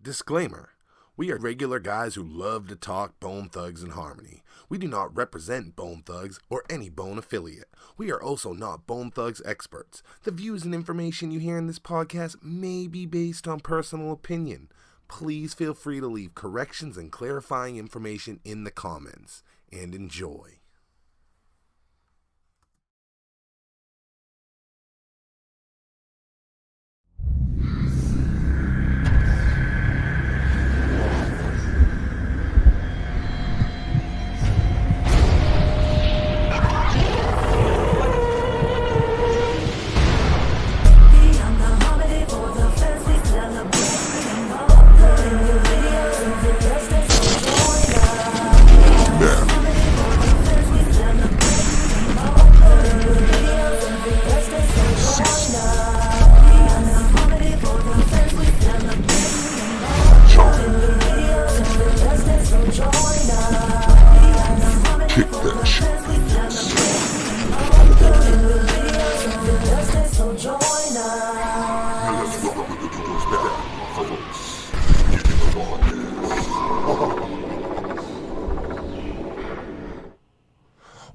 Disclaimer. We are regular guys who love to talk Bone Thugs and Harmony. We do not represent Bone Thugs or any Bone affiliate. We are also not Bone Thugs experts. The views and information you hear in this podcast may be based on personal opinion. Please feel free to leave corrections and clarifying information in the comments. And enjoy.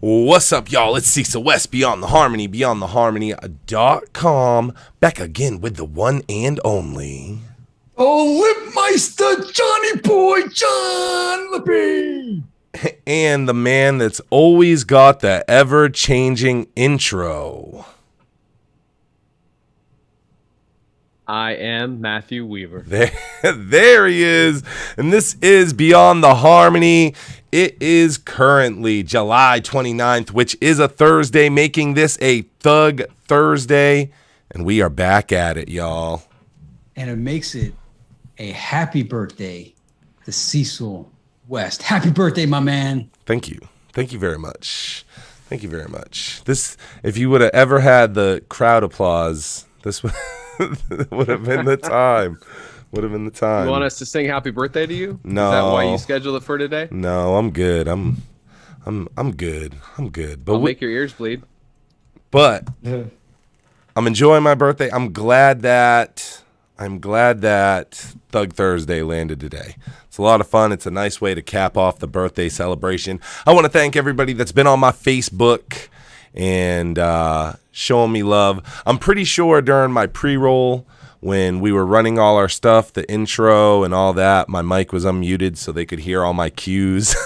What's up, y'all? It's Cecil West, Beyond the Harmony, beyondtheharmony.com, back again with the one and only... Oh, Lipmeister, Johnny Boy, John Lippy! And the man that's always got the ever-changing intro. I am Matthew Weaver. There he is. And this is Beyond the Harmony. It is currently July 29th, which is a Thursday, making this a Thug Thursday. And we are back at it, y'all. And it makes it a happy birthday to Cecil West. Happy birthday, my man. Thank you. Thank you very much. Thank you very much. This, if you would have ever had the crowd applause, this would have been the time. Would have been the time. You want us to sing happy birthday to you? No. Is that why you scheduled it for today? No, I'm good. I'm good. I'm good. But I'll make your ears bleed. But I'm enjoying my birthday. I'm glad that Thug Thursday landed today. It's a lot of fun. It's a nice way to cap off the birthday celebration. I want to thank everybody that's been on my Facebook and showing me love. I'm pretty sure during my pre-roll, when we were running all our stuff, the intro and all that, my mic was unmuted so they could hear all my cues.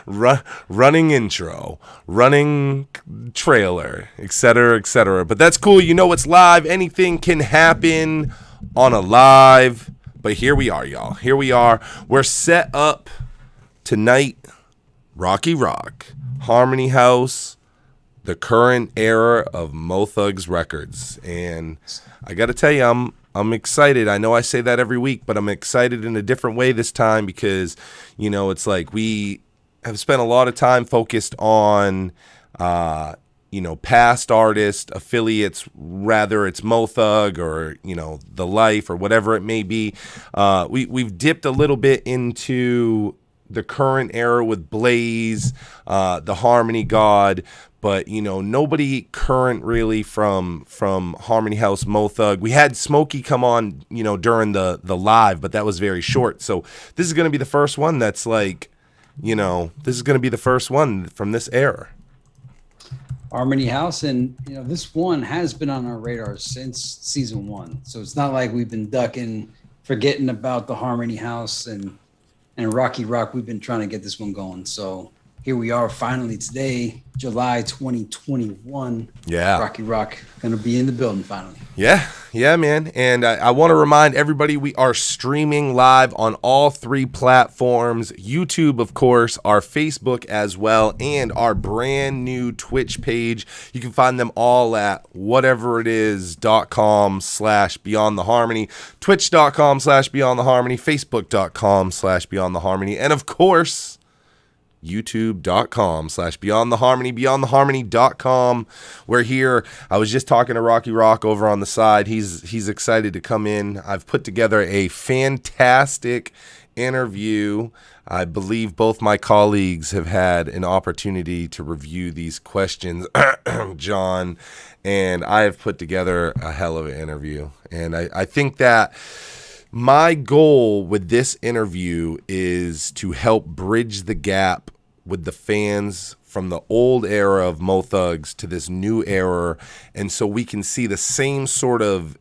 Running intro, running trailer, etc., etc. But that's cool. You know it's live. Anything can happen on a live. But here we are, y'all. Here we are. We're set up tonight. Rocky Rock, Harmony House, the current era of Mo Thugs records. And I got to tell you, I'm excited. I know I say that every week, but I'm excited in a different way this time because, you know, it's like we have spent a lot of time focused on, past artists, affiliates, rather it's Mo Thug or, The Life or whatever it may be. We've dipped a little bit into the current era with Blaze, the Harmony God, but nobody current really from Harmony House, Mo Thug. We had Smokey come on, during the live, but that was very short. So this is going to be the first one that's like, this is going to be the first one from this era. Harmony House, and this one has been on our radar since season 1. So it's not like we've been ducking, forgetting about the Harmony House and Rocky Rock. We've been trying to get this one going. So here we are finally today, July 2021. Yeah. Rocky Rock going to be in the building finally. Yeah, man. And I want to remind everybody we are streaming live on all 3 platforms. YouTube, of course, our Facebook as well, and our brand new Twitch page. You can find them all at whateverit.com/beyondtheharmony, twitch.com/beyondtheharmony, facebook.com/beyondtheharmony, and of course, youtube.com/beyondtheharmony, beyondtheharmony.com. We're here. I was just talking to Rocky Rock over on the side. He's excited to come in. I've put together a fantastic interview. I believe both my colleagues have had an opportunity to review these questions, John, and I have put together a hell of an interview. And I think that My goal with this interview is to help bridge the gap with the fans from the old era of Mo Thugs to this new era, and so we can see the same sort of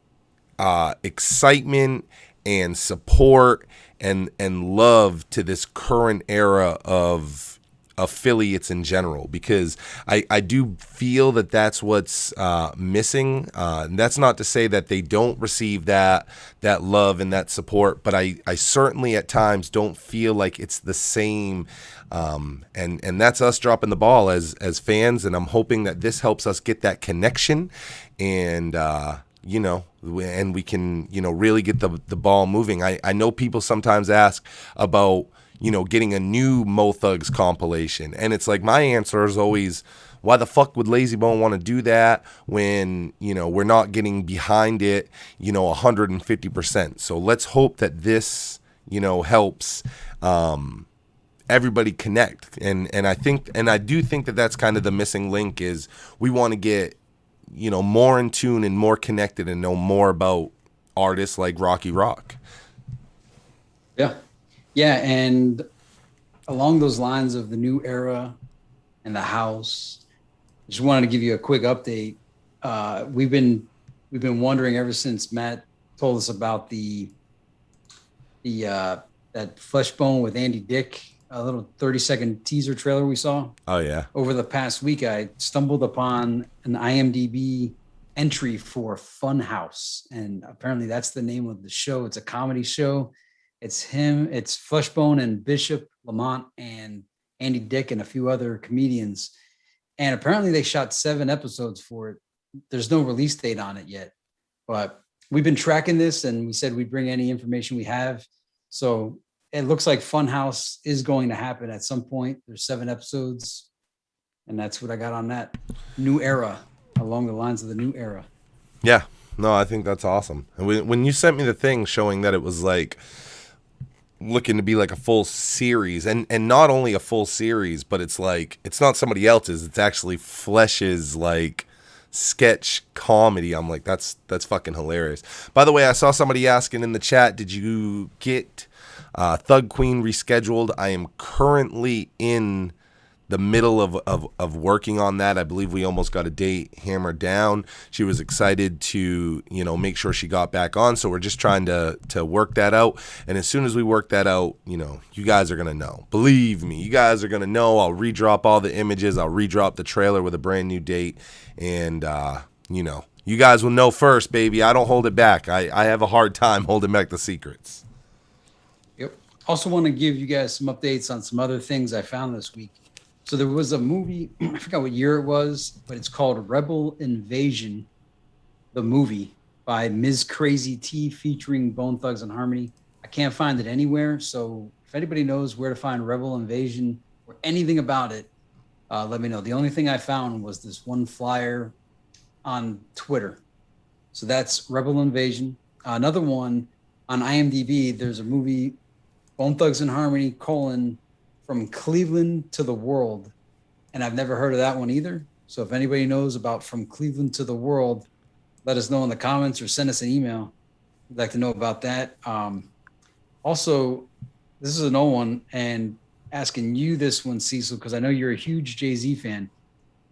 excitement and support and love to this current era of affiliates in general, because I do feel that that's what's missing. And that's not to say that they don't receive that love and that support, but I certainly at times don't feel like it's the same. And that's us dropping the ball as fans, and I'm hoping that this helps us get that connection, and and we can really get the ball moving. I know people sometimes ask about getting a new Mo Thugs compilation. And it's like, my answer is always, why the fuck would Lazy Bone want to do that when, we're not getting behind it, 150%. So let's hope that this, helps everybody connect. And I do think that that's kind of the missing link, is we want to get, more in tune and more connected and know more about artists like Rocky Rock. Yeah. Yeah, and along those lines of the new era and the Howse, just wanted to give you a quick update. We've been wondering ever since Matt told us about that Fleshbone with Andy Dick, a little 30-second teaser trailer we saw. Oh yeah. Over the past week, I stumbled upon an IMDb entry for Funhouse, and apparently that's the name of the show. It's a comedy show. It's Fleshbone and Bishop Lamont and Andy Dick and a few other comedians. And apparently they shot 7 episodes for it. There's no release date on it yet, but we've been tracking this, and we said we'd bring any information we have. So it looks like Funhouse is going to happen at some point. There's 7 episodes, and that's what I got on that new era, along the lines of the new era. Yeah, no, I think that's awesome. And when you sent me the thing showing that it was like looking to be like a full series, and not only a full series, but it's like, it's not somebody else's, it's actually Flesh's like sketch comedy. I'm like, that's fucking hilarious. By the way, I saw somebody asking in the chat, did you get Thug Queen rescheduled? I am currently in the middle of working on that. I believe we almost got a date hammered down. She was excited to, make sure she got back on. So we're just trying to work that out. And as soon as we work that out, you guys are going to know. Believe me, you guys are going to know. I'll redrop all the images. I'll redrop the trailer with a brand new date. And, you guys will know first, baby. I don't hold it back. I have a hard time holding back the secrets. Yep. Also want to give you guys some updates on some other things I found this week. So there was a movie, I forgot what year it was, but it's called Rebel Invasion, the movie, by Ms. Crazy T featuring Bone Thugs and Harmony. I can't find it anywhere, so if anybody knows where to find Rebel Invasion or anything about it, let me know. The only thing I found was this one flyer on Twitter. So that's Rebel Invasion. Another one on IMDb, there's a movie, Bone Thugs and Harmony, From Cleveland to the World. And I've never heard of that one either. So if anybody knows about From Cleveland to the World, let us know in the comments or send us an email. We'd like to know about that. Also, this is an old one, and asking you this one, Cecil, because I know you're a huge Jay-Z fan.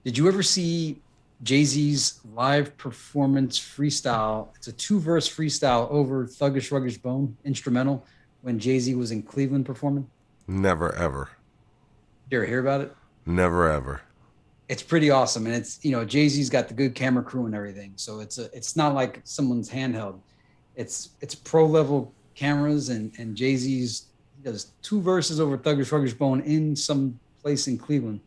Did you ever see Jay-Z's live performance freestyle? It's a 2-verse freestyle over Thuggish Ruggish Bone instrumental when Jay-Z was in Cleveland performing. Never, ever. Did you ever hear about it? Never, ever. It's pretty awesome. And it's, Jay-Z's got the good camera crew and everything. So it's not like someone's handheld. It's pro level cameras, and Jay-Z's does 2 verses over Thuggish Ruggish Bone in some place in Cleveland.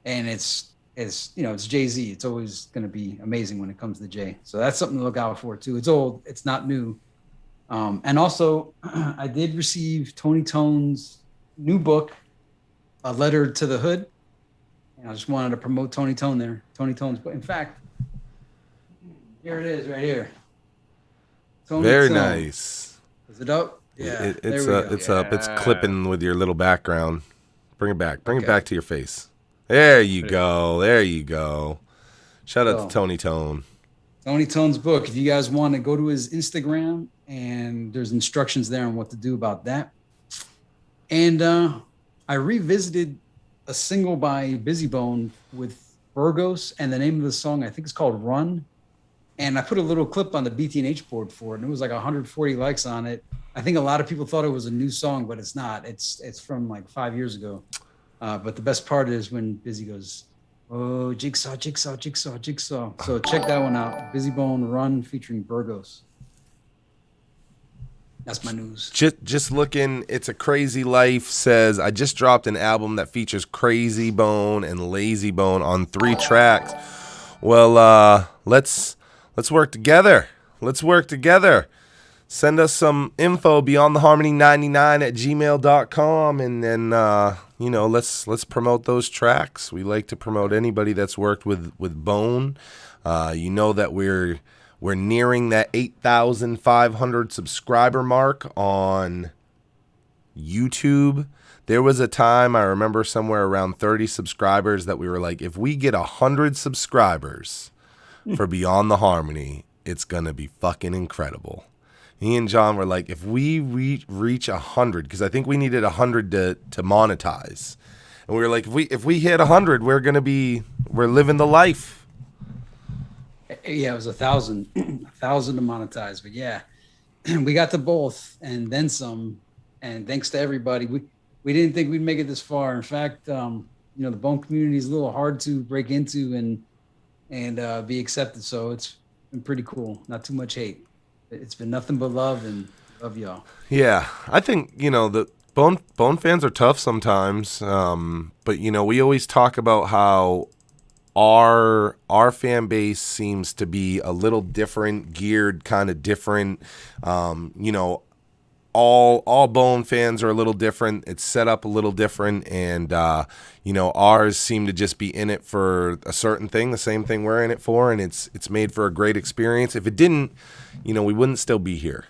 And it's Jay-Z. It's always going to be amazing when it comes to Jay. So that's something to look out for too. It's old. It's not new. And also I did receive Tony Tone's new book, A Letter to the Hood. And I just wanted to promote Tony Tone there. Tony Tone's book. In fact, here it is right here. Tony Very Tone. Nice. Is it up? Yeah. It's up. It's clipping with your little background. Bring it back. Bring it back to your face. There you go. There you go. Shout out to Tony Tone. Tony Tone's book. If you guys want to go to his Instagram, and there's instructions there on what to do about that. And I revisited a single by Busy Bone with Burgos, and the name of the song I think is called "Run." And I put a little clip on the BT&H board for it, and it was like 140 likes on it. I think a lot of people thought it was a new song, but it's not. It's from like 5 years ago. But the best part is when Busy goes, "Oh, jigsaw, jigsaw, jigsaw, jigsaw." So check that one out. Busy Bone Run featuring Burgos. That's my news. Just looking, It's a Crazy Life says, I just dropped an album that features Crazy Bone and Lazy Bone on 3 tracks. Well, let's work together. Let's work together. Send us some info beyondtheharmony99@gmail.com, and then let's promote those tracks. We like to promote anybody that's worked with Bone. That we're nearing that 8,500 subscriber mark on YouTube. There was a time, I remember, somewhere around 30 subscribers that we were like, if we get 100 subscribers for Beyond the Harmony, it's going to be fucking incredible. Me and John were like, if we reach 100, because I think we needed 100 to monetize. And we were like, if we hit 100, we're living the life. Yeah, it was 1,000 to monetize. But yeah, we got to both and then some. And thanks to everybody. We didn't think we'd make it this far. In fact, the Bone community is a little hard to break into and be accepted. So it's been pretty cool. Not too much hate. It's been nothing but love, and love y'all. Yeah, I think, the Bone fans are tough sometimes. But, we always talk about how our fan base seems to be a little different, geared kind of different. All Bone fans are a little different. It's set up a little different, and ours seem to just be in it for a certain thing, the same thing we're in it for, and it's made for a great experience. If it didn't, we wouldn't still be here.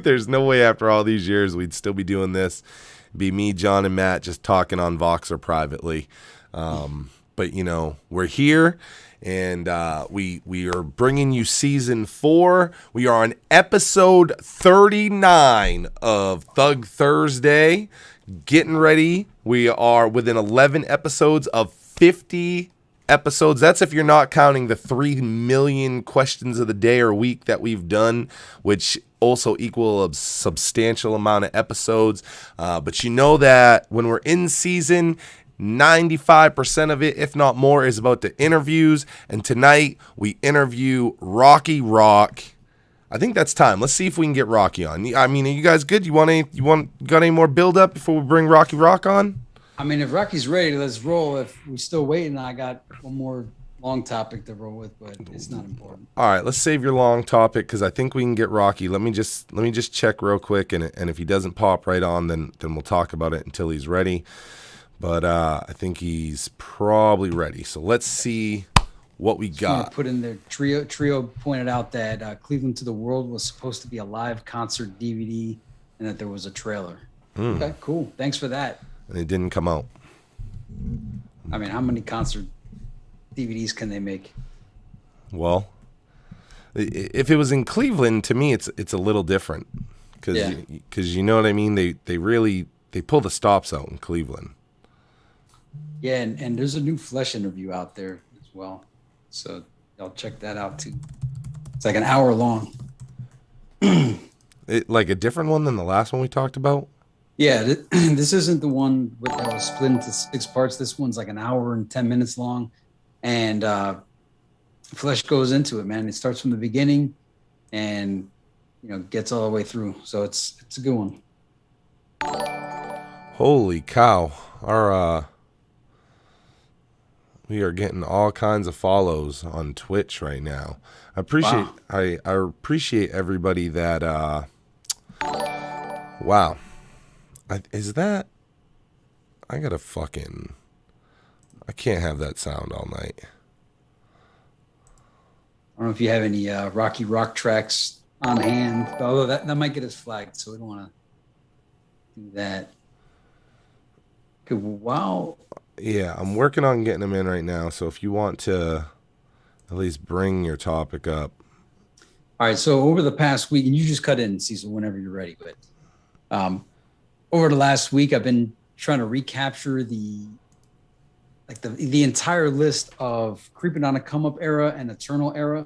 There's no way after all these years we'd still be doing this. It'd be me, John, and Matt just talking on Voxer privately. But we're here, and we are bringing you season 4. We are on episode 39 of Thug Thursday. Getting ready. We are within 11 episodes of 50 episodes. That's if you're not counting the 3 million questions of the day or week that we've done, which also equal a substantial amount of episodes. But that when we're in season, 95% of it, if not more, is about the interviews. And tonight we interview Rocky Rock. I think that's time. Let's see if we can get Rocky on. I mean, are you guys good? Got any more build up before we bring Rocky Rock on? I mean, if Rocky's ready, let's roll. If we're still waiting, I got one more long topic to roll with, but it's not important. All right, let's save your long topic because I think we can get Rocky. Let me just check real quick, and if he doesn't pop right on, then we'll talk about it until he's ready. But I think he's probably ready. So let's see what we got. Put in there. Trio pointed out that Cleveland to the World was supposed to be a live concert DVD, and that there was a trailer. Okay, cool. Thanks for that. And it didn't come out. I mean, how many concert DVDs can they make? Well, if it was in Cleveland, to me, it's a little different because you know what I mean. They pull the stops out in Cleveland. Yeah, and there's a new Flesh interview out there as well, so y'all check that out too. It's like an hour long. Like a different one than the last one we talked about. Yeah, this isn't the one that was split into 6 parts. This one's like an hour and 10 minutes long, and Flesh goes into it, man. It starts from the beginning, and gets all the way through. So it's a good one. Holy cow! We are getting all kinds of follows on Twitch right now. I appreciate everybody that. Wow. I can't have that sound all night. I don't know if you have any Rocky Rock tracks on hand, although that might get us flagged, so we don't want to do that. Wow. Yeah, I'm working on getting them in right now. So if you want to At least bring your topic up. All right. So over the past week, and you just cut in, Cecil, whenever you're ready. But over the last week, I've been trying to recapture the entire list of Creeping on a Come Up era and Eternal era.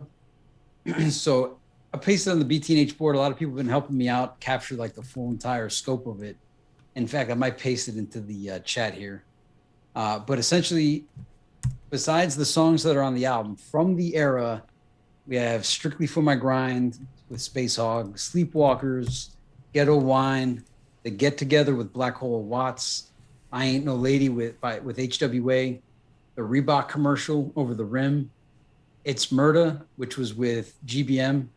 So I pasted on the BTNH board. A lot of people have been helping me out capture like the full entire scope of it. In fact, I might paste it into the chat here. But essentially, besides the songs that are on the album from the era, we have Strictly for My Grind with Space Hog, Sleepwalkers, Ghetto Wine, The Get Together with Black Hole Watts, I Ain't No Lady with HWA, the Reebok commercial, Over the Rim, It's Murda, which was with GBM,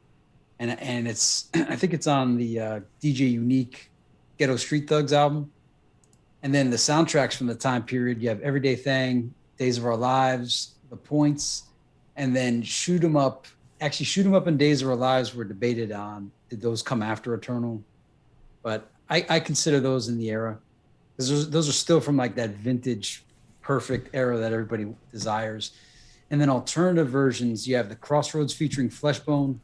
and it's I think it's on the DJ Unique Ghetto Street Thugs album. And then the soundtracks from the time period, you have Everyday Thing, Days of Our Lives, The Points, and then Shoot 'Em Up. Actually, Shoot 'Em Up and Days of Our Lives were debated on. Did those come after Eternal? But I consider those in the era, because those are still from like that vintage, perfect era that everybody desires. And then alternative versions, you have the Crossroads featuring Fleshbone,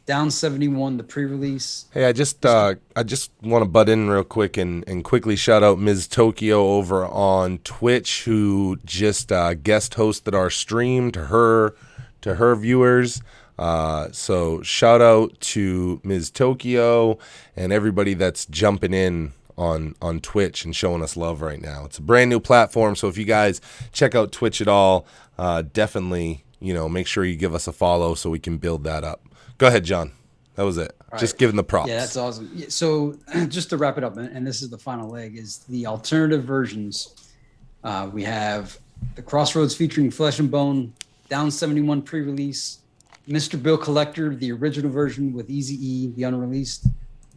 Down 71, the pre-release. Hey, I just want to butt in real quick and quickly shout out Ms. Tokyo over on Twitch, who just guest hosted our stream to her viewers. So shout out to Ms. Tokyo and everybody that's jumping in on Twitch and showing us love right now. It's a brand new platform, so if you guys check out Twitch at all, definitely, make sure you give us a follow so we can build that up. Go ahead, John. That was it. All just right. giving the props. Yeah, that's awesome. Yeah, so just to wrap it up, and this is the final leg, is the alternative versions. We have the Crossroads featuring Flesh and Bone, Down 71 pre-release, Mr. Bill Collector, the original version with Eazy-E, the unreleased,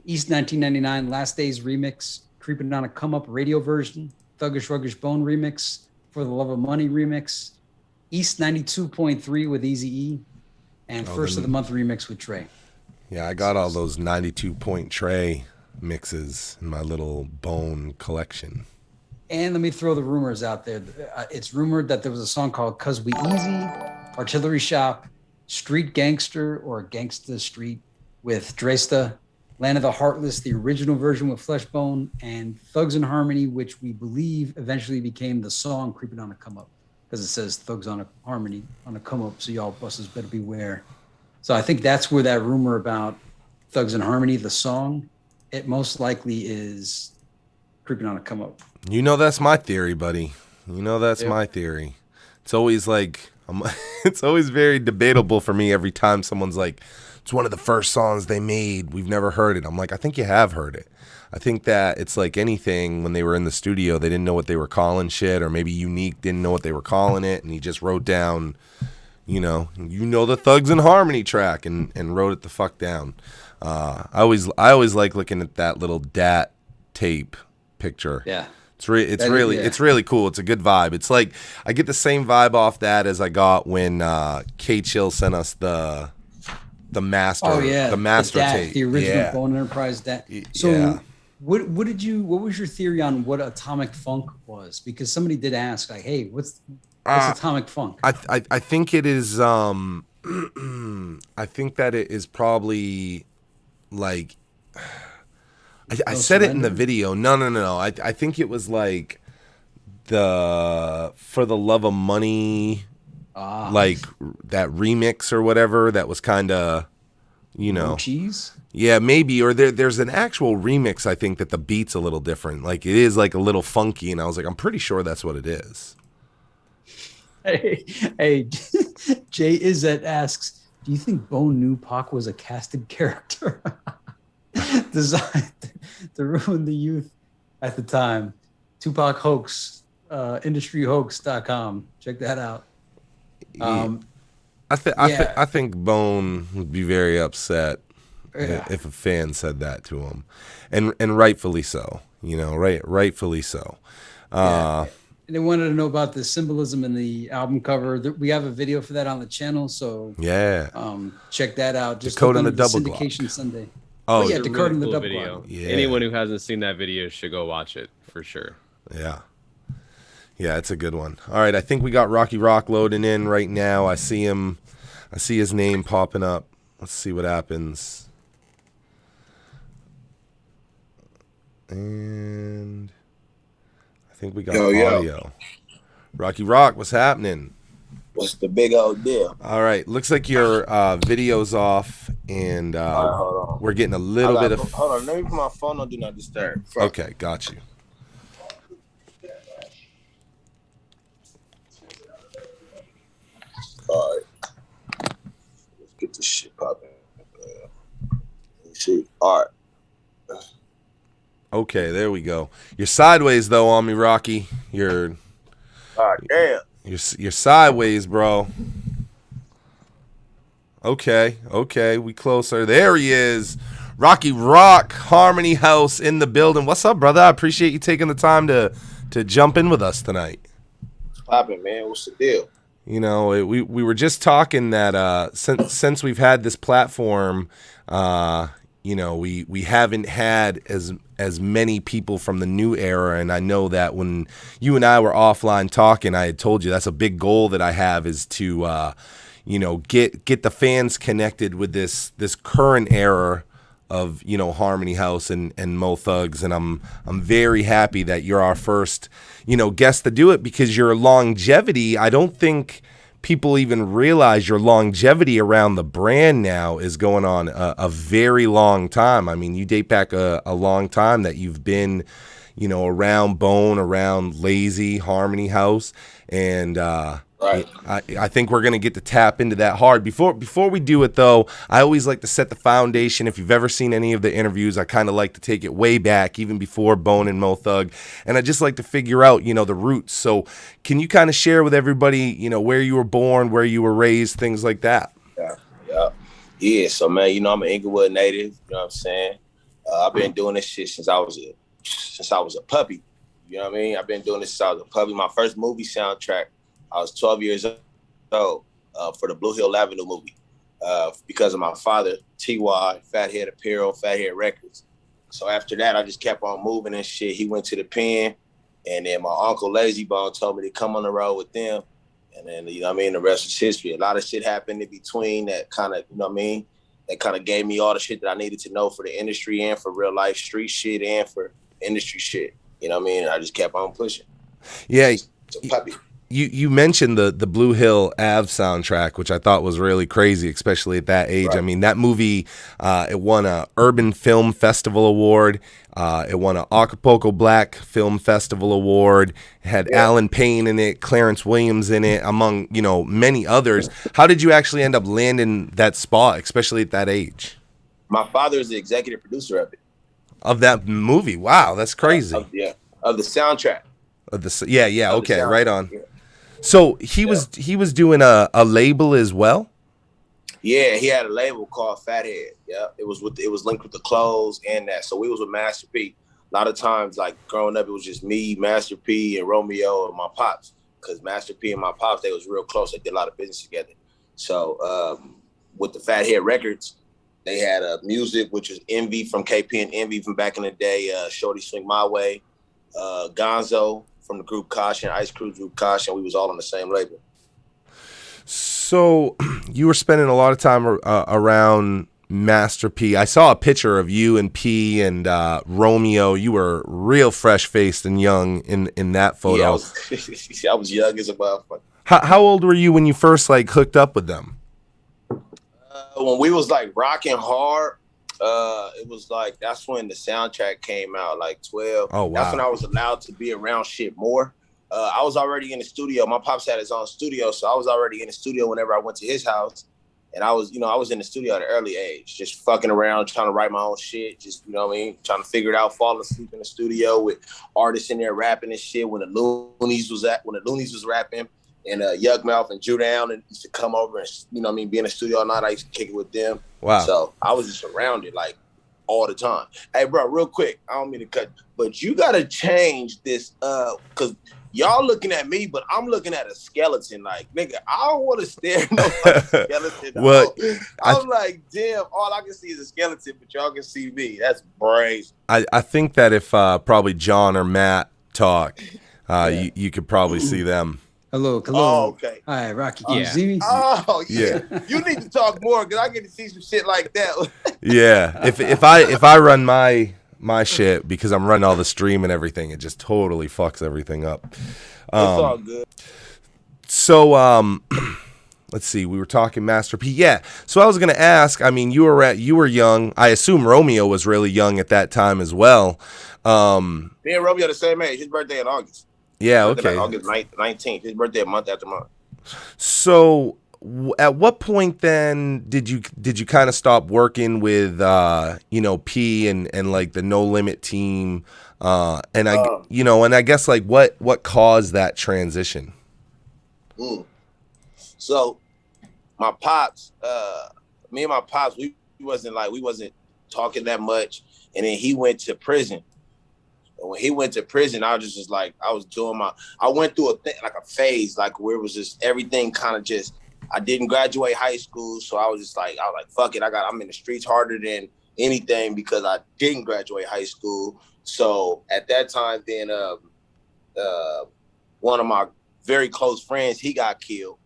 East 1999, Last Days remix, Creeping on a Come Up radio version, Thuggish Ruggish Bone remix, For the Love of Money remix, East 92.3 with Eazy-E, and First of the Month remix with Trey. Yeah, I got all those 92-point Trey mixes in my little Bone collection. And let me throw the rumors out there. It's rumored that there was a song called Cause We Easy, Artillery Shop, Street Gangster or Gangsta Street with Dresta, Land of the Heartless, the original version with Fleshbone, and Thugs in Harmony, which we believe eventually became the song Creeping on a Come Up, because it says Thugs on a Harmony on a Come Up, so y'all busters better beware. So I think that's where that rumor about Thugs in Harmony, the song, it most likely is Creeping on a Come Up. That's my theory, buddy. That's my theory. It's always like, it's always very debatable for me every time someone's like, it's one of the first songs they made. We've never heard it. I'm like, I think you have heard it. I think that it's like anything, when they were in the studio, they didn't know what they were calling shit, or maybe Unique didn't know what they were calling it, and he just wrote down, the Thugs in Harmony track and wrote it the fuck down. I always like looking at that little DAT tape picture. Yeah. It's really cool. It's a good vibe. It's like I get the same vibe off that as I got when K Chill sent us the master. Oh yeah, the master DAT, tape, the original yeah. Bone Enterprise DAT. So yeah. what was your theory on what Atomic Funk was? Because somebody did ask, like, hey, what's Atomic Funk? I think it is. I think that it is probably like. I said it in the video. No. I think it was like the For the Love of Money, like that remix or whatever. That was kind of, cheese. Yeah, maybe. Or there's an actual remix. I think that the beat's a little different. Like it is like a little funky, and I was like, I'm pretty sure that's what it is. Hey, Jay Izzet asks, do you think Bone knew Pac was a casted character? Designed to ruin the youth at the time. Tupac hoax, industryhoax.com. Check that out. I think Bone would be very upset if a fan said that to him, and rightfully so. Rightfully so. And they wanted to know about the symbolism in the album cover. We have a video for that on the channel, so check that out. Just Dakota look and the Double Syndication Glock. Sunday. Oh, yeah, It's a Dakota really and the cool Double video. Glock. Yeah. Anyone who hasn't seen that video should go watch it for sure. Yeah, it's a good one. All right, I think we got Rocky Rock loading in right now. I see him I see his name popping up. Let's see what happens. And I think we got audio. Rocky Rock, what's happening? What's the big old deal? All right, looks like your video's off, and right, hold on. we're getting a little bit of... Hold on, let me put my phone on Do Not Disturb. Okay, got you. All right. Let's get this shit popping. Let's see. All right. Okay, there we go. You're sideways, though, on me, Rocky. You're... All right, damn. You're sideways, bro. Okay, we closer. There he is. Rocky Rock, Harmony House in the building. What's up, brother? I appreciate you taking the time to jump in with us tonight. What's popping, man? What's the deal? You know, we were just talking that since we've had this platform, you know, we haven't had as many people from the new era, and I know that when you and I were offline talking, I had told you that's a big goal that I have is to you know, get the fans connected with this current era of, you know, Harmony House and Mo Thugs, and I'm very happy that you're our first, you know, guest to do it, because your longevity, I don't think people even realize your longevity around the brand now is going on a very long time. I mean, you date back a long time that you've been, you know, around Bone, around Lazy, Harmony House, and right. I think we're going to get to tap into that hard. Before we do it, though, I always like to set the foundation. If you've ever seen any of the interviews, I kind of like to take it way back, even before Bone and Mo Thug, and I just like to figure out, you know, the roots. So can you kind of share with everybody, you know, where you were born, where you were raised, things like that? Yeah. So, man, you know, I'm an Inglewood native. You know what I'm saying? I've been doing this shit since I was a puppy. You know what I mean? I've been doing this since I was a puppy. My first movie soundtrack, I was 12 years old for the Blue Hill Avenue movie because of my father, T.Y., Fathead Apparel, Fathead Records. So after that, I just kept on moving and shit. He went to the pen, and then my uncle Lazy Bone told me to come on the road with them. And then, you know what I mean, the rest is history. A lot of shit happened in between that kind of, you know what I mean, that kind of gave me all the shit that I needed to know for the industry and for real life street shit and for industry shit. You know what I mean? I just kept on pushing. Yeah. It's a puppy. You mentioned the Blue Hill Ave soundtrack, which I thought was really crazy, especially at that age. Right. I mean, that movie, it won a Urban Film Festival Award. It won an Acapulco Black Film Festival Award. It had Alan Payne in it, Clarence Williams in it, among, you know, many others. How did you actually end up landing that spot, especially at that age? My father is the executive producer of it. Of that movie? Wow, that's crazy. Of the soundtrack. Okay, right on. Yeah. So he was doing a label as well? Yeah, he had a label called Fathead. Yeah, it was linked with the clothes and that. So we was with Master P. A lot of times, like growing up, it was just me, Master P, and Romeo and my pops. Because Master P and my pops, they was real close. They did a lot of business together. So with the Fathead Records, they had music, which was Envy from KP and Envy from back in the day. Shorty Swing My Way, Gonzo from the group Caution, Ice Crew group Caution. We was all on the same label. So you were spending a lot of time around Master P. I saw a picture of you and P and Romeo. You were real fresh-faced and young in that photo. Yeah, I was young as a motherfucker. How old were you when you first like hooked up with them? When we was like rocking hard, it was like that's when the soundtrack came out, like 12. Oh, wow. That's when I was allowed to be around shit more. I was already in the studio. My pops had his own studio, so I was already in the studio whenever I went to his house. And I was in the studio at an early age, just fucking around, trying to write my own shit, just, you know what I mean, trying to figure it out, falling asleep in the studio with artists in there rapping and shit when the Loonies was rapping. And Yug Mouth and Drew Down and used to come over and, you know what I mean, be in the studio all night. I used to kick it with them. Wow. So I was just around it like all the time. Hey, bro, real quick, I don't mean to cut, but you got to change this because y'all looking at me, but I'm looking at a skeleton. Like, nigga, I don't want to stare at no skeleton. Well, I'm like, damn, all I can see is a skeleton, but y'all can see me. That's brazen. I think that if probably John or Matt talk, you could probably see them. Hello. Oh, okay. Hi, Rocky. Can you Yeah. see me? Oh Yeah. yeah. You need to talk more because I get to see some shit like that. Yeah. If I run my shit because I'm running all the stream and everything, it just totally fucks everything up. It's all good. So let's see. We were talking Master P. Yeah. So I was gonna ask. I mean, you were young. I assume Romeo was really young at that time as well. Me and Romeo the same age. His birthday in August. Yeah. His birthday, Okay. like, August 19th. His birthday a month after mine. So at what point then did you kind of stop working with P and like the No Limit team? And I guess like what caused that transition? So my pops, me and my pops, we wasn't talking that much. And then he went to prison. And when he went to prison, I was just like, I went through a phase, like where it was just everything kind of just, I didn't graduate high school. So I was like, fuck it. I'm in the streets harder than anything because I didn't graduate high school. So at that time, then one of my very close friends, he got killed.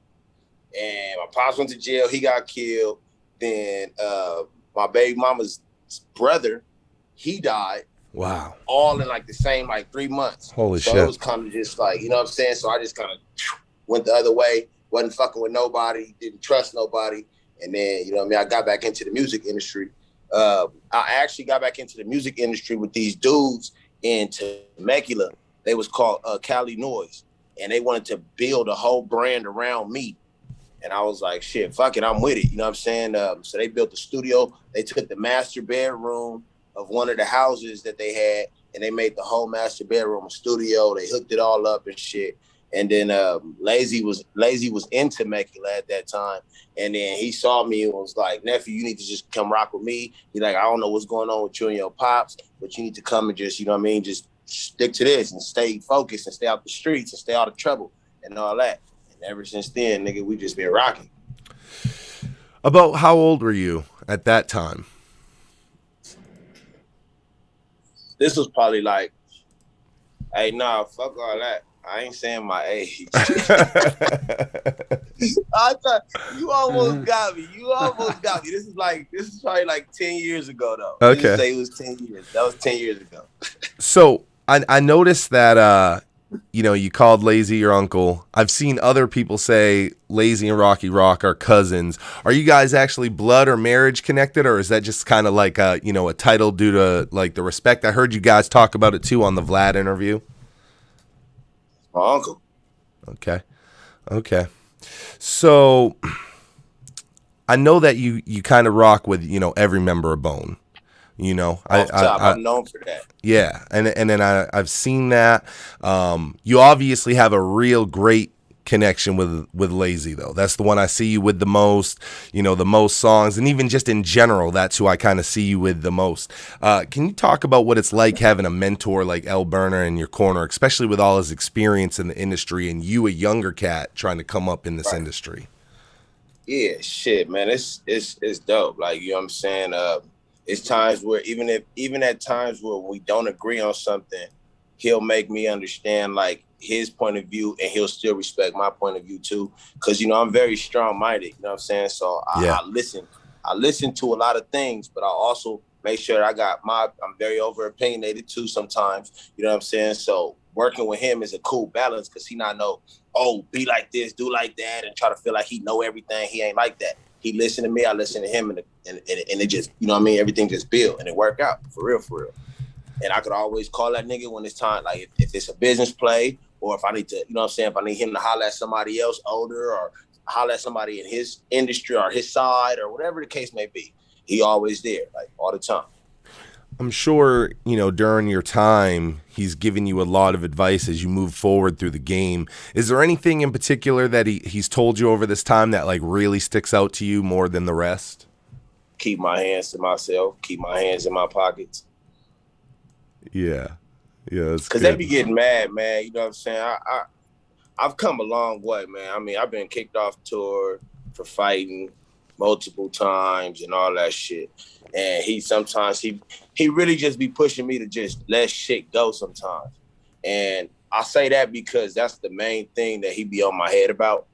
And my pops went to jail. He got killed. Then my baby mama's brother, he died. Wow. All in like the same 3 months. Holy shit. So it was kind of just like, you know what I'm saying? So I just kind of went the other way. Wasn't fucking with nobody. Didn't trust nobody. And then, you know what I mean? I got back into the music industry. I actually got back into the music industry with these dudes in Temecula. They was called Cali Noise. And they wanted to build a whole brand around me. And I was like, shit, fuck it, I'm with it. You know what I'm saying? So they built a studio. They took the master bedroom of one of the houses that they had, and they made the whole master bedroom a studio. They hooked it all up and shit. And then Lazy was in Temecula at that time. And then he saw me and was like, nephew, you need to just come rock with me. He's like, I don't know what's going on with you and your pops, but you need to come and just, you know what I mean, just stick to this and stay focused and stay out the streets and stay out of trouble and all that. And ever since then, nigga, we just been rocking. About how old were you at that time? This was probably like, hey, nah, fuck all that. I ain't saying my age. I thought you almost got me. This is probably like 10 years ago though. Okay. Just say it was 10 years. That was 10 years ago. So I noticed that you called Lazy your uncle. I've seen other people say Lazy and Rocky Rock are cousins. Are you guys actually blood or marriage connected, or is that just kind of like a title due to like the respect? I heard you guys talk about it too on the Vlad interview. My uncle. Okay. So I know that you kind of rock with every member of Bone. I'm known for that. Yeah, and then I've seen that. You obviously have a real great connection with Lazy though. That's the one I see you with the most. The most songs, and even just in general, that's who I kind of see you with the most. Can you talk about what it's like having a mentor like El Burner in your corner, especially with all his experience in the industry, and you, a younger cat, trying to come up in this industry? Yeah, shit, man, it's dope. Like, you know what I'm saying? It's times where even at times where we don't agree on something, he'll make me understand like his point of view, and he'll still respect my point of view too. Cause I'm very strong-minded, you know what I'm saying? So I listen to a lot of things, but I also make sure I'm very over opinionated too sometimes, you know what I'm saying? So working with him is a cool balance, cause he not know, be like this, do like that, and try to feel like he know everything. He ain't like that. He listened to me, I listened to him, and it just, you know what I mean? Everything just built, and it worked out, for real. And I could always call that nigga when it's time, like if it's a business play, or if I need to, you know what I'm saying, if I need him to holler at somebody else older, or holler at somebody in his industry or his side, or whatever the case may be, he always there, like all the time. I'm sure, during your time, he's given you a lot of advice as you move forward through the game. Is there anything in particular that he's told you over this time that like really sticks out to you more than the rest? Keep my hands to myself, keep my hands in my pockets. Yeah, that's because they be getting mad, man. You know what I'm saying? I've come a long way, man. I mean, I've been kicked off tour for fighting multiple times and all that shit. And he really just be pushing me to just let shit go sometimes. And I say that because that's the main thing that he be on my head about.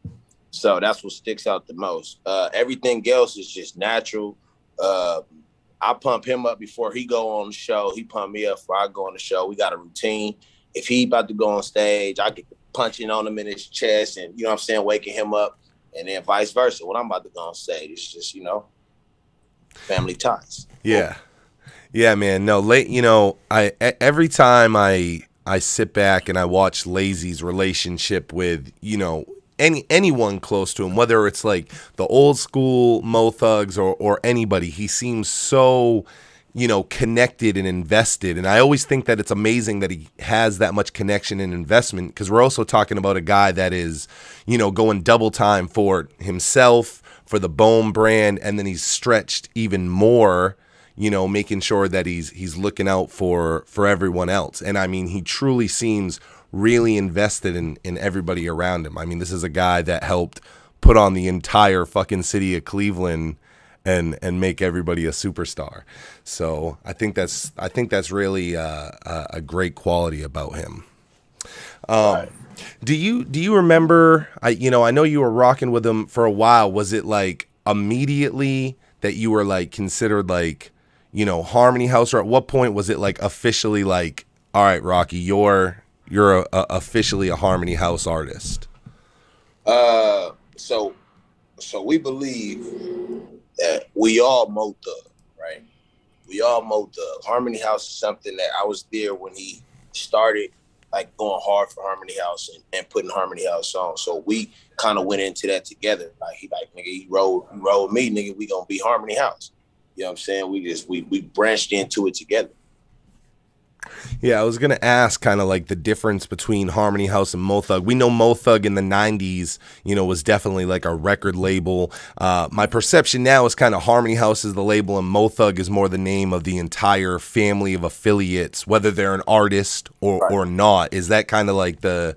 So that's what sticks out the most. Everything else is just natural. I pump him up before he go on the show. He pump me up before I go on the show. We got a routine. If he about to go on stage, I get punching on him in his chest and, you know what I'm saying, waking him up. And then vice versa. When I'm about to go on stage, it's just, you know, family ties. Yeah. Yeah, man. No, every time I sit back and I watch Lazy's relationship with, you know, anyone close to him, whether it's like the old school Mo Thugs or anybody, he seems so, you know, connected and invested. And I always think that it's amazing that he has that much connection and investment, because we're also talking about a guy that is, you know, going double time for himself, for the Bone brand, and then he's stretched even more, you know, making sure that he's looking out for everyone else. And I mean, he truly seems really invested in everybody around him. I mean, this is a guy that helped put on the entire fucking city of Cleveland and make everybody a superstar. So I think that's really a great quality about him. Right. Do you remember? I know you were rocking with him for a while. Was it like immediately that you were like considered like, you know, Harmony House, or at what point was it like officially like, all right, Rocky, you're officially a Harmony House artist? So we believe that we all Mo Thug, right? We all Mo Thug. Harmony House is something that I was there when he started, like going hard for Harmony House and putting Harmony House on. So we kind of went into that together. Like nigga, he rode with me, nigga, we gonna be Harmony House. You know what I'm saying? We branched into it together. Yeah, I was going to ask kind of like the difference between Harmony House and Mo Thug. We know Mo Thug in the 90s, you know, was definitely like a record label. My perception now is kind of Harmony House is the label and Mo Thug is more the name of the entire family of affiliates, whether they're an artist or not. Is that kind of like the...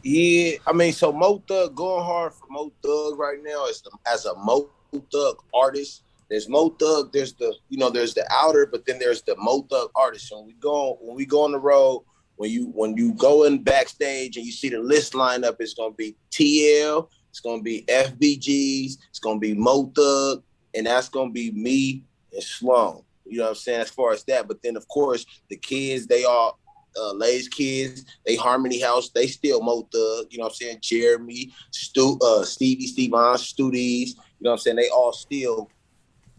Yeah, I mean, so Mo Thug, going hard for Mo Thug right now as a Mo Thug artist. There's Mo Thug, there's the outer, but then there's the Mo Thug artist. So when we go on the road, when you go in backstage and you see the list lineup, it's gonna be TL, it's gonna be FBGs, it's gonna be Mo Thug, and that's gonna be me and Sloan. You know what I'm saying? As far as that, but then of course the kids, they all Lay's kids, they Harmony House, they still Mo Thug. You know what I'm saying? Jeremy, Stevie, Stevon, Studies. You know what I'm saying? They all still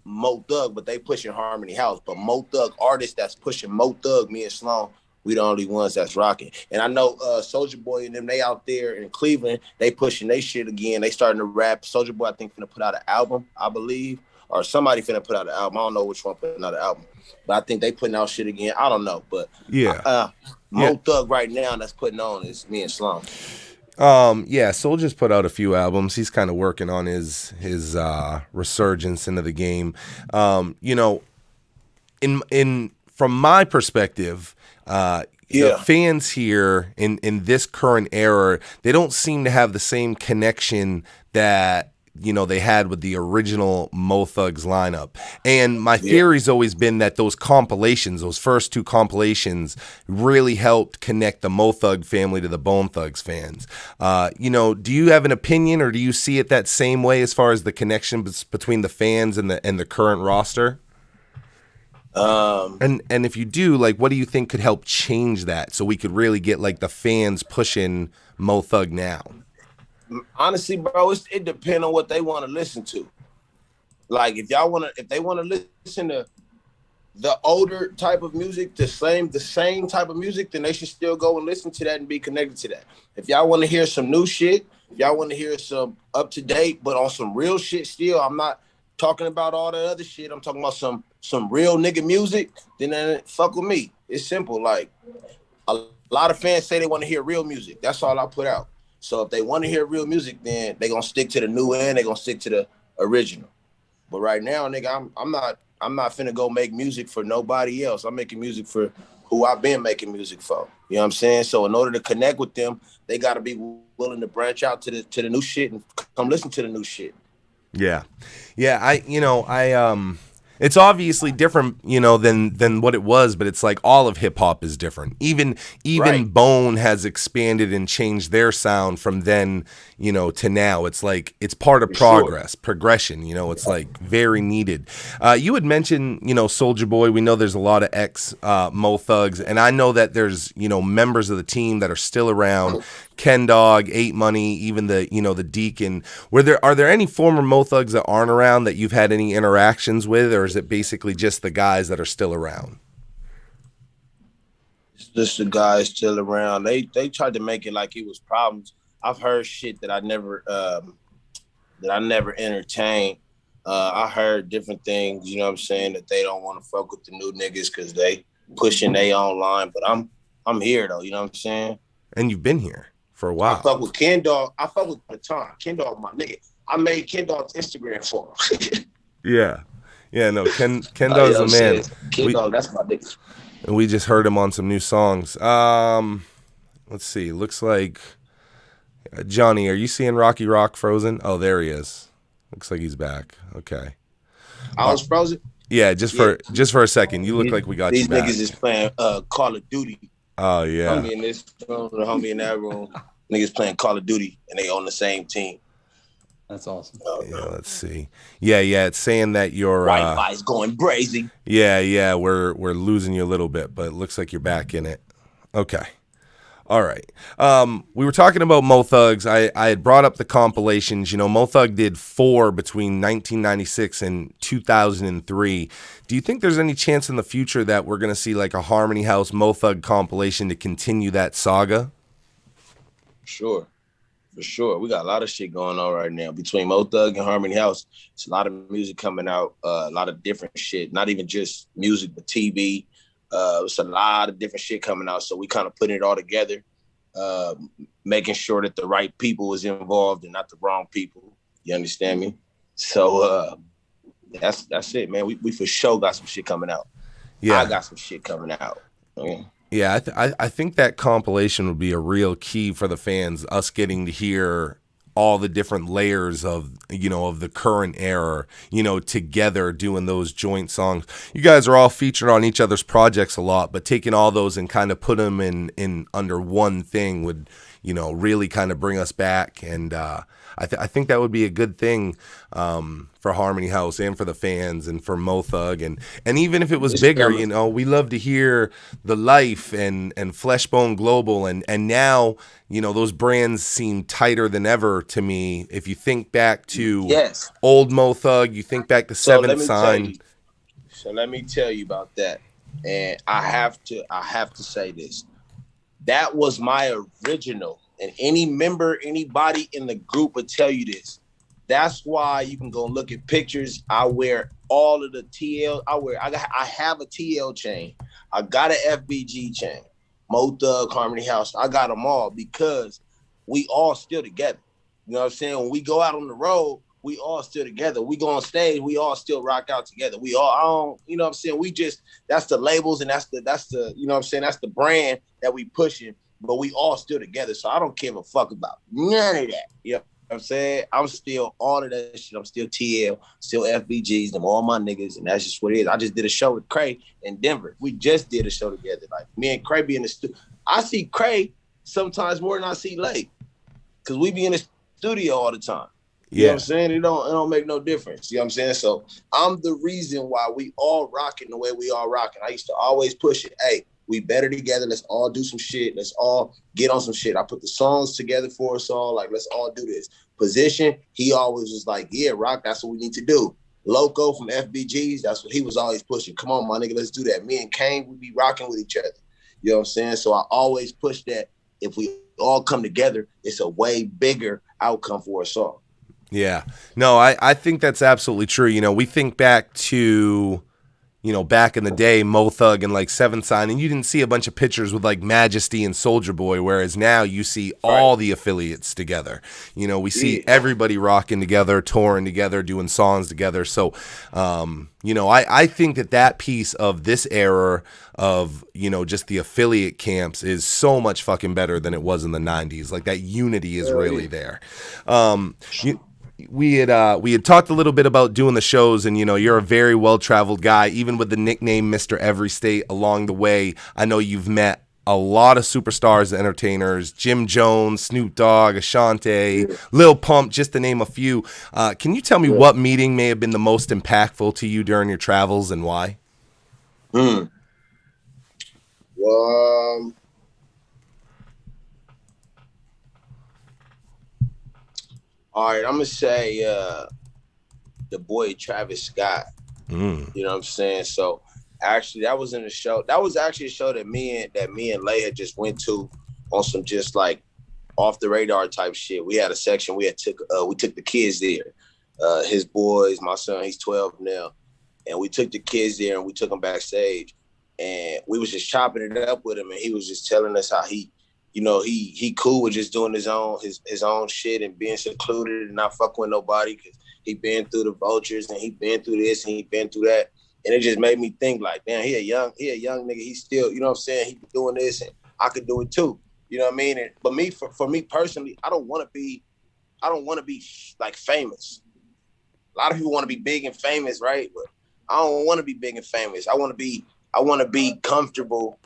Mo Thug, but they pushing Harmony House. But Mo Thug artists that's pushing Mo Thug, me and Sloan, we the only ones that's rocking. And I know Soulja Boy and them, they out there in Cleveland, they pushing they shit again. They starting to rap. Soulja Boy, I think, finna put out an album, I believe. Or somebody finna put out an album. I don't know which one putting out an album. But I think they putting out shit again. I don't know. But yeah, Mo Thug right now that's putting on is me and Sloan. Yeah, Soulja's put out a few albums. He's kind of working on his resurgence into the game. You know, in from my perspective, the fans here in this current era, they don't seem to have the same connection that, you know, they had with the original Mo Thugs lineup. And my theory's always been that those compilations, those first two compilations, really helped connect the Mo Thug family to the Bone Thugs fans. You know, do you have an opinion, or do you see it that same way as far as the connection between the fans and the current roster? And if you do, like, what do you think could help change that so we could really get like the fans pushing Mo Thug now? Honestly, bro, it depends on what they want to listen to. Like, if they want to listen to the older type of music, the same type of music, then they should still go and listen to that and be connected to that. If y'all want to hear some new shit, if y'all want to hear some up to date, but on some real shit still, I'm not talking about all that other shit. I'm talking about some real nigga music, then fuck with me. It's simple. Like, a lot of fans say they want to hear real music. That's all I put out. So if they want to hear real music, then they gonna stick to the new and they gonna stick to the original. But right now, nigga, I'm not finna go make music for nobody else. I'm making music for who I've been making music for. You know what I'm saying? So in order to connect with them, they gotta be willing to branch out to the new shit and come listen to the new shit. Yeah. It's obviously different, than what it was, but it's like all of hip hop is different. Even Right. Bone has expanded and changed their sound from then, to now. It's like it's part of For sure. progression. It's like very needed. You had mentioned, Soldier Boy. We know there's a lot of ex Mo Thugs, and I know that there's members of the team that are still around. Ken Dog, 8 Money, even the the Deacon. Are there any former Mo Thugs that aren't around that you've had any interactions with, or is it basically just the guys that are still around? It's just the guys still around. They tried to make it like it was problems. I've heard shit that I never entertained. I heard different things, you know what I'm saying, that they don't want to fuck with the new niggas because they pushing their own line. But I'm here though, you know what I'm saying? And you've been here for a while. I fuck with Ken Dog. I fuck with the time. Ken Dog, my nigga. I made Ken Dog's Instagram for him. Yeah. Yeah, no, Ken Dog's the man. Ken Dog, that's my nigga. And we just heard him on some new songs. Let's see. Looks like Johnny, are you seeing Rocky Rock frozen? Oh, there he is. Looks like he's back. Okay. I was frozen. Yeah, just for a second. You look like we got these you back. niggas is playing Call of Duty. Oh yeah. Homie in this room, the homie in that room. Niggas playing Call of Duty and they on the same team. That's awesome. Yeah, let's see. Yeah, it's saying that you're Wi-Fi's going brazy. Yeah, we're losing you a little bit, but it looks like you're back in it. Okay. All right. We were talking about Mo Thugs. I had brought up the compilations. Mo Thug did 4 between 1996 and 2003. Do you think there's any chance in the future that we're going to see like a Harmony House Mo Thug compilation to continue that saga? Sure. For sure. We got a lot of shit going on right now between Mo Thug and Harmony House. It's a lot of music coming out, a lot of different shit, not even just music, but TV. It's a lot of different shit coming out. So we kind of putting it all together, making sure that the right people is involved and not the wrong people. You understand me? So that's it, man. We for sure got some shit coming out. Yeah. I got some shit coming out. Yeah. Yeah, I think that compilation would be a real key for the fans, us getting to hear all the different layers of, of the current era, together doing those joint songs. You guys are all featured on each other's projects a lot, but taking all those and kind of put them in under one thing would, really kind of bring us back. And I think that would be a good thing for Harmony House and for the fans and for Mo Thug. And even if it was bigger, we love to hear The Life and Fleshbone Global. And now, those brands seem tighter than ever to me. If you think back to old Mo Thug, you think back to Seventh Sign. So let me tell you about that. And I have to say this. That was my original. And anybody in the group would tell you this. That's why you can go look at pictures. I wear all of the TL. I have a TL chain. I got an FBG chain. Mo Thug, Harmony House. I got them all because we all still together. You know what I'm saying? When we go out on the road, we all still together. We go on stage, we all still rock out together. We all, you know what I'm saying? That's the labels and that's the, you know what I'm saying? That's the brand that we pushing, but we all still together. So I don't give a fuck about none of that. You know what I'm saying? I'm still all of that shit. I'm still TL, still FBGs, them all my niggas, and that's just what it is. I just did a show with Cray in Denver. We just did a show together. Like me and Cray be in the studio. I see Cray sometimes more than I see Lake. Cause we be in the studio all the time. You know what I'm saying? It don't make no difference. You know what I'm saying? So I'm the reason why we all rocking the way we all rocking. I used to always push it. Hey, we better together. Let's all do some shit. Let's all get on some shit. I put the songs together for us all. Like, let's all do this. Position, he always was like, yeah, rock, that's what we need to do. Loco from FBGs, that's what he was always pushing. Come on, my nigga, let's do that. Me and Kane, we be rocking with each other. You know what I'm saying? So I always push that. If we all come together, it's a way bigger outcome for us all. Yeah. No, I think that's absolutely true. We think back to, back in the day, Mo Thug and like Seventh Sign, and you didn't see a bunch of pictures with like Majesty and Soldier Boy, whereas now you see all the affiliates together. We see everybody rocking together, touring together, doing songs together. So, I think that piece of this era of, just the affiliate camps is so much fucking better than it was in the 90s. Like that unity is really there. we had talked a little bit about doing the shows, and you're a very well-traveled guy, even with the nickname Mr. Every State along the way. I know you've met a lot of superstars, entertainers, Jim Jones, Snoop Dogg, Ashanti, Lil Pump, just to name a few. Can you tell me what meeting may have been the most impactful to you during your travels and why? Well, all right, I'm gonna say the boy Travis Scott. You know what I'm saying? So actually, that was in a show. That was actually a show that me and Lay had just went to on some just like off the radar type shit. We had a section. We took the kids there. His boys, my son, he's 12 now, and we took the kids there and we took them backstage, and we was just chopping it up with him, and he was just telling us how he cool with just doing his own shit and being secluded and not fucking with nobody because he been through the vultures and he been through this and he been through that. And it just made me think like, damn, he a young nigga. He still, you know what I'm saying? He doing this and I could do it too. You know what I mean? But for me personally, I don't want to be like famous. A lot of people want to be big and famous, right? But I don't want to be big and famous. I want to be comfortable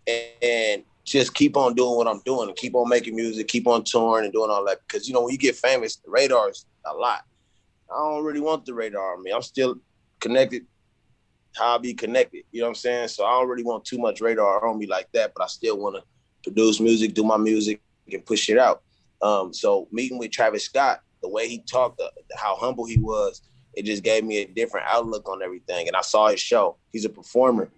and just keep on doing what I'm doing and keep on making music, keep on touring and doing all that. Because, when you get famous, the radar is a lot. I don't really want the radar on me. I'm still connected how I be connected. You know what I'm saying? So I don't really want too much radar on me like that, but I still want to produce music, do my music, and push it out. So meeting with Travis Scott, the way he talked, how humble he was, it just gave me a different outlook on everything. And I saw his show. He's a performer.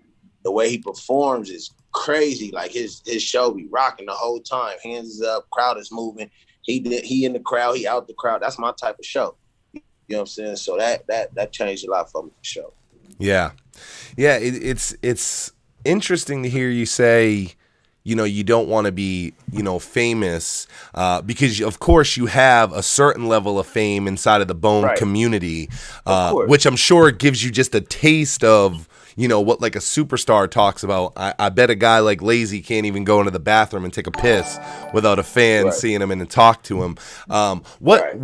The way he performs is crazy. Like his show be rocking the whole time. Hands is up, crowd is moving. He in the crowd, he out the crowd. That's my type of show. You know what I'm saying? So that changed a lot for me for sure. Yeah. Yeah, it's interesting to hear you say, you don't want to be, famous because, of course, you have a certain level of fame inside of the Bone community, which I'm sure gives you just a taste of, what like a superstar talks about. I bet a guy like Lazy can't even go into the bathroom and take a piss without a fan seeing him and talk to him. What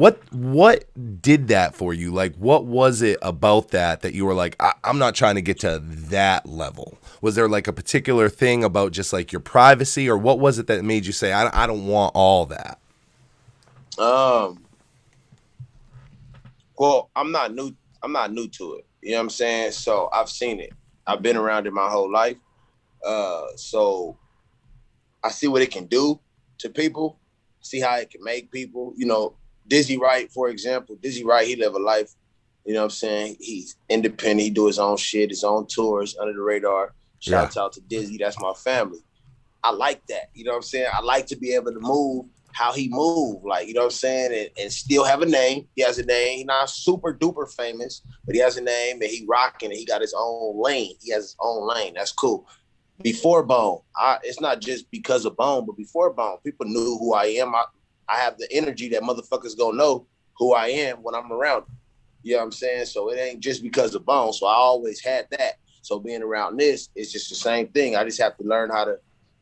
did that for you? Like, what was it about that you were like, I'm not trying to get to that level? Was there like a particular thing about just like your privacy, or what was it that made you say, I don't want all that? Well, I'm not new to it. You know what I'm saying? So I've seen it. I've been around it my whole life. So I see what it can do to people, see how it can make people, Dizzy Wright, for example. Dizzy Wright, he live a life, you know what I'm saying? He's independent. He do his own shit, his own tours under the radar. Shouts out to Dizzy. That's my family. I like that. You know what I'm saying? I like to be able to move how he moved, like, you know what I'm saying, and still have a name. He has a name. He's not super duper famous, but he has a name and he rocking and he got his own lane. He has his own lane. That's cool. Before Bone, it's not just because of Bone, but before Bone, people knew who I am. I have the energy that motherfuckers gonna know who I am when I'm around them. You know what I'm saying? So it ain't just because of Bone. So I always had that. So being around this is just the same thing. I just have to learn how to,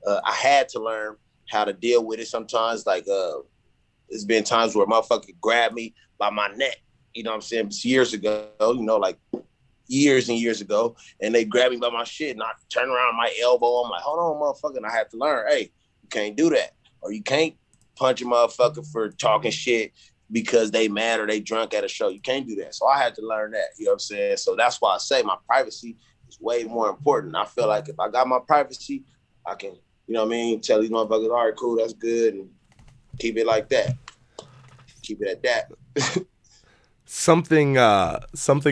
I had to learn how to deal with it sometimes. Like, there's been times where a motherfucker grab me by my neck, you know what I'm saying? It's years ago, like years and years ago, and they grab me by my shit and I turn around my elbow. I'm like, hold on, motherfucker. And I had to learn, hey, you can't do that. Or you can't punch a motherfucker for talking shit because they mad or they drunk at a show. You can't do that. So I had to learn that, you know what I'm saying? So that's why I say my privacy is way more important. I feel like if I got my privacy, I can, you know what I mean, tell these motherfuckers, all right, cool, that's good, and keep it like that. Keep it at that. Something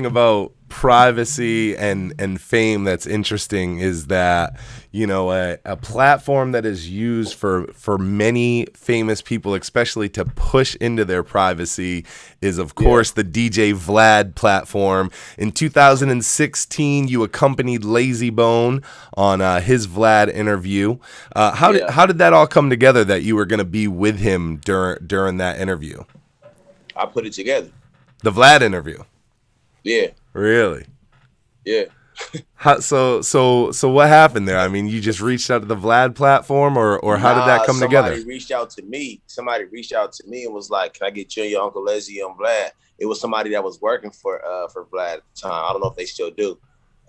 about privacy and fame that's interesting is that, a platform that is used for many famous people, especially to push into their privacy, is, of course, the DJ Vlad platform. In 2016, you accompanied Lazy Bone on his Vlad interview. How did that all come together that you were going to be with him during that interview? I put it together. The Vlad interview. Yeah. Really? Yeah. So what happened there? I mean, you just reached out to the Vlad platform, or how did that come together? Somebody reached out to me. Somebody reached out to me and was like, "Can I get you and your Uncle Leslie on Vlad?" It was somebody that was working for Vlad at the time. I don't know if they still do,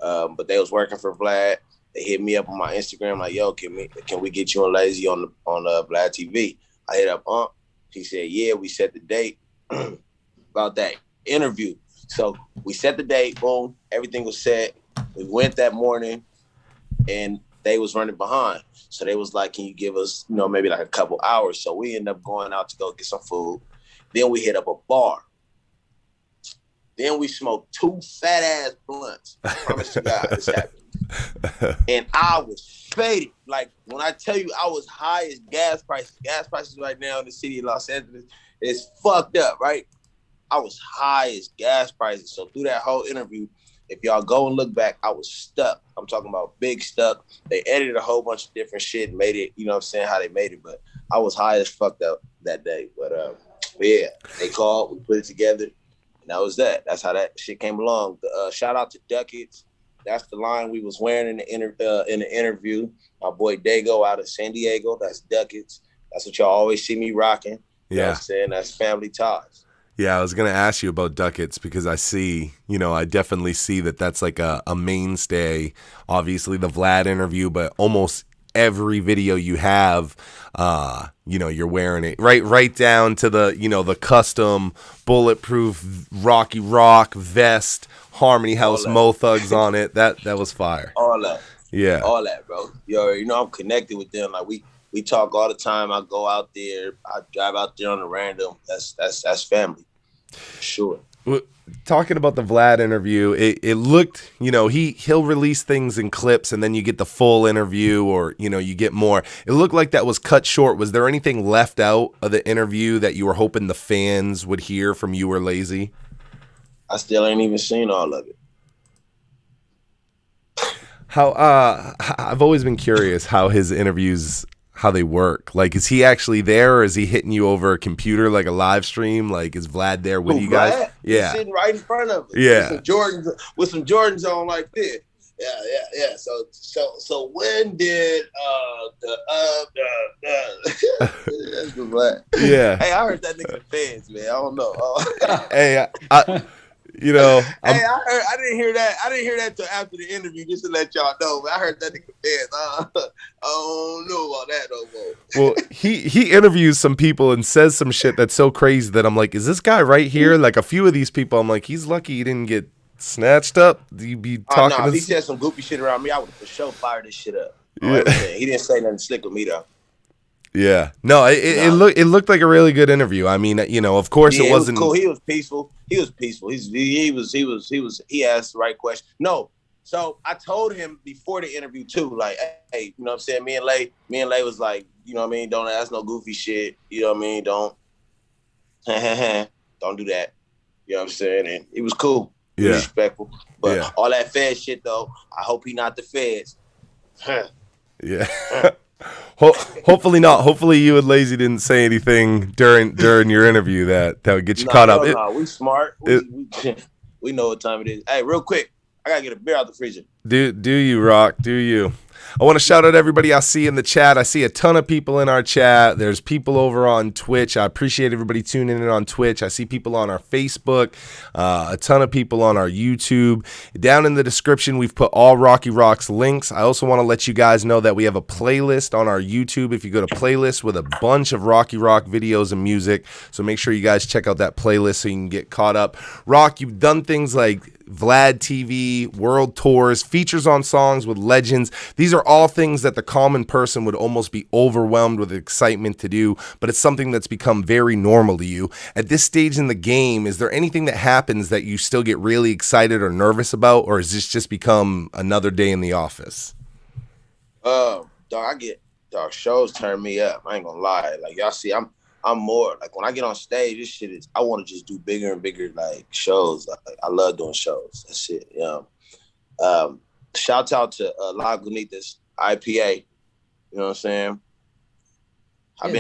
but they was working for Vlad. They hit me up on my Instagram like, "Yo, can we get you and Lazy on VladTV?" I hit up He said, "Yeah." We set the date about that interview. So we set the date. Boom, everything was set. We went that morning, and they was running behind. So they was like, "Can you give us, maybe like a couple hours?" So we ended up going out to go get some food. Then we hit up a bar. Then we smoked 2 fat ass blunts. I promise to God this happened. And I was faded. Like, when I tell you I was high as gas prices. Gas prices right now in the city of Los Angeles is fucked up, right? I was high as gas prices. So through that whole interview, if y'all go and look back, I was stuck. I'm talking about big stuck. They edited a whole bunch of different shit and made it, how they made it. But I was high as fucked up that day. But yeah, they called, we put it together, and that was that. That's how that shit came along. Shout out to Ducats. That's the line we was wearing in the interview. My boy Dago out of San Diego. That's Ducats. That's what y'all always see me rocking. You know what I'm saying? That's family ties. Yeah, I was going to ask you about Ducats because I see, I definitely see that that's like a mainstay. Obviously, the Vlad interview, but almost every video you have, you're wearing it right down to the, the custom bulletproof Rocky Rock vest, Harmony House Mo Thugs on it. That was fire. All that. Yeah. All that, bro. I'm connected with them. Like we talk all the time. I go out there. I drive out there on a random. That's family. Sure. Talking about the Vlad interview, it looked, he'll release things in clips and then you get the full interview or, you get more. It looked like that was cut short. Was there anything left out of the interview that you were hoping the fans would hear from you or Lazy? I still ain't even seen all of it. I've always been curious how his interviews, how they work. Like, is he actually there or is he hitting you over a computer like a live stream? Like, is Vlad there with you guys? Vlad? Yeah. He's sitting right in front of us. Yeah. With some Jordans on like this. Yeah. So when did that's the Vlad. Yeah. Hey, I heard that nigga fans, man. I don't know. Hey, I didn't hear that. I didn't hear that till after the interview, just to let y'all know. But I heard that nigga fans. I don't know about that no more. Well, he interviews some people and says some shit that's so crazy that I'm like, is this guy right here? Like a few of these people, I'm like, he's lucky he didn't get snatched up. You be talking. If he said some goofy shit around me, I would for sure fire this shit up. Yeah. He didn't say nothing slick with me though. Yeah, no, it looked like a really good interview. I mean, of course it wasn't cool. He was peaceful. He asked the right question. No, so I told him before the interview too, like, hey, you know what I'm saying? Me and Lay was like, you know what I mean? Don't ask no goofy shit. You know what I mean? Don't do that. You know what I'm saying? And it was cool. Yeah. Respectful. But all that Fed shit though, I hope he not the Feds. Yeah. Hopefully not. Hopefully you and Lazy didn't say anything during your interview that would get you caught up. No, we smart. We know what time it is. Hey, real quick, I gotta get a beer out the freezer. Do you, Rock? Do you? I want to shout out everybody I see in the chat. I see a ton of people in our chat. There's people over on Twitch. I appreciate everybody tuning in on Twitch. I see people on our Facebook, a ton of people on our YouTube. Down in the description, we've put all Rocky Rock's links. I also want to let you guys know that we have a playlist on our YouTube. If you go to playlist with a bunch of Rocky Rock videos and music, so make sure you guys check out that playlist so you can get caught up. Rock, you've done things like VladTV, world tours, features on songs with legends. These are all things that the common person would almost be overwhelmed with excitement to do, but it's something that's become very normal to you. At this stage in the game, is there anything that happens that you still get really excited or nervous about, or has this just become another day in the office? Shows turn me up. I ain't gonna lie. Like, y'all see, I'm more like when I get on stage, this shit is, I want to just do bigger and bigger like shows. Like, I love doing shows. That's it. Shout out to Lagunitas IPA. You know what I'm saying? I've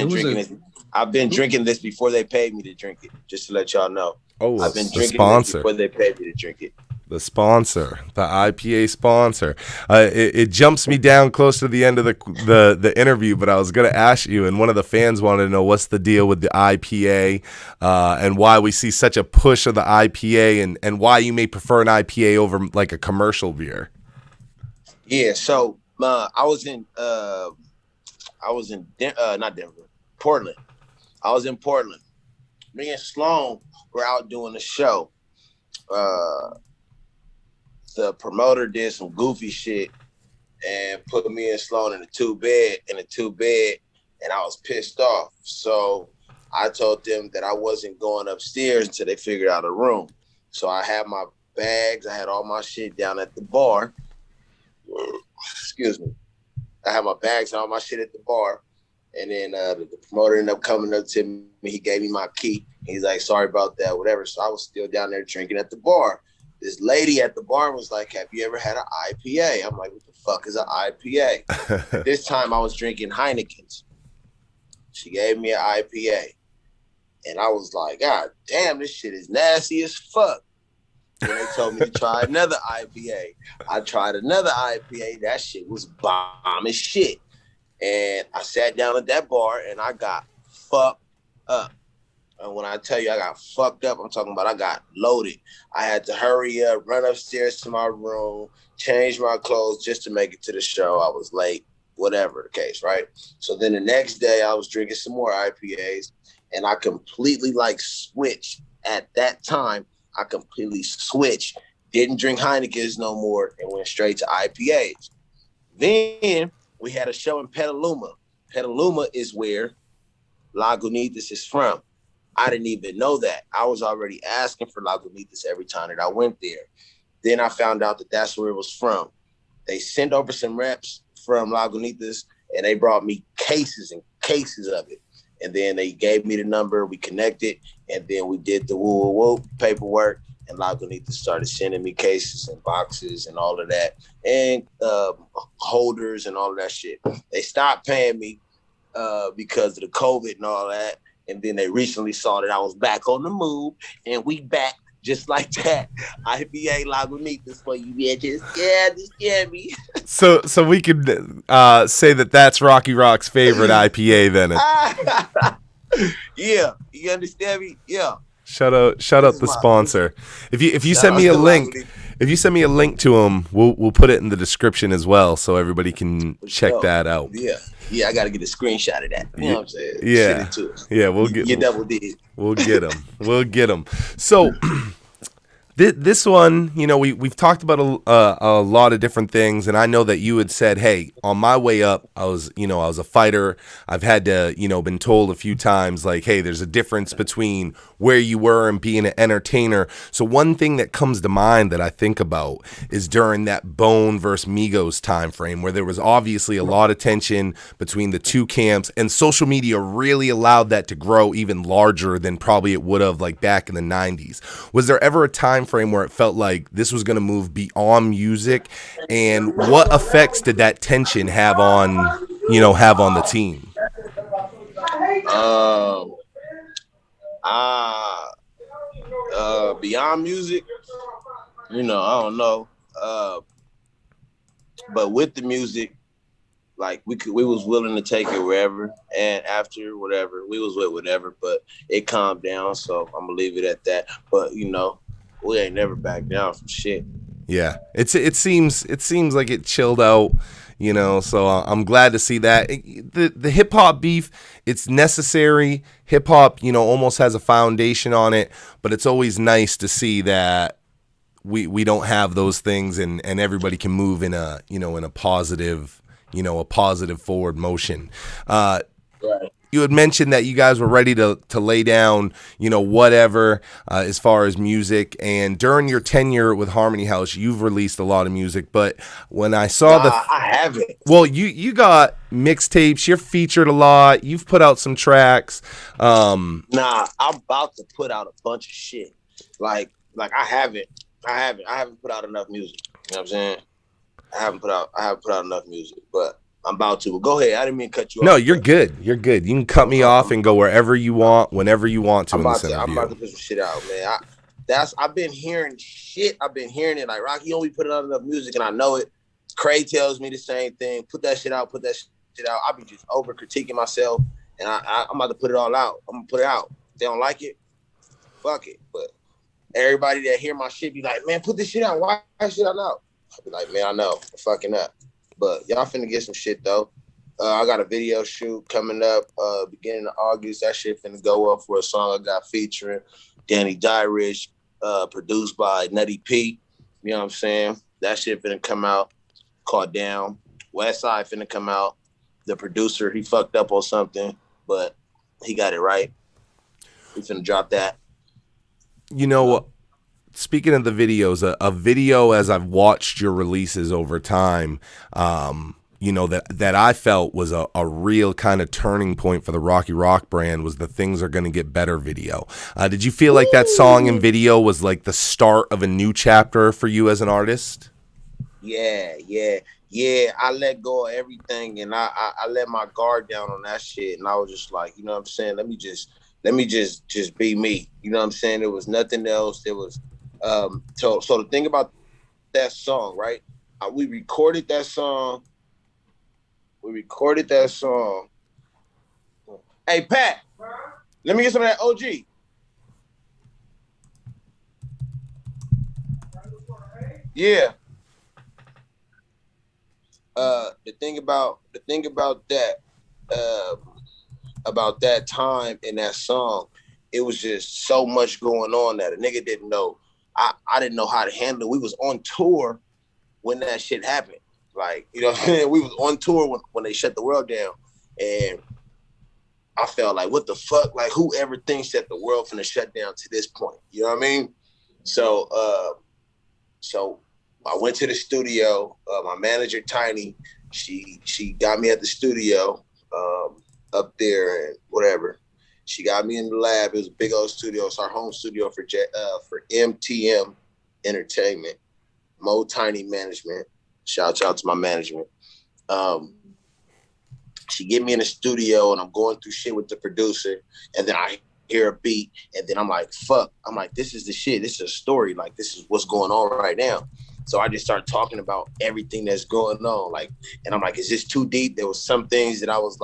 been drinking this before they paid me to drink it. Just to let y'all know. Oh, I've been drinking sponsor this before they paid me to drink it. The sponsor, the IPA sponsor. It jumps me down close to the end of the interview, but I was going to ask you, and one of the fans wanted to know what's the deal with the IPA and why we see such a push of the IPA and why you may prefer an IPA over like a commercial beer. Yeah, so I was in not Denver, Portland. I was in Portland. Me and Sloan were out doing a show. The promoter did some goofy shit and put me and Sloan in a two bed, and I was pissed off. So I told them that I wasn't going upstairs until they figured out a room. So I had my bags, I had all my shit down at the bar. Excuse me. I had my bags and all my shit at the bar. And then the promoter ended up coming up to me. He gave me my key. He's like, sorry about that, whatever. So I was still down there drinking at the bar. This lady at the bar was like, have you ever had an IPA? I'm like, what the fuck is an IPA? This time I was drinking Heineken's. She gave me an IPA. And I was like, God damn, this shit is nasty as fuck. And they told me to try another IPA. I tried another IPA. That shit was bomb as shit. And I sat down at that bar and I got fucked up. And when I tell you I got fucked up, I'm talking about I got loaded. I had to hurry up, run upstairs to my room, change my clothes just to make it to the show. I was late, whatever the case, right? So then the next day I was drinking some more IPAs and I completely switched at that time. I completely switched, didn't drink Heineken's no more and went straight to IPAs. Then we had a show in Petaluma. Petaluma is where Lagunitas is from. I didn't even know that. I was already asking for Lagunitas every time that I went there. Then I found out that that's where it was from. They sent over some reps from Lagunitas and they brought me cases and cases of it. And then they gave me the number, we connected, and then we did the woo paperwork, and Lagunitas started sending me cases and boxes and all of that, and holders and all of that shit. They stopped paying me because of the COVID and all that. And then they recently saw that I was back on the move, and we back just like that. IPA Lagunitas for you bitches. Yeah, just get me. So we could say that that's Rocky Rock's favorite IPA then. Yeah, you understand me? Yeah. Shout out the sponsor. If you send me a link, if you send me a link to them, we'll put it in the description as well, so everybody can check that out. Yeah, I got to get a screenshot of that. You know what I'm saying? Yeah, yeah, we'll get. You double did. We'll get them. We'll get them. So. This one, we've talked about a lot of different things, and I know that you had said, hey, on my way up, I was a fighter. I've had to, been told a few times, like, hey, there's a difference between where you were and being an entertainer. So one thing that comes to mind that I think about is during that Bone versus Migos time frame, where there was obviously a lot of tension between the two camps, and social media really allowed that to grow even larger than probably it would have like back in the 90s. Was there ever a time frame where it felt like this was going to move beyond music, and what effects did that tension have on the team? Beyond music, I don't know, but with the music, like we was willing to take it wherever, and after whatever we was with whatever, but it calmed down, so I'm gonna leave it at that. But we ain't never back down from shit. Yeah, it seems like it chilled out, so I'm glad to see that. The hip hop beef, it's necessary. Hip hop, almost has a foundation on it, but it's always nice to see that we don't have those things, and everybody can move in a positive, a positive forward motion. Right. You had mentioned that you guys were ready to lay down, whatever, as far as music. And during your tenure with Harmony House, you've released a lot of music. But when I saw I haven't. Well, you got mixtapes. You're featured a lot. You've put out some tracks. I'm about to put out a bunch of shit. Like I haven't put out enough music. You know what I'm saying? I haven't put out enough music, but I'm about to. But go ahead. I didn't mean to cut you off. No, you're good. You're good. You can cut me off and go wherever you want, whenever you want to. I'm about to put some shit out, man. I've been hearing shit. I've been hearing it like, Rocky, you only put out enough music, and I know it. Craig tells me the same thing. Put that shit out. Put that shit out. I be just over critiquing myself, and I'm about to put it all out. I'm gonna put it out. If they don't like it, fuck it. But everybody that hear my shit be like, man, put this shit out. Why shit out now? I be like, man, I know, I'm fucking up. But y'all finna get some shit though. I got a video shoot coming up beginning of August. That shit finna go up for a song I got featuring Danny Dyrich, produced by Nutty P. You know what I'm saying? That shit finna come out called Down. Westside finna come out. The producer, he fucked up on something, but he got it right. We finna drop that. You know, speaking of the videos, a video as I've watched your releases over time, you know, that I felt was a real kind of turning point for the Rocky Rock brand was the Things Are Gonna Get Better video. Did you feel like that song and video was like the start of a new chapter for you as an artist? Yeah. I let go of everything, and I let my guard down on that shit, and I was just like, you know what I'm saying? Let me just be me. You know what I'm saying? There was nothing else. There was so the thing about that song, right? We recorded that song. Hey, Pat, let me get some of that OG. Yeah. The thing about that time in that song, it was just so much going on that a nigga didn't know. I didn't know how to handle it. We was on tour when that shit happened. Like, you know what I'm saying? We was on tour when they shut the world down. And I felt like, what the fuck? Like, whoever thinks that the world finna shut down to this point? You know what I mean? So I went to the studio. My manager, Tiny, she got me at the studio up there and whatever. She got me in the lab. It was a big old studio. It's our home studio for MTM Entertainment, Mo Tiny Management. Shout out to my management. She get me in the studio and I'm going through shit with the producer, and then I hear a beat, and then I'm like, fuck. I'm like, this is the shit. This is a story. Like, this is what's going on right now. So I just start talking about everything that's going on. Like, and I'm like, is this too deep? There was some things that I was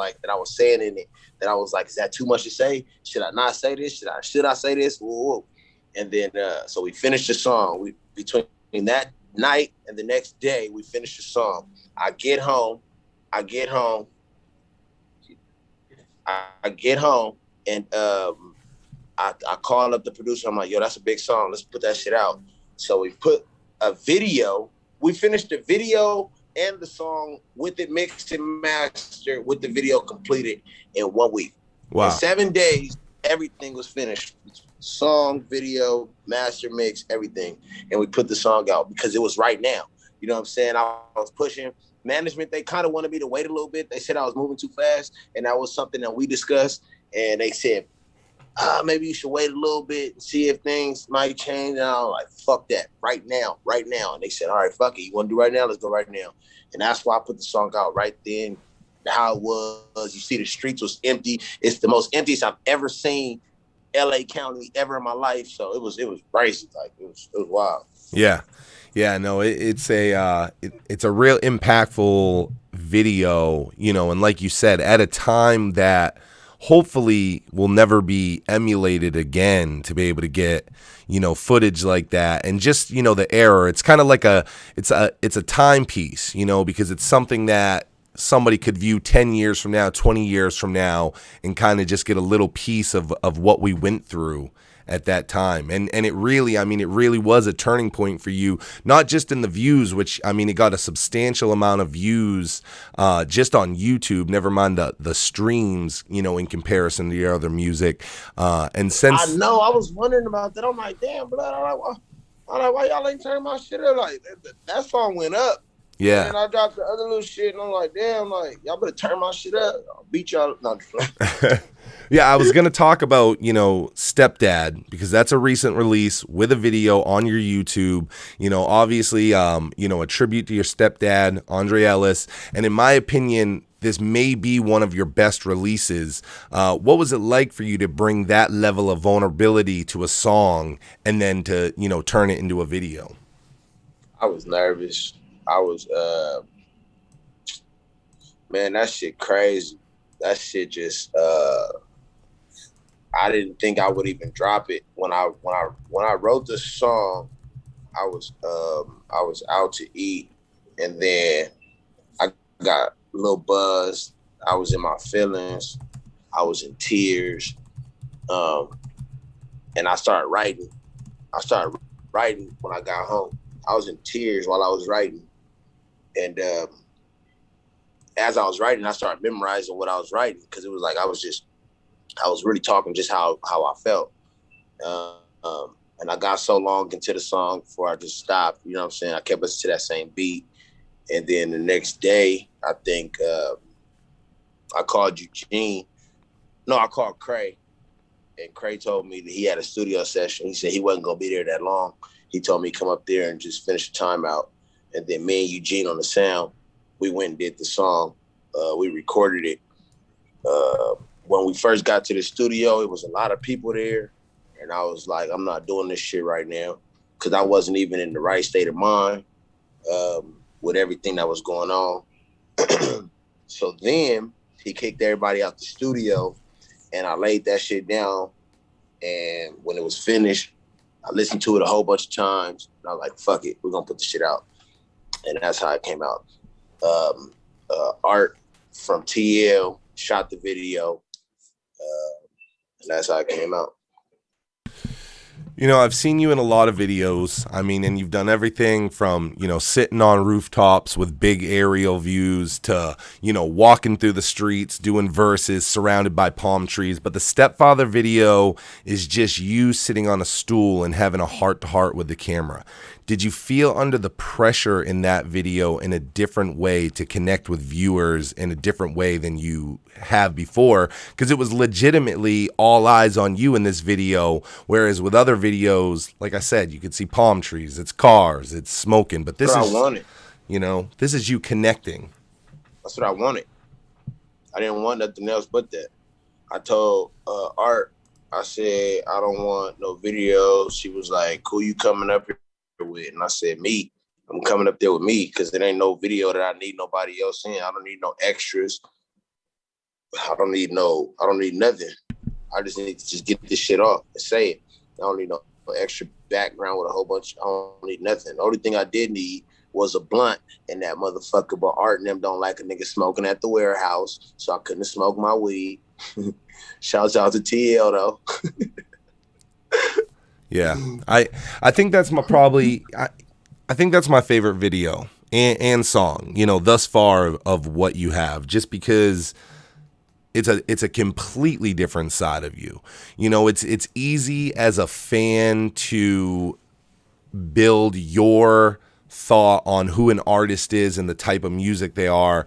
saying in it that I was like, is that too much to say? Should I not say this? Should I say this? Whoa. And then, so we finished the song. Between that night and the next day, we finished the song. I get home and I call up the producer. I'm like, yo, that's a big song. Let's put that shit out. So we put a video. We finished the video and the song with it mixed and mastered, with the video completed in 1 week. Wow. In 7 days, everything was finished. Song, video, master mix, everything. And we put the song out because it was right now. You know what I'm saying? I was pushing. Management, they kind of wanted me to wait a little bit. They said I was moving too fast, and that was something that we discussed. And they said, maybe you should wait a little bit and see if things might change. And I was like, fuck that, right now. And they said, all right, fuck it. You want to do right now? Let's go right now. And that's why I put the song out right then, how it was. You see, the streets was empty. It's the most emptiest I've ever seen LA County ever in my life. So it was crazy. Like, it was wild. Yeah, no, it's a real impactful video, you know, and like you said, at a time that hopefully will never be emulated again, to be able to get, you know, footage like that. And just, you know, the era, it's kind of like it's a timepiece, you know, because it's something that somebody could view 10 years from now, 20 years from now, and kind of just get a little piece of what we went through at that time. And it really was a turning point for you, not just in the views, which, I mean, it got a substantial amount of views just on YouTube, never mind the streams, you know, in comparison to your other music. And since I know, I was wondering about that. I'm like, damn, blood, I'm like, why y'all ain't turning my shit up? Like, that song went up. Yeah. And I dropped the other little shit, and I'm like, damn, like, y'all better turn my shit up. I'll beat y'all. No, Yeah, I was going to talk about, Stepdad, because that's a recent release with a video on your YouTube, obviously, a tribute to your stepdad, Andre Ellis. And in my opinion, this may be one of your best releases. What was it like for you to bring that level of vulnerability to a song and then to, turn it into a video? I was nervous. I was, man, that shit crazy. That shit just, I didn't think I would even drop it. When I wrote the song, I was out to eat, and then I got a little buzzed. I was in my feelings. I was in tears, and I started writing. I started writing when I got home. I was in tears while I was writing, and as I was writing, I started memorizing what I was writing, because it was like I was really talking just how I felt. And I got so long into the song before I just stopped. You know what I'm saying? I kept listening to that same beat. And then the next day, I think I called Eugene. No, I called Cray. And Cray told me that he had a studio session. He said he wasn't going to be there that long. He told me to come up there and just finish the time out. And then me and Eugene on the sound, we went and did the song. We recorded it. When we first got to the studio, it was a lot of people there. And I was like, I'm not doing this shit right now, because I wasn't even in the right state of mind with everything that was going on. So then he kicked everybody out the studio, and I laid that shit down. And when it was finished, I listened to it a whole bunch of times. And I was like, fuck it, we're going to put the shit out. And that's how it came out. Art from TL shot the video. And that's how it came out. I've seen you in a lot of videos. I mean, and you've done everything from, sitting on rooftops with big aerial views to, walking through the streets, doing verses surrounded by palm trees. But the Stepfather video is just you sitting on a stool and having a heart-to-heart with the camera. Did you feel under the pressure in that video in a different way to connect with viewers in a different way than you have before? Because it was legitimately all eyes on you in this video, whereas with other videos, like I said, you could see palm trees, it's cars, it's smoking, but this is, I wanted. This is you connecting. That's what I wanted. I didn't want nothing else but that. I told Art, I said, I don't want no videos. She was like, who you coming up here with? And I said, me. I'm coming up there with me, because there ain't no video that I need nobody else in. I don't need no extras. I don't need nothing. I just need to just get this shit off and say it. I don't need no extra background with a whole bunch. I don't need nothing. The only thing I did need was a blunt, and that motherfucker, but Art and them don't like a nigga smoking at the warehouse, so I couldn't smoke my weed. Shouts out to TL though. Yeah, I think that's I think that's my favorite video and song, thus far of what you have, just because it's a completely different side of you. It's easy as a fan to build your thought on who an artist is and the type of music they are,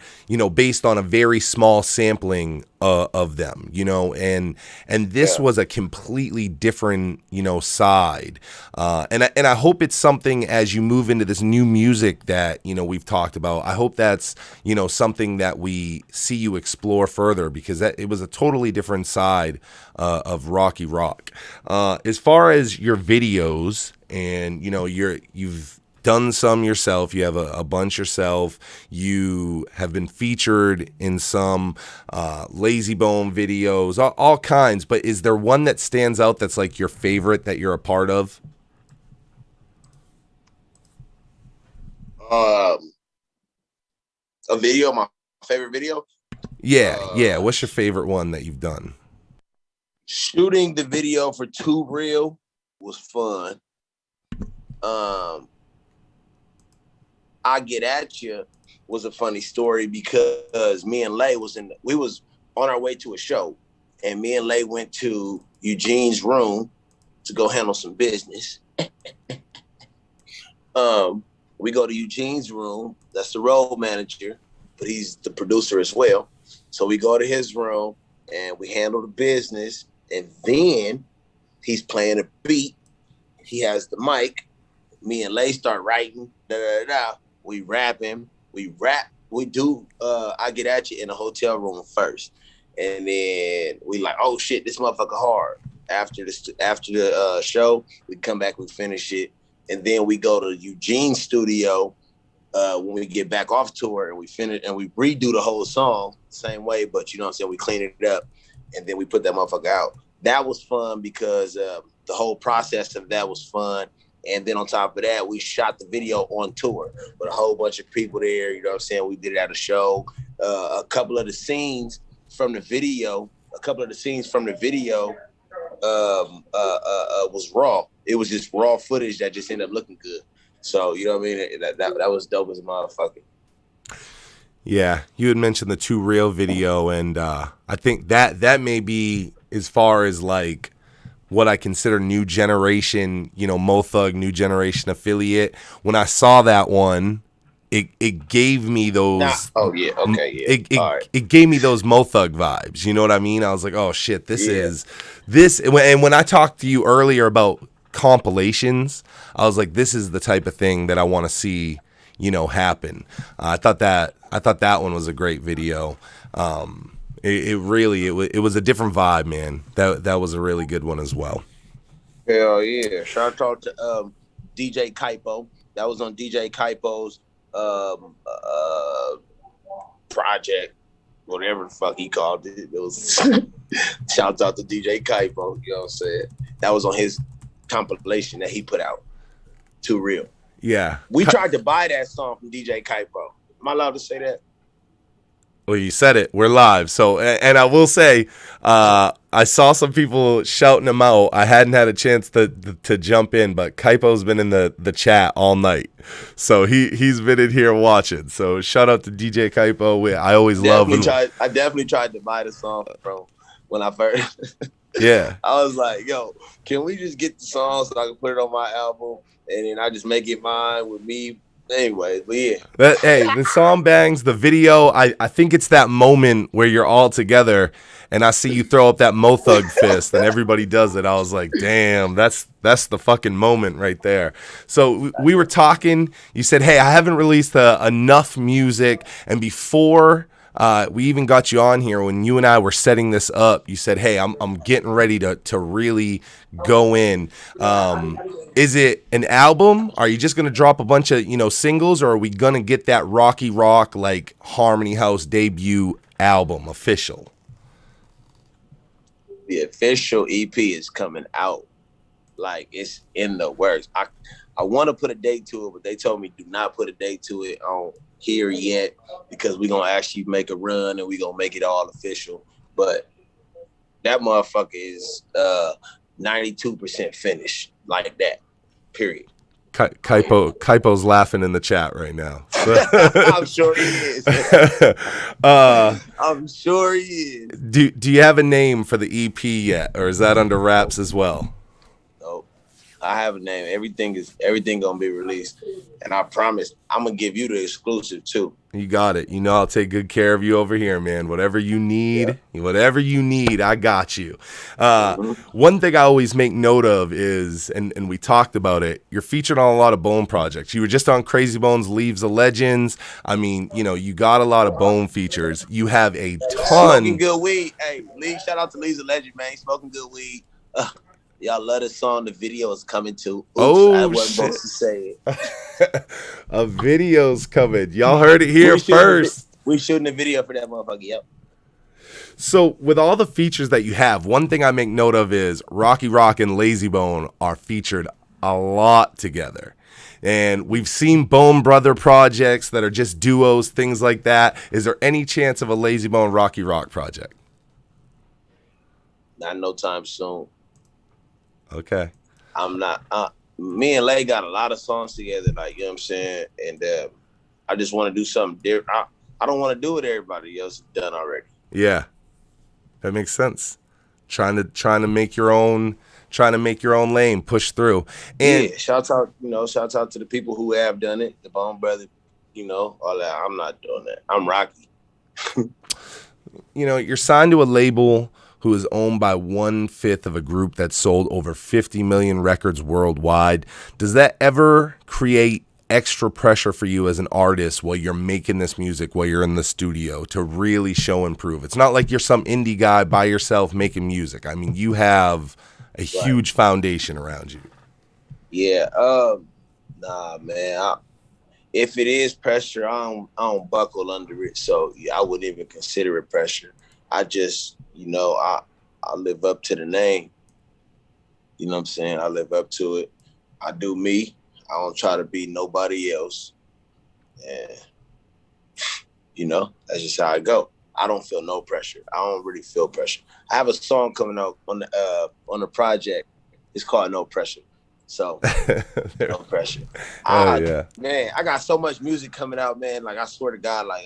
based on a very small sampling of them, and this was a completely different, side. And I hope it's something as you move into this new music that, we've talked about. I hope that's, something that we see you explore further, because it was a totally different side of Rocky Rock. As far as your videos and, you've done some yourself, you have a bunch yourself, you have been featured in some Lazy Bone videos, all kinds, but is there one that stands out that's like your favorite that you're a part of? A video, my favorite video? Yeah. What's your favorite one that you've done? Shooting the video for Too Real was fun. I Get At You was a funny story, because me and Lay we was on our way to a show, and me and Lay went to Eugene's room to go handle some business. We go to Eugene's room. That's the road manager, but he's the producer as well. So we go to his room and we handle the business. And then he's playing a beat. He has the mic. Me and Lay start writing. We rap him. We rap. We do. I Get At You in a hotel room first, and then we like, oh shit, this motherfucker hard. After the show, we come back, we finish it, and then we go to Eugene's studio when we get back off tour, and we finish and we redo the whole song same way, but you know what I'm saying, we clean it up, and then we put that motherfucker out. That was fun because the whole process of that was fun. And then on top of that, we shot the video on tour with a whole bunch of people there. You know what I'm saying? We did it at a show. A couple of the scenes from the video was raw. It was just raw footage that just ended up looking good. So, you know what I mean? That was dope as a motherfucker. Yeah, you had mentioned the Too Real video, and I think that may be as far as like what I consider new generation, you know, Mo Thug, new generation affiliate. When I saw that one, it gave me those. It gave me those Mo Thug vibes. You know what I mean? I was like, oh shit, this is this. And when I talked to you earlier about compilations, I was like, this is the type of thing that I want to see, you know, happen. I thought that one was a great video. It was a different vibe, man. That was a really good one as well. Hell yeah! Shout out to DJ Kaipo. That was on DJ Kaipo's project, whatever the fuck he called it. It was shout out to DJ Kaipo. You know what I'm saying? That was on his compilation that he put out. Too Real. Yeah. We tried to buy that song from DJ Kaipo. Am I allowed to say that? Well, you said it. We're live. So, and I will say, I saw some people shouting him out. I hadn't had a chance to jump in, but Kaipo's been in the chat all night. So he's been in here watching. So shout out to DJ Kaipo. I always love him. I definitely tried to buy the song from when I first. Yeah. I was like, yo, can we just get the song so I can put it on my album? And then I just make it mine with me. Anyway, but yeah. Hey, the song bangs, the video, I think it's that moment where you're all together and I see you throw up that Mo Thug fist and everybody does it. I was like, damn, that's the fucking moment right there. So we were talking, you said, hey, I haven't released enough music, and before we even got you on here, when you and I were setting this up, you said, hey, I'm getting ready to really go in. Is it an album? Are you just going to drop a bunch of, you know, singles, or are we going to get that Rocky Rock, like Harmony House debut album official? The official EP is coming out. Like, it's in the works. I want to put a date to it, but they told me do not put a date to it on here yet, because we're going to actually make a run and we're going to make it all official. But that motherfucker is 92% finished, like that, period. Kaipo's laughing in the chat right now. I'm sure he is. I'm sure he is. Do you have a name for the EP yet, or is that under wraps as well? Nope. I have a name. Everything gonna be released, and I promise I'm gonna give you the exclusive too. You got it. You know I'll take good care of you over here, man. Whatever you need, I got you. One thing I always make note of is, and we talked about it, you're featured on a lot of Bone projects. You were just on Crazy Bones, Leaves of Legends. I mean, you know, you got a lot of Bone features. You have a ton. Smoking good weed. Hey, shout out to Leaves of Legends, man. Smoking good weed. Y'all love this song. The video is coming too. Oops, I wasn't supposed to say it. A video's coming. Y'all heard it here first. We shooting a video for that motherfucker. Yep. So with all the features that you have, one thing I make note of is Rocky Rock and Lazy Bone are featured a lot together. And we've seen Bone Brother projects that are just duos, things like that. Is there any chance of a Lazy Bone Rocky Rock project? Not no time soon. Okay. I'm not. Me and Lay got a lot of songs together, like, you know what I'm saying? And I just want to do something different. I don't want to do what everybody else has done already. Yeah. That makes sense. Trying to make your own trying to make your own lane, push through. And yeah, shout out to the people who have done it, the Bone Brother, all that. I'm not doing that. I'm Rocky. You're signed to a label who is owned by 1/5 of a group that sold over 50 million records worldwide. Does that ever create extra pressure for you as an artist while you're making this music, while you're in the studio, to really show and prove? It's not like you're some indie guy by yourself making music. I mean, you have a huge foundation around you. Yeah. Nah, man. If it is pressure, I don't buckle under it. So yeah, I wouldn't even consider it pressure. I just, I live up to the name. You know what I'm saying? I live up to it. I do me. I don't try to be nobody else. And, that's just how I go. I don't feel no pressure. I don't really feel pressure. I have a song coming out on the project. It's called No Pressure. So, no pressure. Yeah. Man, I got so much music coming out, man. Like, I swear to God, like,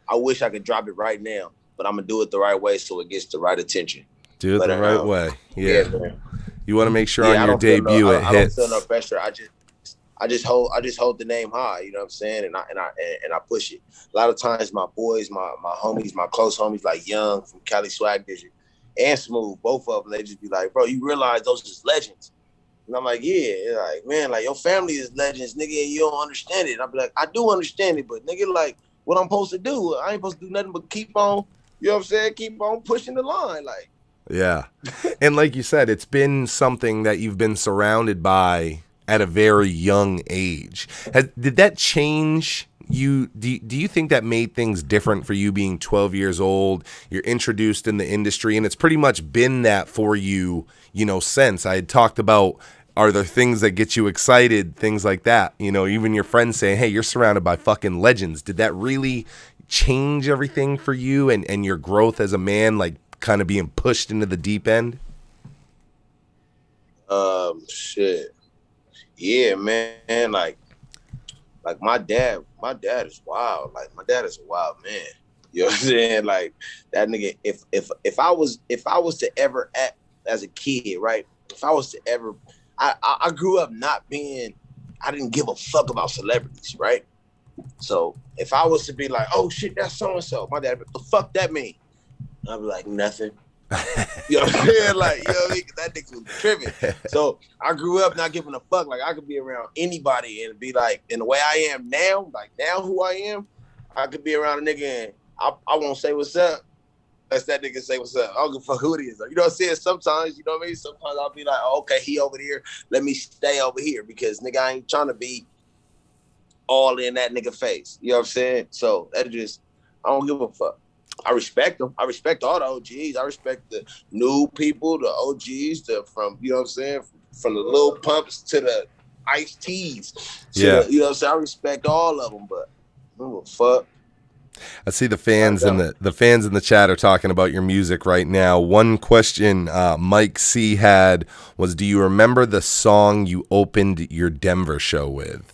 I wish I could drop it right now, but I'm going to do it the right way so it gets the right attention. Do it the right way. Yeah. Man. You want to make sure on your debut it hits. I don't feel no pressure. I just hold the name high, you know what I'm saying? And I push it. A lot of times my boys, my homies, my close homies, like Young from Cali Swag District and Smooth, both of them, they just be like, bro, you realize those is legends. And I'm like, yeah, like, man, like, your family is legends, nigga, and you don't understand it. I'll be like, I do understand it, but nigga, like, what I'm supposed to do? I ain't supposed to do nothing but keep on, you know what I'm saying? Keep on pushing the line, like. Yeah. And like you said, it's been something that you've been surrounded by at a very young age. Did that change you? Do you think that made things different for you being 12 years old? You're introduced in the industry, and it's pretty much been that for you, since. I had talked about, are there things that get you excited, things like that? Even your friends saying, hey, you're surrounded by fucking legends. Did that really change everything for you and your growth as a man, like kind of being pushed into the deep end? Shit. Yeah, man. Like my dad is wild. Like, my dad is a wild man. You know what I'm saying? Like, that nigga, if I was to ever act as a kid, right? If I was to ever, I grew up I didn't give a fuck about celebrities, right? So if I was to be like, oh shit, that's so-and-so, my dad, what the fuck that mean? I'd be like, nothing. You know what I'm saying? Like, you know what I mean? That nigga was tripping. So I grew up not giving a fuck. Like, I could be around anybody and be like, in the way I am now, like now who I am, I could be around a nigga and I won't say what's up. Unless that nigga say what's up. I don't give a fuck who it is. Like, you know what I'm saying? Sometimes, you know what I mean? Sometimes I'll be like, oh, okay, he over here. Let me stay over here because nigga, I ain't trying to be all in that nigga face. You know what I'm saying? So I don't give a fuck. I respect them. I respect all the OGs. I respect the new people, the OGs, from, you know what I'm saying? From the Lil Pumps to the Ice Teas. Yeah. You know what I'm saying? I respect all of them, but I don't give a fuck. I see the fans in the chat are talking about your music right now. One question Mike C had was, do you remember the song you opened your Denver show with?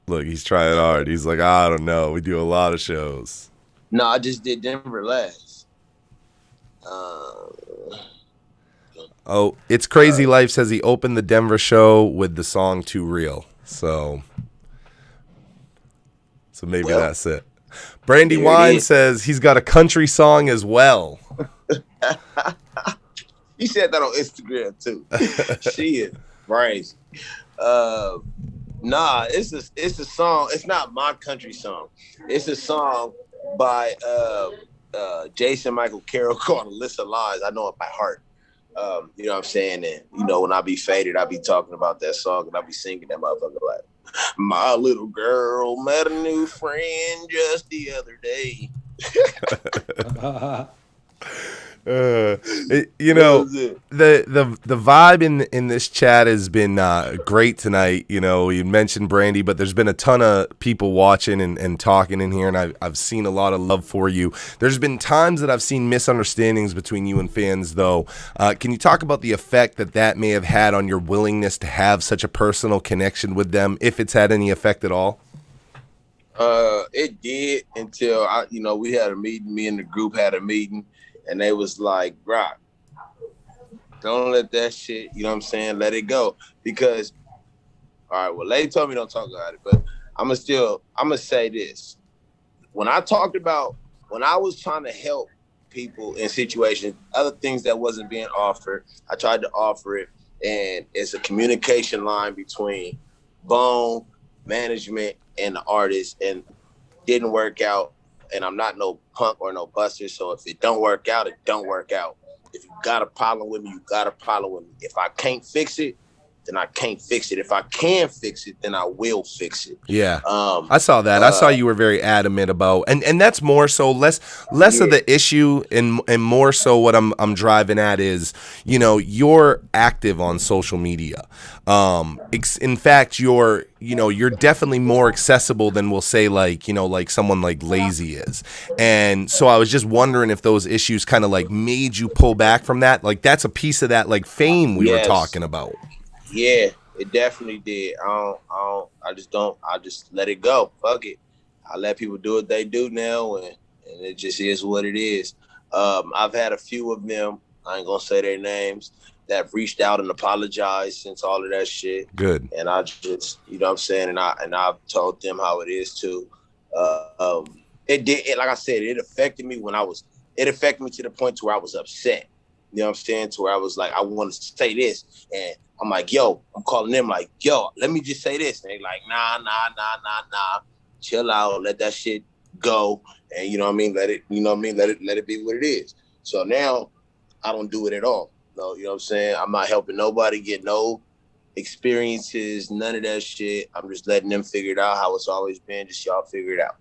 Look, he's trying hard. He's like, I don't know. We do a lot of shows. No, I just did Denver last. Oh, It's Crazy Life says he opened the Denver show with the song Too Real. So maybe that's it. Brandy Wine says he's got a country song as well. He said that on Instagram too. Shit, crazy. Nah, it's a song. It's not my country song. It's a song by Jason Michael Carroll called "A List of Lies." I know it by heart. You know what I'm saying? And when I be faded, I be talking about that song and I be singing that motherfucker like, my little girl met a new friend just the other day. The vibe in this chat has been great tonight. You mentioned Brandy, but there's been a ton of people watching and talking in here, and I've seen a lot of love for you. There's been times that I've seen misunderstandings between you and fans, though. Can you talk about the effect that may have had on your willingness to have such a personal connection with them, if it's had any effect at all? It did until we had a meeting. Me and the group had a meeting. And they was like, Rock, Don't let that shit, you know what I'm saying, let it go. Because, all right, well, Lady told me don't talk about it, but I'm gonna say this. When I was trying to help people in situations, other things that wasn't being offered, I tried to offer it. And it's a communication line between Bone, management, and the artist, and didn't work out. And I'm not no punk or no buster. So if it don't work out, it don't work out. If you got a problem with me, you got a problem with me. If I can't fix it, then I can't fix it. If I can fix it, then I will fix it. Yeah. I saw that. I saw you were very adamant about, and that's more so less of the issue and more so what I'm driving at is, you know, you're active on social media. In fact, you're definitely more accessible than we'll say like someone like Lazy is. And so I was just wondering if those issues kind of like made you pull back from that. Like that's a piece of that like fame we were talking about. Yeah, it definitely did. I just let it go. Fuck it. I let people do what they do now, and it just is what it is. I've had a few of them, I ain't gonna say their names, that have reached out and apologized since all of that shit. Good. And I just, you know what I'm saying, and I've told them how it is too. It did, like I said, it affected me it affected me to the point to where I was upset. You know what I'm saying? To where I was like, I wanted to say this, and I'm like, yo, I'm calling them like, yo, let me just say this. And they like, nah. Chill out, let that shit go. And you know what I mean? Let it be what it is. So now I don't do it at all. No, you know what I'm saying? I'm not helping nobody get no experiences, none of that shit. I'm just letting them figure it out how it's always been. Just y'all figure it out.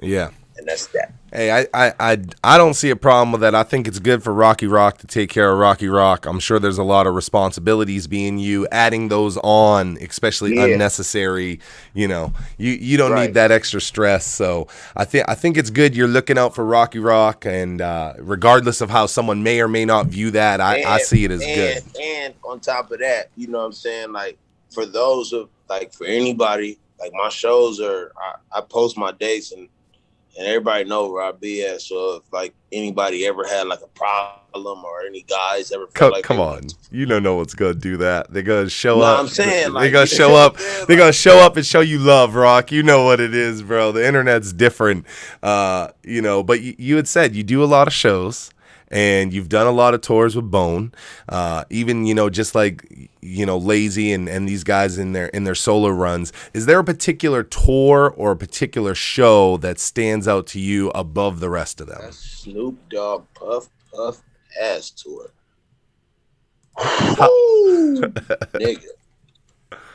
Yeah. And that's that. Hey, I don't see a problem with that. I think it's good for Rocky Rock to take care of Rocky Rock. I'm sure there's a lot of responsibilities being you. Adding those on, especially unnecessary, you know, you don't need that extra stress. So I think it's good you're looking out for Rocky Rock, and regardless of how someone may or may not view that, I see it as good. And on top of that, you know what I'm saying? Like for those of for anybody, like my shows I post my dates and everybody know where I be at. So if like anybody ever had like a problem or any guys ever felt like come on, you don't know what's gonna do that. They're gonna show up. I'm saying they're gonna show up. They're gonna show up and show you love, Rock. You know what it is, bro. The internet's different, But you had said you do a lot of shows. And you've done a lot of tours with Bone, even just like Lazy and these guys in their solo runs. Is there a particular tour or a particular show that stands out to you above the rest of them? That's Snoop Dogg Puff Ass Tour.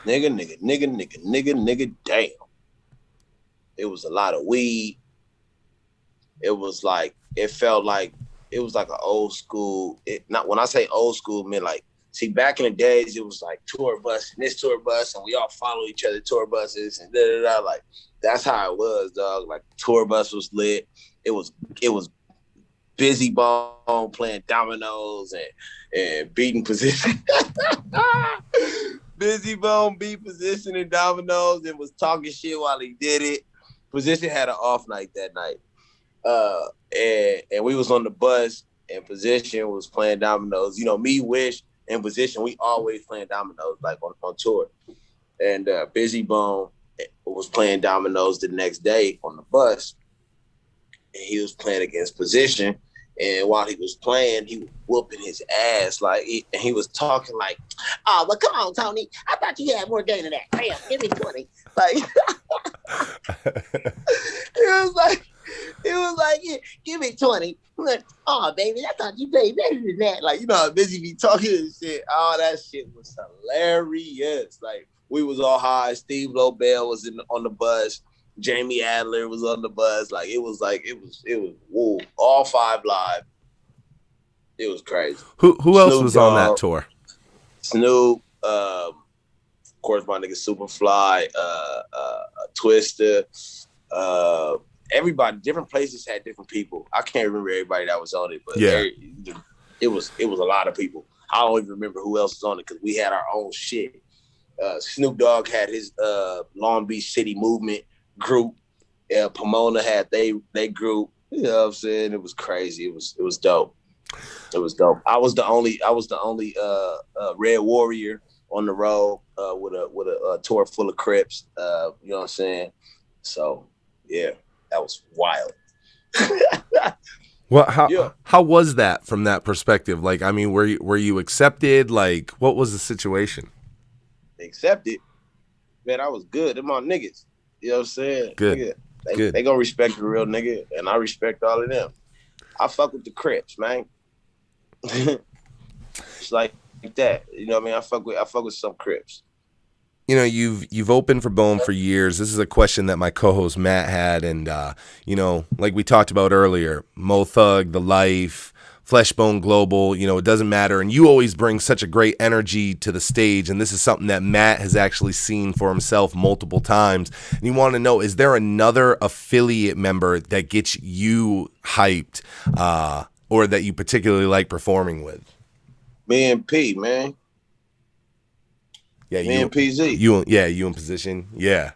nigga, damn. It was a lot of weed. It was like it felt like. It was like an old school. Not when I say old school, I mean like, see, back in the days, it was like tour bus and this tour bus, and we all follow each other tour buses and da. Like that's how it was, dog. Like tour bus was lit. It was Busy Bone playing dominoes and beating position. Busy Bone beat position in dominoes and was talking shit while he did it. Position had an off night that night. And we was on the bus, and Position was playing dominoes. You know, me, Wish, and Position, we always playing dominoes like on tour. And Busy Bone was playing dominoes the next day on the bus, and he was playing against Position. And while he was playing, he was whooping his ass. And he was talking like, "Oh, well, come on, Tony. I thought you had more game than that. Damn, give me 20." Like, it was like, yeah, give me 20. I'm like, "Oh, baby, I thought you played better than that." Like, you know how Busy be talking and shit. All that shit was hilarious. Like, we was all high. Steve Lobel was on the bus. Jamie Adler was on the bus. It was whoa, all five live. It was crazy. Who else was on that tour? Snoop, of course, my nigga Superfly, Twister, everybody. Different places had different people. I can't remember everybody that was on it, but yeah, it was a lot of people. I don't even remember who else was on it because we had our own shit. Snoop Dogg had his Long Beach City Movement group. Pomona had they group. You know what I'm saying? It was crazy. It was dope. It was dope. I was the only Red Warrior on the road with a tour full of Crips. You know what I'm saying? So yeah, that was wild. Well, Yeah. how was that from that perspective? Like, I mean, were you accepted? Like, what was the situation? Accepted. Man, I was good. They're my niggas. You know what I'm saying? Good. Nigga, Good. They gonna respect the real nigga, and I respect all of them. I fuck with the Crips, man. It's like that. You know what I mean? I fuck with some Crips. You know, you've opened for Bone for years. This is a question that my co-host Matt had, and you know, like we talked about earlier, Mo Thug, The Life, Fleshbone Global. You know, it doesn't matter, and you always bring such a great energy to the stage. And this is something that Matt has actually seen for himself multiple times. And you want to know: is there another affiliate member that gets you hyped, or that you particularly like performing with? Me and P, man. Yeah, Me and PZ. You in position. Yeah.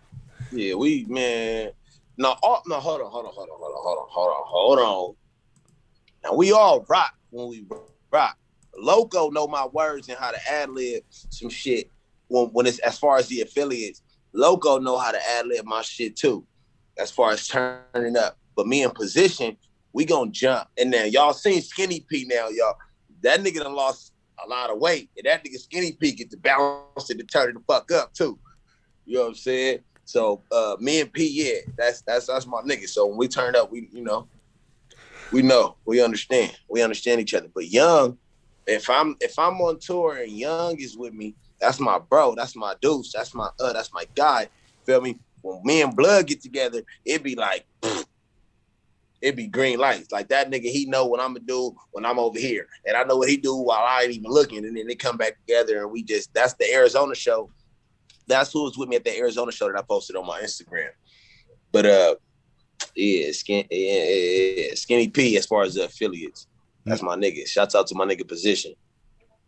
Yeah, we, man. No, hold on. Now we all rock when we rock. Loco know my words and how to ad-lib some shit when it's as far as the affiliates. Loco know how to ad-lib my shit too, as far as turning up. But me in position, we gonna jump. And now y'all seen Skinny P now, y'all. That nigga done lost a lot of weight. And that nigga Skinny P get to bounce it to turn it the fuck up too. You know what I'm saying? So me and P, yeah, that's my nigga. So when we turn up, we understand. We understand each other. But Young, if I'm on tour and Young is with me, that's my bro, that's my deuce, that's my guy. Feel me? When me and Blood get together, it be like it be green lights. Like that nigga, he know what I'm gonna do when I'm over here. And I know what he do while I ain't even looking. And then they come back together and that's the Arizona show. That's who was with me at the Arizona show that I posted on my Instagram. But Skinny P as far as the affiliates. That's my nigga. Shouts out to my nigga Position.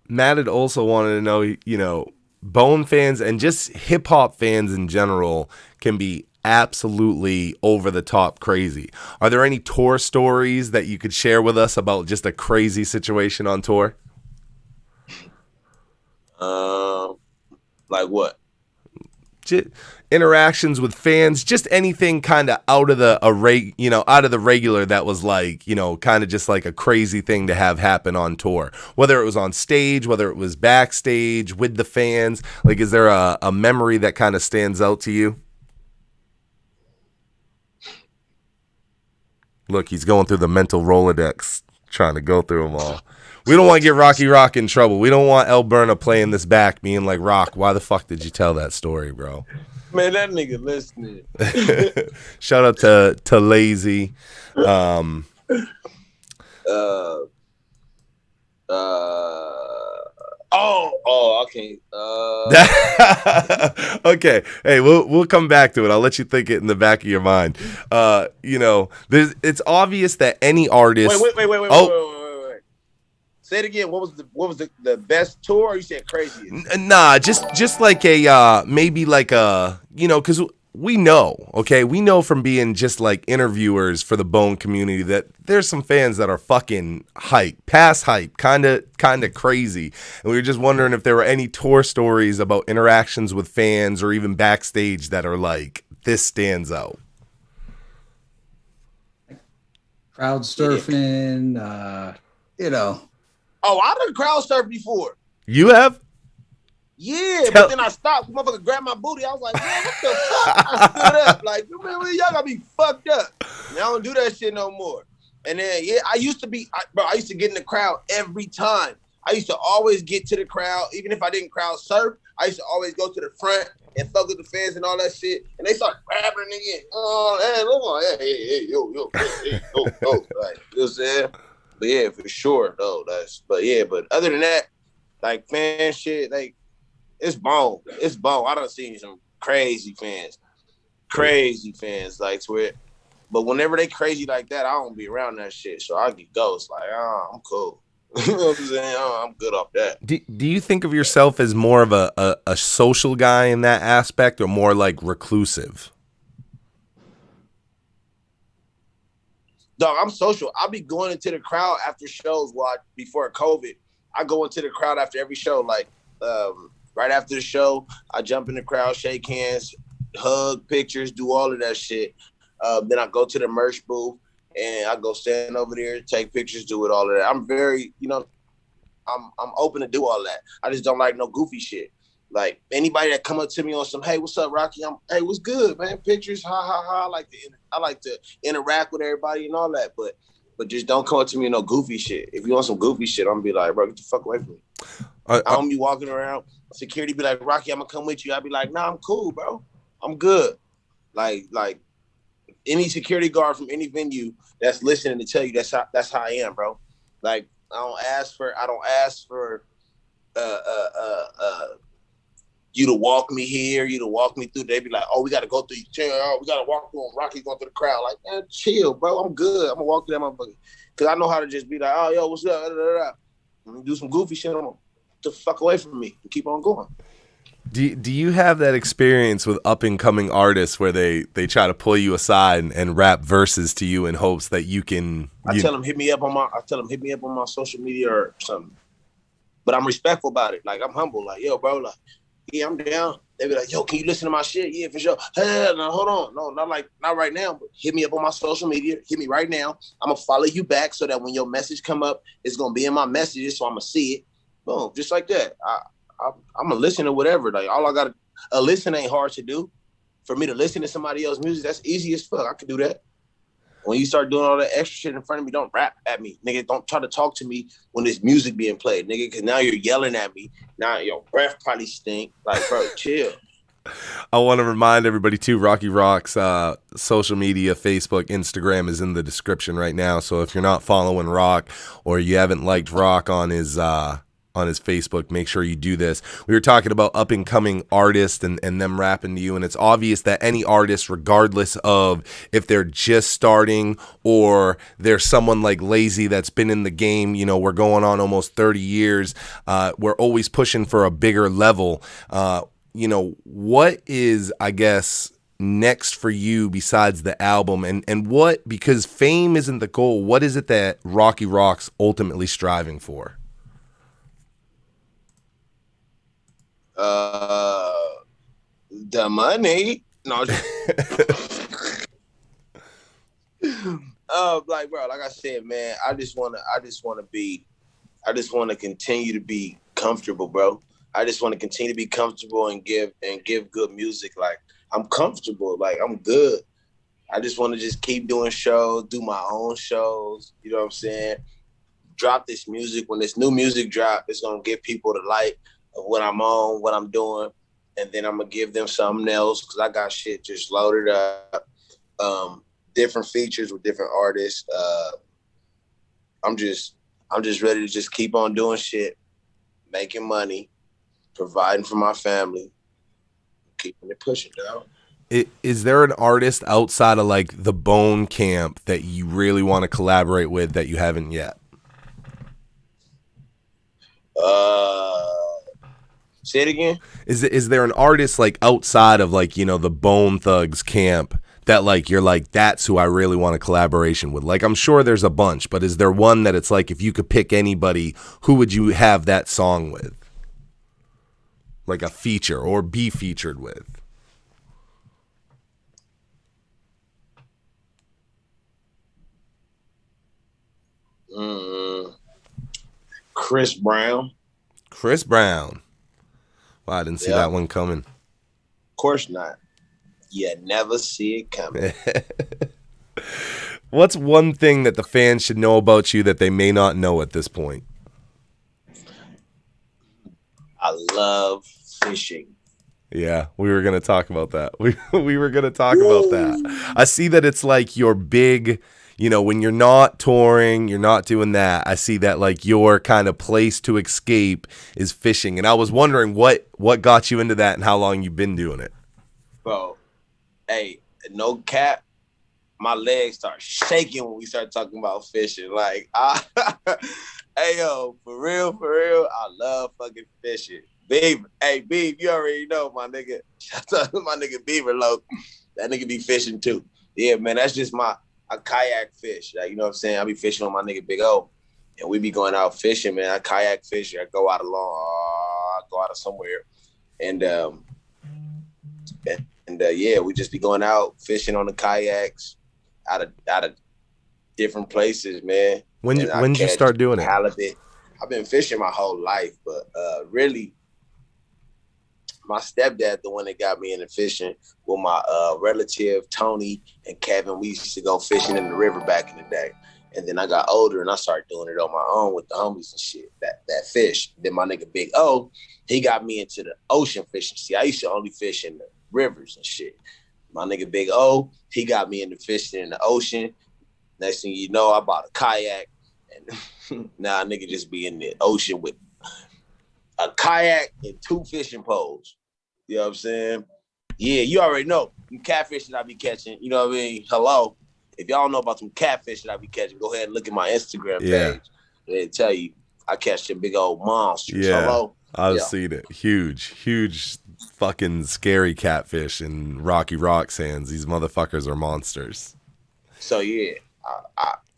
Matt had also wanted to know, you know, Bone fans and just hip hop fans in general can be absolutely over the top crazy. Are there any tour stories that you could share with us about just a crazy situation on tour? Like what? Just interactions with fans, just anything kind of out of the regular that was like, you know, kind of just like a crazy thing to have happen on tour, whether it was on stage, whether it was backstage with the fans. Like, is there a memory that kind of stands out to you? Look, he's going through the mental Rolodex, trying to go through them all. We don't want to get Rocky Rock in trouble. We don't want El Berna playing this back, being like, Rock, why the fuck did you tell that story, bro? Man, that nigga listening. Shout out to Lazy. I can't. Okay. Hey, we'll come back to it. I'll let you think it in the back of your mind. You know, it's obvious that any artist. Wait. Oh. Say it again. What was the best tour? Or you said craziest? Nah, just like a maybe like a, you know, because we know from being just like interviewers for the Bone community that there's some fans that are fucking past hype, kind of crazy. And we were just wondering if there were any tour stories about interactions with fans or even backstage that are like, this stands out. Crowd surfing, you know. Oh, I done crowd surfed before. You have? Yeah, but then I stopped. Motherfucker grabbed my booty. I was like, man, what the fuck? I stood up. Like, man, y'all gotta be fucked up. And I don't do that shit no more. And then, yeah, I used to get in the crowd every time. I used to always get to the crowd. Even if I didn't crowd surf, I used to always go to the front and fuck with the fans and all that shit. And they start grabbing again. Oh, hey, look on. Hey, yo. Like, you know what I'm saying? But yeah, for sure, though. But other than that, like fan shit, like it's Bone. It's Bone. I done seen some crazy fans, like swear. But whenever they crazy like that, I don't be around that shit. So I get ghosts. Like, I'm cool. You know what I'm saying? I'm good off that. Do you think of yourself as more of a social guy in that aspect, or more like reclusive? Dog, I'm social. I'll be going into the crowd after shows before COVID. I go into the crowd after every show. Like right after the show, I jump in the crowd, shake hands, hug, pictures, do all of that shit. Then I go to the merch booth and I go stand over there, take pictures, do it, all of that. I'm very, I'm open to do all that. I just don't like no goofy shit. Like anybody that come up to me on some, hey, what's up, Rocky? Hey, what's good, man? Pictures, ha ha ha. I like to interact with everybody and all that, but just don't come up to me with no goofy shit. If you want some goofy shit, I'm gonna be like, bro, get the fuck away from me. I don't be walking around. Security be like, Rocky, I'm gonna come with you. I be like, nah, I'm cool, bro. I'm good. Like any security guard from any venue that's listening to tell you that's how I am, bro. Like I don't ask for you to walk me here, you to walk me through. They be like, oh, we gotta go through your chair. Oh, we gotta walk through them. Rocky's going through the crowd. Like, man, chill, bro. I'm good. I'm gonna walk through that motherfucker. Cause I know how to just be like, oh, yo, what's up? When you do some goofy shit, I'm gonna get the fuck away from me and keep on going. Do you have that experience with up and coming artists where they try to pull you aside and rap verses to you in hopes that you can? I tell them hit me up on my social media or something. But I'm respectful about it. Like I'm humble. Like yo, bro. Like yeah, I'm down. They be like, yo, can you listen to my shit? Yeah, for sure. Hey, no, hold on. No, not right now. But hit me up on my social media. Hit me right now. I'm gonna follow you back so that when your message come up, it's gonna be in my messages. So I'm gonna see it. Boom, just like that. I'm gonna listen to whatever. Like a listen ain't hard to do. For me to listen to somebody else's music, that's easy as fuck. I could do that. When you start doing all that extra shit in front of me, don't rap at me. Nigga, don't try to talk to me when there's music being played, nigga, because now you're yelling at me. Now your breath probably stink. Like, bro, chill. I want to remind everybody, too, Rocky Rock's social media, Facebook, Instagram is in the description right now. So if you're not following Rock or you haven't liked Rock on his Facebook, make sure you do this. We were talking about up-and-coming artists and them rapping to you, and it's obvious that any artist, regardless of if they're just starting or they're someone like Lazy that's been in the game, we're going on almost 30 years, we're always pushing for a bigger level. What is, I guess, next for you besides the album? And what, because fame isn't the goal, what is it that Rocky Rock's ultimately striving for? The money. No. Like bro, like I said, man, I just want to continue to be comfortable, bro. I just want to continue to be comfortable and give good music. Like I'm comfortable, like I'm good. I just want to just keep doing shows, do my own shows. You know what I'm saying? Drop this music. When this new music drop, it's gonna give people the light of what I'm on, what I'm doing, and then I'm gonna give them something else because I got shit just loaded up, different features with different artists. I'm just ready to just keep on doing shit, making money, providing for my family, keeping it pushing, dog. Is there an artist outside of like the Bone Camp that you really want to collaborate with that you haven't yet? Say it again. Is there an artist like outside of like, the Bone Thugs camp that like you're like, that's who I really want a collaboration with? Like I'm sure there's a bunch, but is there one that it's like if you could pick anybody, who would you have that song with? Like a feature or be featured with? Chris Brown. Chris Brown. Wow, I didn't see that one coming. Of course not. You never see it coming. What's one thing that the fans should know about you that they may not know at this point? I love fishing. Yeah, we were going to talk about that. We were going to talk about that. I see that it's like your big, when you're not touring, you're not doing that. I see that like your kind of place to escape is fishing. And I was wondering what got you into that and how long you've been doing it. Bro, hey, no cap, my legs start shaking when we start talking about fishing. Like, hey, yo, for real, I love fucking fishing. Beaver, hey, Beaver, you already know, my nigga. Shout out to my nigga Beaver, low. That nigga be fishing too. Yeah, man, that's just my I kayak fish. Like, you know what I'm saying? I be fishing with my nigga Big O. And we be going out fishing, man. I kayak fish. I go out of somewhere. And yeah, we just be going out fishing on the kayaks out of different places, man. When did you start doing it? Halibut. I've been fishing my whole life, but really, my stepdad, the one that got me into fishing, with my relative Tony and Kevin. We used to go fishing in the river back in the day. And then I got older and I started doing it on my own with the homies and shit, that fish. Then my nigga Big O, he got me into the ocean fishing. See, I used to only fish in the rivers and shit. My nigga Big O, he got me into fishing in the ocean. Next thing you know, I bought a kayak. And now nigga just be in the ocean with a kayak and 2 fishing poles. You know what I'm saying? Yeah, you already know. Them catfish that I be catching, you know what I mean? Hello. If y'all don't know about some catfish that I be catching, go ahead and look at my Instagram page. They tell you I catch them big old monsters. Yeah, hello? I've seen it. Huge fucking scary catfish in Rocky Rock sands. These motherfuckers are monsters. So yeah,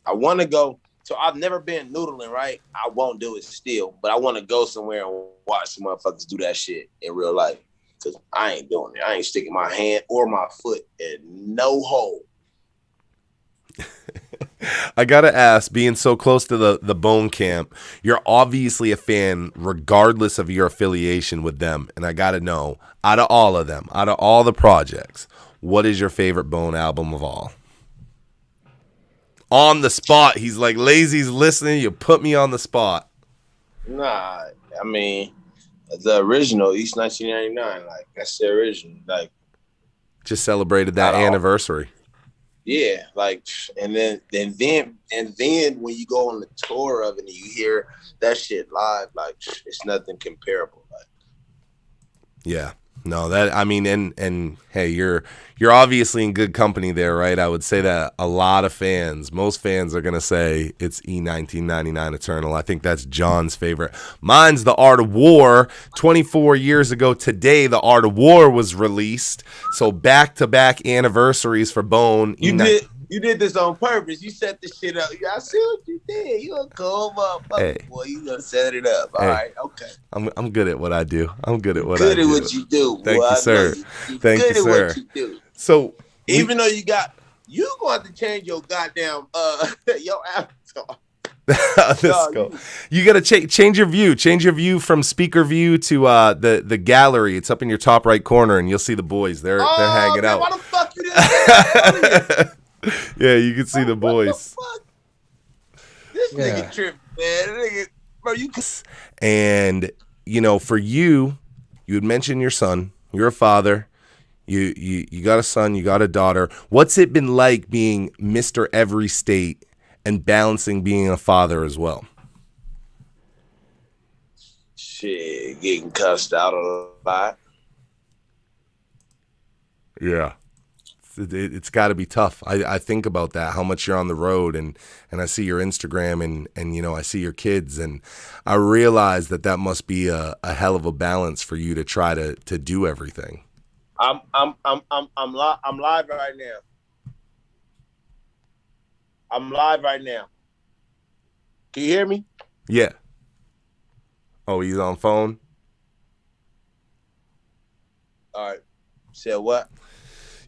I want to go. So I've never been noodling, right? I won't do it still, but I want to go somewhere and watch some motherfuckers do that shit in real life. Because I ain't doing it. I ain't sticking my hand or my foot in no hole. I gotta ask, being so close to the Bone Camp, you're obviously a fan regardless of your affiliation with them. And I gotta know, out of all of them, out of all the projects, what is your favorite Bone album of all? On the spot. He's like, Lazy's listening, you put me on the spot. Nah, I mean, the original, East 1999, like, that's the original. Like, just celebrated that anniversary. Yeah, like, and then when you go on the tour of it and you hear that shit live, like, it's nothing comparable. Like, yeah, no, that, I mean, and hey, you're obviously in good company there, right? I would say that a lot of fans, most fans are gonna say it's E1999 Eternal. I think that's John's favorite. Mine's The Art of War. 24 years ago today, The Art of War was released. So back-to-back anniversaries for Bone. You did this on purpose. You set this shit up. I see what you did. You a cool motherfucker, boy. You gonna set it up. All right, okay. I'm good at what I do. Good at what you do. Thank you, sir. Thank you, sir. What you do. So even though you gonna have to change your goddamn your avatar. You gotta change your view. Change your view from speaker view to the gallery. It's up in your top right corner, and you'll see the boys. They're hanging out. Why the fuck you didn't say that? Yeah, you can see the boys. This nigga tripping, man. Bro, you. And you know, for you had mentioned your son. You're a father. You got a son. You got a daughter. What's it been like being Mr. Every State and balancing being a father as well? Shit, getting cussed out a lot. Yeah. It's got to be tough. I think about that, how much you're on the road, and I see your Instagram, and you know, I see your kids, and I realize that must be a hell of a balance for you to try to do everything. I'm live right now. I'm live right now. Can you hear me? Yeah. Oh, he's on phone? All right. Said what?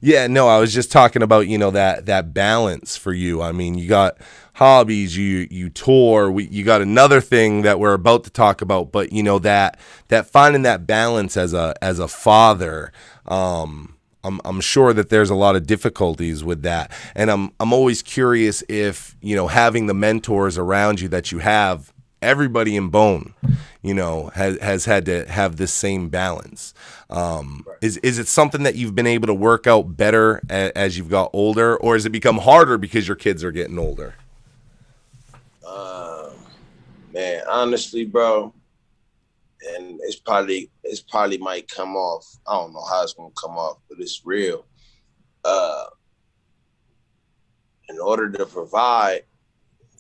Yeah, no, I was just talking about, you know, that balance for you. I mean, you got hobbies, you tour, you got another thing that we're about to talk about, but you know, that finding that balance as a father, I'm sure that there's a lot of difficulties with that. And I'm always curious if, you know, having the mentors around you that you have, everybody in Bone, you know, has had to have this same balance. Is it something that you've been able to work out better as you've got older, or has it become harder because your kids are getting older? Man, honestly, bro, and it's probably might come off. I don't know how it's gonna come off, but it's real. In order to provide,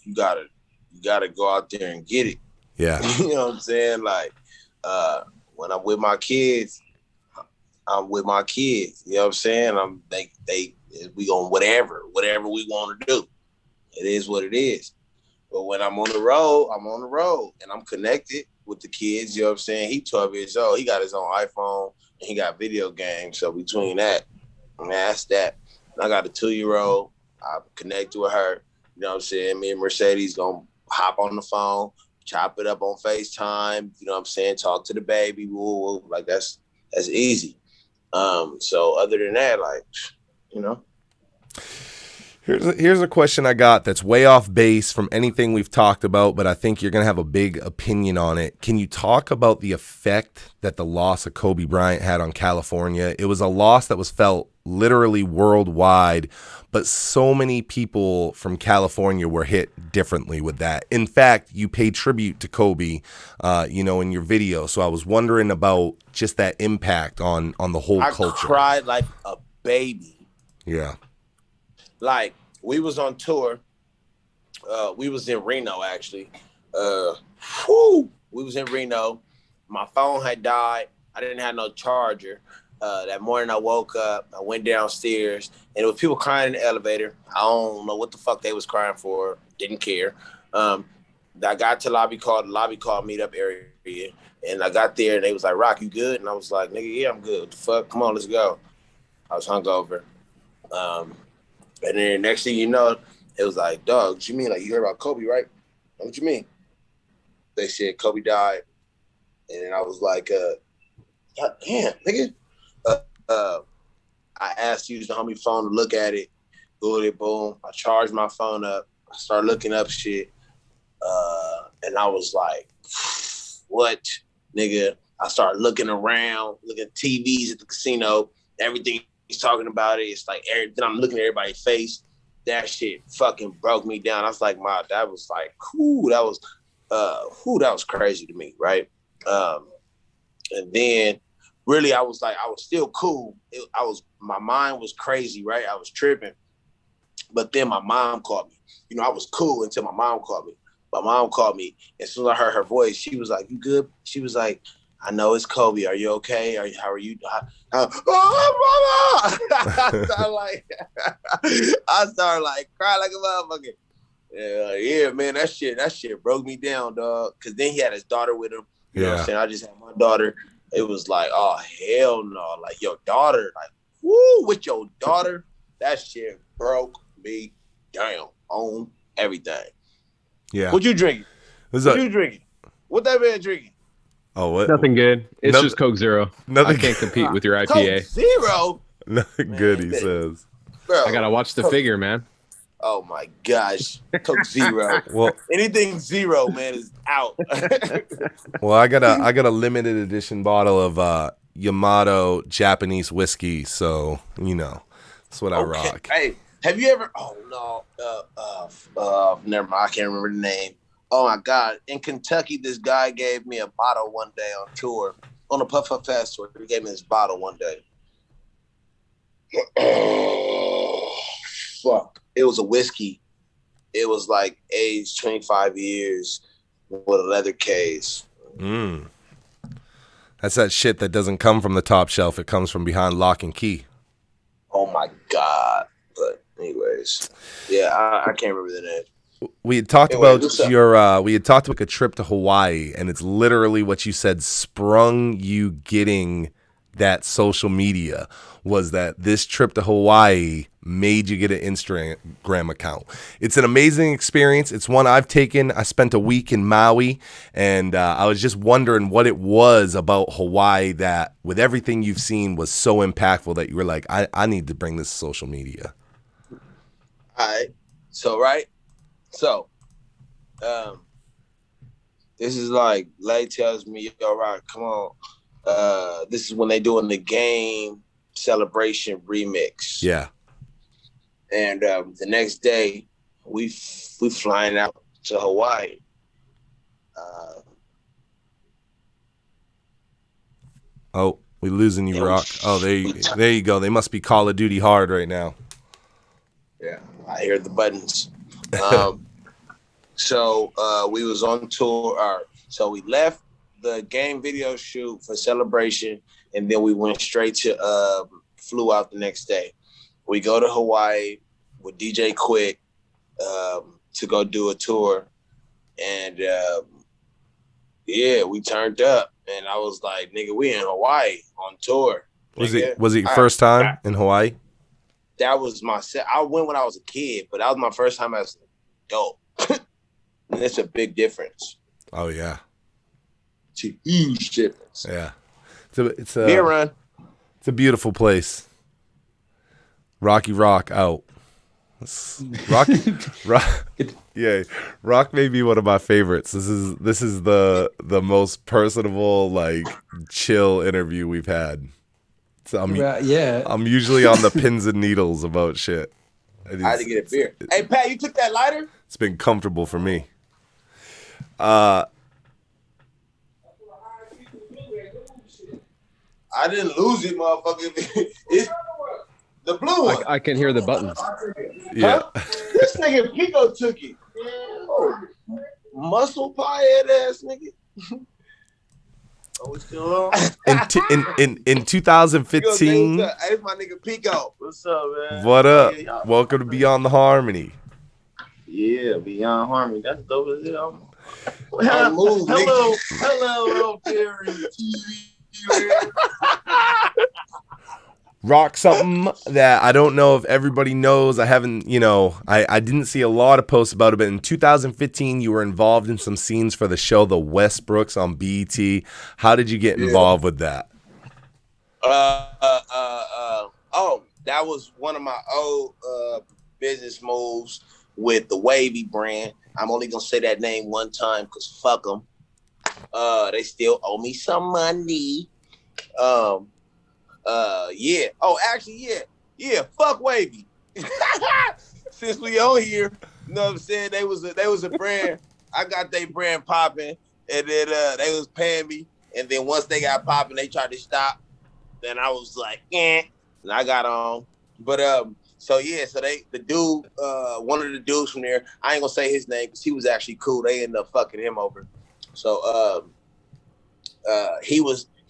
you gotta go out there and get it. Yeah. You know what I'm saying? Like, when I'm with my kids, I'm with my kids. You know what I'm saying? They We gonna whatever we want to do. It is what it is. But when I'm on the road, and I'm connected with the kids. You know what I'm saying? He 12 years old. He got his own iPhone and he got video games. So between that, man, that's that. And I got a 2-year-old. I connect with her. You know what I'm saying? Me and Mercedes gonna hop on the phone, chop it up on FaceTime. You know what I'm saying? Talk to the baby. Woo, woo. Like that's easy. So other than that, like, you know. Here's a question I got that's way off base from anything we've talked about, but I think you're going to have a big opinion on it. Can you talk about the effect that the loss of Kobe Bryant had on California? It was a loss that was felt literally worldwide, but so many people from California were hit differently with that. In fact, you pay tribute to Kobe, in your video. So I was wondering about just that impact on the whole culture. I cried like a baby. Yeah. Like, we was on tour. We was in Reno, actually. We was in Reno. My phone had died. I didn't have no charger. That morning I woke up. I went downstairs, and there was people crying in the elevator. I don't know what the fuck they was crying for. Didn't care. I got to lobby call meetup area, and I got there, and they was like, "Rock, you good?" And I was like, "Nigga, yeah, I'm good. What the fuck? Come on, let's go." I was hungover. And then next thing you know, it was like, "Dog, what you mean? Like, you heard about Kobe, right?" "What you mean?" They said Kobe died. And then I was like, God damn, nigga. I asked you to use the homie phone to look at it. Boom. I charged my phone up. I started looking up shit. And I was like, what, nigga? I started looking around, looking at TVs at the casino, everything. He's talking about it. It's like, then I'm looking at everybody's face. That shit fucking broke me down. I was like, that was like, that was crazy to me, right? And then really, I was still cool. My mind was crazy, right? I was tripping. But then my mom called me. You know, I was cool until my mom called me. My mom called me. As soon as I heard her voice, she was like, "You good?" She was like, "I know it's Kobe. Are you okay? How are you?" Oh, mama! I started like crying like a motherfucker. Yeah, man, that shit broke me down, dog. Cause then he had his daughter with him. You know what I'm saying? I just had my daughter. It was like, oh hell no! Like your daughter, like with your daughter, that shit broke me down on everything. Yeah. What you drinking? What you drinking? What that man drinking? Oh, what? Nothing good. It's just Coke Zero. I can't compete with your IPA. Coke Zero? Nothing good, he says. Bro, I gotta watch the figure, man. Oh my gosh. Coke Zero. Well, anything zero, man, is out. Well, I got a limited edition bottle of Yamato Japanese whiskey, so that's what I rock. Hey, have you ever? Oh no, never mind. I can't remember the name. Oh my God! In Kentucky, this guy gave me a bottle one day on tour, on a Puff Puff Fast tour. He gave me this bottle one day. Oh, fuck! It was a whiskey. It was like aged 25 years with a leather case. That's that shit that doesn't come from the top shelf. It comes from behind lock and key. Oh my God! But anyways, yeah, I can't remember the name. We had talked about a trip to Hawaii, and it's literally what you said sprung you getting that social media, was that this trip to Hawaii made you get an Instagram account. It's an amazing experience. It's one I've taken. I spent a week in Maui, and I was just wondering what it was about Hawaii that, with everything you've seen, was so impactful that you were like, I need to bring this to social media. All right. So, this is like, Lay tells me, "Yo, Rock, come on." This is when they doing the game celebration remix. Yeah. And the next day, we flying out to Hawaii. Oh, we losing you, Rock. Oh, there you go. They must be Call of Duty hard right now. Yeah, I hear the buttons. So we was on tour. So we left the game video shoot for celebration, and then we went straight to flew out the next day. we go to Hawaii with DJ Quick to go do a tour. And yeah, we turned up. And I was like, nigga, we in Hawaii on tour. Was it your first time in Hawaii? That was I went when I was a kid, but that was my first time as an adult. And it's a big difference. Oh, yeah. It's a huge difference. Yeah. It's a beautiful place. Rocky Rock out. Rock, yeah. Rock may be one of my favorites. This is the most personable, like, chill interview we've had. So I'm usually on the pins and needles about shit. I had to get a beer. Hey, Pat, you took that lighter? It's been comfortable for me. I didn't lose it, motherfucker. It's the blue one. I can hear the buttons. Yeah. Huh? This nigga Pico took it. Oh, muscle pie head ass nigga. Oh, we still on? in 2015. Hey, it's my nigga Pico. What's up, man? What up? Yeah, welcome to Beyond the Harmony. Yeah, Beyond Harmony. That's dope as hell. Hello, Gary TV. Rock something that I don't know if everybody knows. I haven't, I didn't see a lot of posts about it, but in 2015, you were involved in some scenes for the show The Westbrooks on BET. How did you get involved with that? That was one of my old business moves with the Wavy brand. I'm only going to say that name one time because fuck them. They still owe me some money. Yeah. Oh, actually, yeah. Fuck Wavy. Since we on here, you know what I'm saying? They was a brand. I got their brand popping, and then they was paying me. And then once they got popping, they tried to stop. Then I was like, and I got on. But so the dude, one of the dudes from there, I ain't gonna say his name because he was actually cool. They ended up fucking him over. So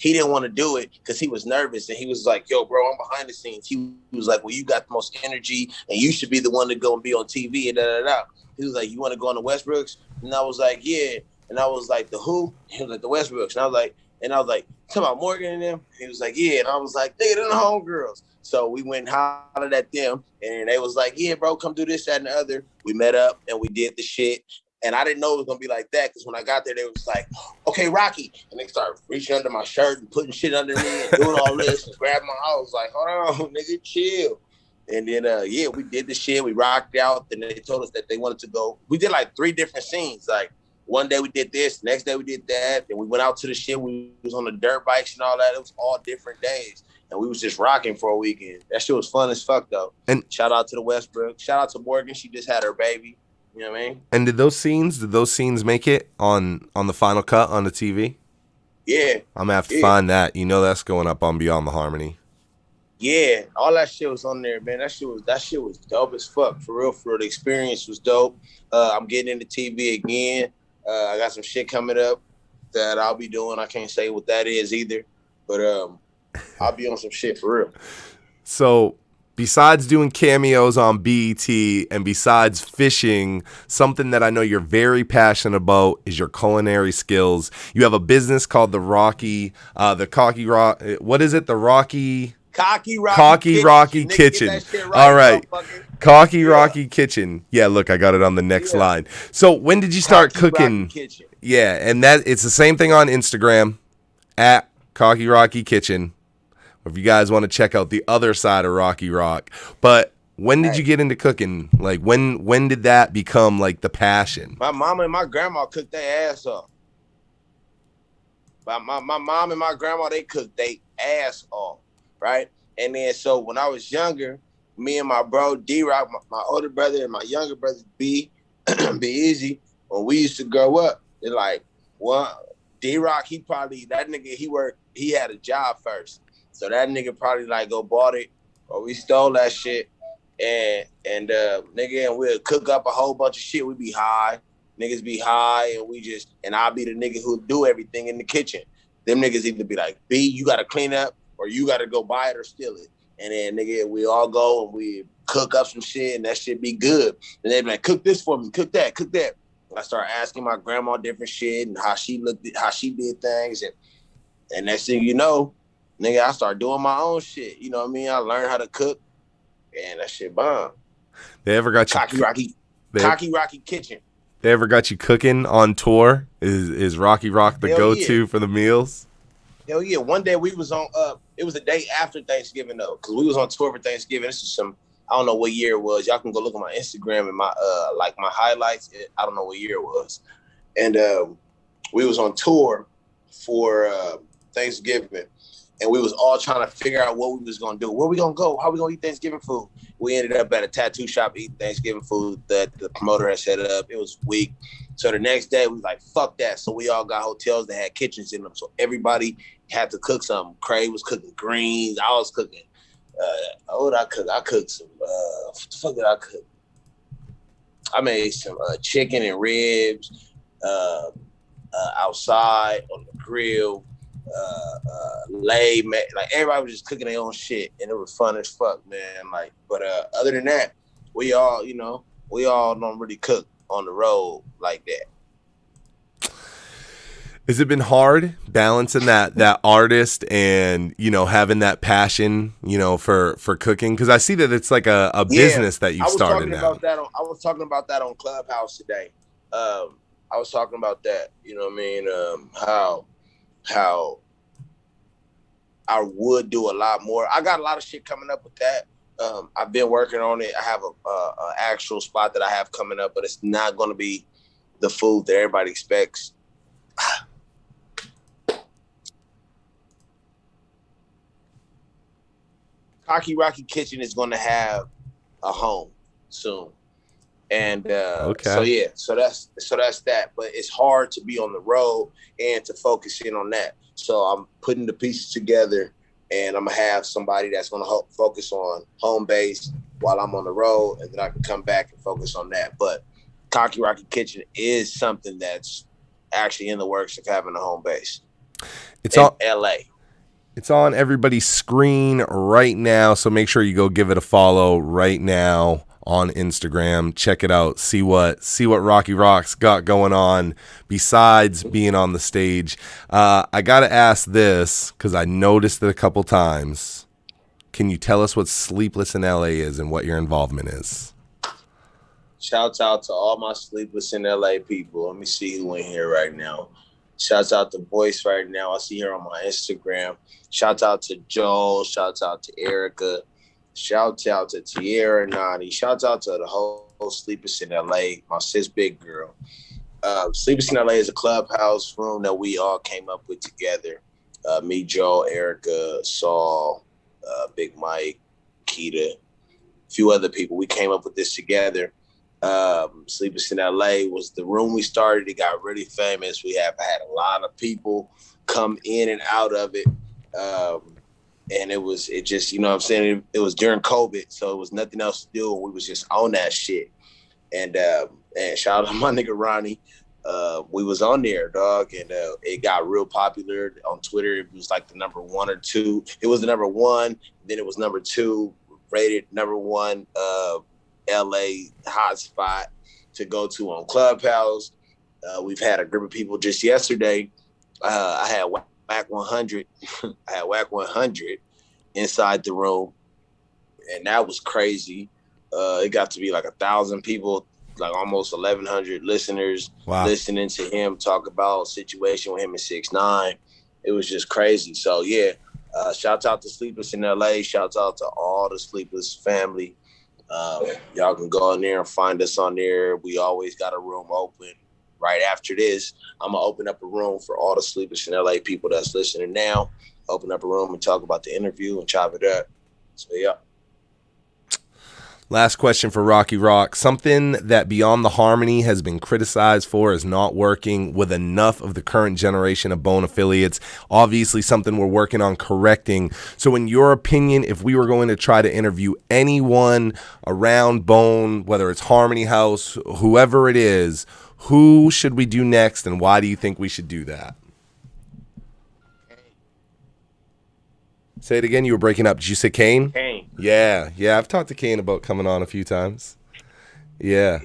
he didn't want to do it because he was nervous, and he was like, yo, bro, I'm behind the scenes. He was like, well, you got the most energy, and you should be the one to go and be on TV, and da-da-da. He was like, you want to go on the Westbrooks? And I was like, yeah. And I was like, the who? He was like, the Westbrooks. And I was like, talking about Morgan and them? And he was like, yeah. And I was like, nigga, they're the homegirls. So we went and hollered at them, and they was like, yeah, bro, come do this, that, and the other. We met up, and we did the shit. And I didn't know it was going to be like that because when I got there, they was like, okay, Rocky. And they started reaching under my shirt and putting shit under me and doing all this and grabbing my I was like, hold on, nigga, chill. And then, we did the shit. We rocked out. And they told us that they wanted to go. We did like 3 different scenes. Like one day we did this. Next day we did that. Then we went out to the shit. We was on the dirt bikes and all that. It was all different days. And we was just rocking for a weekend. That shit was fun as fuck, though. And shout out to the Westbrook. Shout out to Morgan. She just had her baby. You know what I mean? And did those scenes make it on the final cut on the TV? Yeah. I'm gonna have to find that. That's going up on Beyond the Harmony. Yeah, all that shit was on there, man. That shit was dope as fuck. For real. The experience was dope. I'm getting into TV again. I got some shit coming up that I'll be doing. I can't say what that is either, but I'll be on some shit for real. So, besides doing cameos on BET and besides fishing, something that I know you're very passionate about is your culinary skills. You have a business called the Cocky Rocky Kitchen. Right, all right. Cocky Rocky Kitchen. Yeah, look, I got it on the next line. So when did you start cooking? Yeah, and it's the same thing on Instagram at Cocky Rocky Kitchen. If you guys want to check out the other side of Rocky Rock. But when did you get into cooking? Like when did that become like the passion? My mama and my grandma cooked their ass off. My mom and my grandma, they cooked their ass off, right? And then so when I was younger, me and my bro D-Rock, my older brother and my younger brother B, Be Easy, when we used to grow up, they're like, well, D-Rock, he had a job first. So that nigga probably like go bought it or we stole that shit and nigga, and we'll cook up a whole bunch of shit. We be high. Niggas be high and I'll be the nigga who do everything in the kitchen. Them niggas either be like, B, you gotta clean up or you gotta go buy it or steal it. And then, nigga, we all go and we cook up some shit, and that shit be good. And they be like, cook this for me, cook that, cook that. I start asking my grandma different shit and how she did things. And next thing you know, nigga, I start doing my own shit. You know what I mean? I learned how to cook, and that shit bomb. They ever got you Cocky Rocky Kitchen. They ever got you cooking on tour? Is Rocky Rock the go-to for the meals? Hell yeah. One day we was on, it was the day after Thanksgiving though, because we was on tour for Thanksgiving. This is I don't know what year it was. Y'all can go look at my Instagram and my my highlights. I don't know what year it was. And we was on tour for Thanksgiving, and we was all trying to figure out what we was gonna do. Where we gonna go? How we gonna eat Thanksgiving food? We ended up at a tattoo shop eating Thanksgiving food that the promoter had set up. It was weak. So the next day we was like, fuck that. So we all got hotels that had kitchens in them. So everybody had to cook something. Craig was cooking greens. I was cooking. What did I cook? I cooked some, what the fuck did I cook? I made some chicken and ribs outside on the grill. Like everybody was just cooking their own shit, and it was fun as fuck, man. Like, but other than that, we all don't really cook on the road like that. Has it been hard balancing that artist and, you know, having that passion, you know, for cooking? Because I see that it's like a business that you've started now. I was talking about that on Clubhouse today. I was talking about that, you know what I mean? How I would do a lot more. I got a lot of shit coming up with that. I've been working on it. I have a actual spot that I have coming up, but it's not going to be the food that everybody expects. Cocky Rocky Kitchen is going to have a home soon. And so that's that. But it's hard to be on the road and to focus in on that. So I'm putting the pieces together, and I'm gonna have somebody that's gonna focus on home base while I'm on the road, and then I can come back and focus on that. But Cocky Rocky Kitchen is something that's actually in the works of having a home base. It's in LA. It's on everybody's screen right now, so make sure you go give it a follow right now on Instagram. Check it out. See what Rocky Rock's got going on besides being on the stage. I gotta ask this because I noticed it a couple times. Can you tell us what Sleepless in LA is and what your involvement is? Shouts out to all my Sleepless in LA people. Let me see who in here right now. Shouts out to Voice right now. I see her on my Instagram. Shouts out to Joel. Shouts out to Erica. Shouts out to Tierra Nani. Shouts out to the whole Sleepless in LA, my sis big girl. Sleepless in LA is a clubhouse room that we all came up with together. Me, Joel, Erica, Saul, Big Mike, Keita, a few other people. We came up with this together. Sleepless in LA was the room we started. It got really famous. We have had a lot of people come in and out of it. And it just, you know what I'm saying? It was during COVID, so it was nothing else to do. We was just on that shit. And shout out to my nigga Ronnie. We was on there, dog, and it got real popular on Twitter. It was like the number 1 or 2. It was the number 1, then it was number 2, rated number 1 LA hotspot to go to on Clubhouse. We've had a group of people just yesterday. I had Whack 100. I had Whack 100 inside the room, and that was crazy. It got to be like 1,000 people, like almost 1,100 listeners listening to him talk about situation with him in 6ix9ine. It was just crazy. So yeah, shouts out to Sleepless in LA. Shouts out to all the Sleepless family. Y'all can go in there and find us on there. We always got a room open. Right after this, I'm going to open up a room for all the Sleepless in LA people that's listening now. Open up a room and talk about the interview and chop it up. So, yeah. Last question for Rocky Rock. Something that Beyond the Harmony has been criticized for is not working with enough of the current generation of Bone affiliates. Obviously, something we're working on correcting. So in your opinion, if we were going to try to interview anyone around Bone, whether it's Harmony House, whoever it is, who should we do next, and why do you think we should do that? Say it again. You were breaking up. Did you say Kane? Kane. Yeah, I've talked to Kane about coming on a few times. Yeah.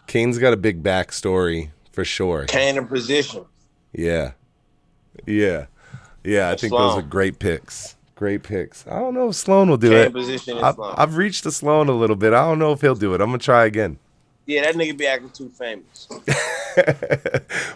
Kane's got a big backstory for sure. Kane in position. Yeah. I think those are great picks. Great picks. I don't know if Sloan will do Kane it. Position I've reached the Sloan a little bit. I don't know if he'll do it. I'm gonna try again. Yeah, that nigga be acting too famous.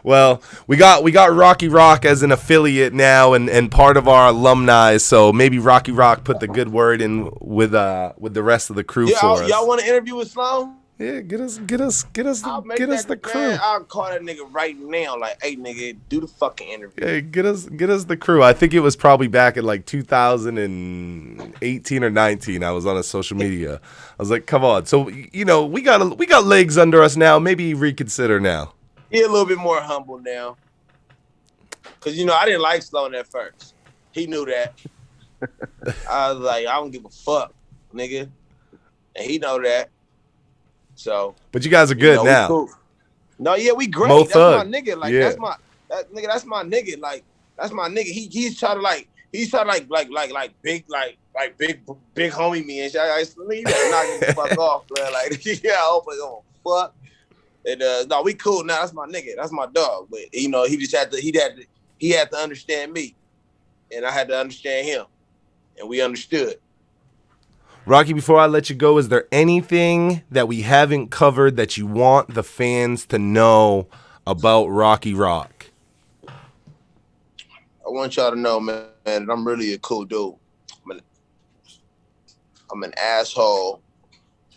Well, we got Rocky Rock as an affiliate now and part of our alumni. So maybe Rocky Rock put the good word in with the rest of the crew for us. Y'all want to interview with Sloan? Yeah, get us the crew. Man, I'll call that nigga right now. Like, hey, nigga, do the fucking interview. Hey, get us the crew. I think it was probably back in like 2018 or 19. I was on a social media. I was like, come on. So we got legs under us now. Maybe reconsider now. He a little bit more humble now. Cause I didn't like Sloan at first. He knew that. I was like, I don't give a fuck, nigga, and he know that. So, but you guys are good now. Cool. No, yeah, we great. Mo that's Thug. my nigga. Like that's my nigga. Like that's my nigga. He's trying to big homie me and shit. You better knock the fuck off, man. Like yeah, I hope I don't fuck. And no, we cool now. That's my nigga. That's my dog. But he just had to understand me, and I had to understand him, and we understood. Rocky, before I let you go, is there anything that we haven't covered that you want the fans to know about Rocky Rock? I want y'all to know, man, that I'm really a cool dude. I'm an asshole,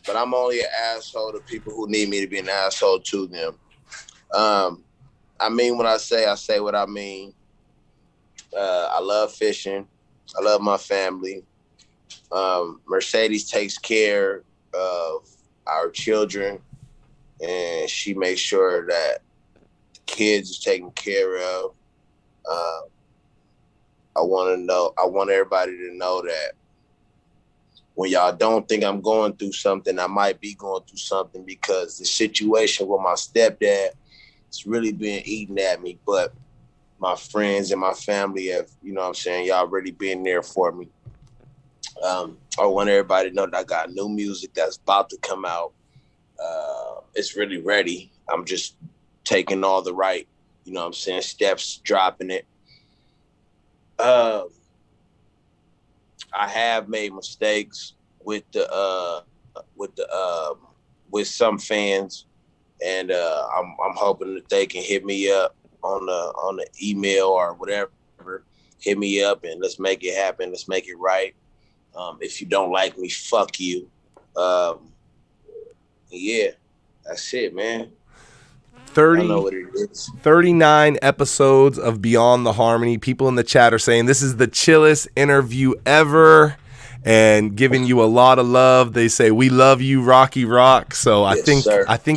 but I'm only an asshole to people who need me to be an asshole to them. I mean what I say what I mean. I love fishing. I love my family. Mercedes takes care of our children, and she makes sure that the kids are taken care of. I want everybody to know that when y'all don't think I'm going through something, I might be going through something, because the situation with my stepdad is really been eating at me. But my friends and my family have, y'all already been there for me. I want everybody to know that I got new music that's about to come out. It's really ready. I'm just taking all the right, steps, dropping it. I have made mistakes with some fans, and I'm hoping that they can hit me up on the email or whatever. Hit me up and let's make it happen. Let's make it right. If you don't like me, fuck you. Yeah, that's it, man. 39 episodes of Beyond the Harmony. People in the chat are saying this is the chillest interview ever and giving you a lot of love. They say, we love you, Rocky Rock. So I think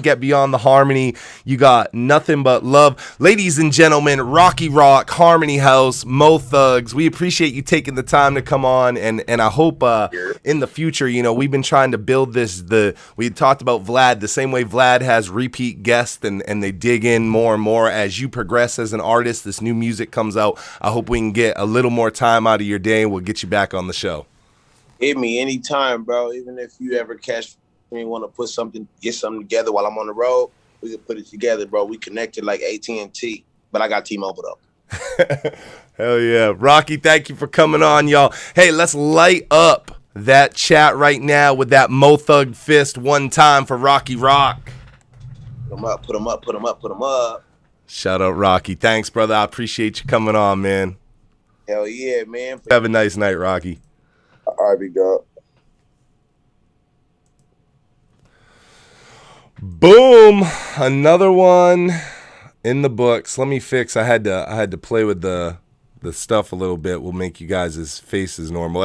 at Beyond the Harmony, you got nothing but love. Ladies and gentlemen, Rocky Rock, Harmony House, Mo Thugs, we appreciate you taking the time to come on. And I hope in the future, we've been trying to build this. We talked about Vlad, the same way Vlad has repeat guests and they dig in more and more as you progress as an artist. This new music comes out. I hope we can get a little more time out of your day and we'll get you back on the show. Hit me anytime, bro. Even if you ever catch me, want to get something together while I'm on the road, we can put it together, bro. We connected like AT&T, but I got T-Mobile though. Hell yeah. Rocky, thank you for coming on, y'all. Hey, let's light up that chat right now with that Mo Thug fist one time for Rocky Rock. Put them up, put them up, put them up, put them up. Shout out, Rocky. Thanks, brother. I appreciate you coming on, man. Hell yeah, man. Have a nice night, Rocky. All right, big dog. Boom, another one in the books. Let me fix. I had to play with the stuff a little bit. Will make you guys' faces normal.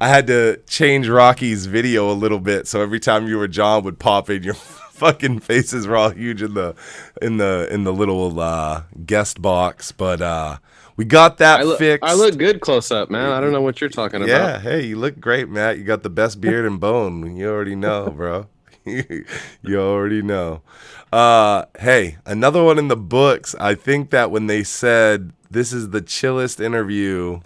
I had to change Rocky's video a little bit, so every time you or John would pop in, your fucking faces were all huge in the little guest box. But we got that fixed. I look good close up, man. I don't know what you're talking about. Yeah, hey, you look great, Matt. You got the best beard and bone. You already know, bro. You already know. Hey, another one in the books. I think that when they said this is the chillest interview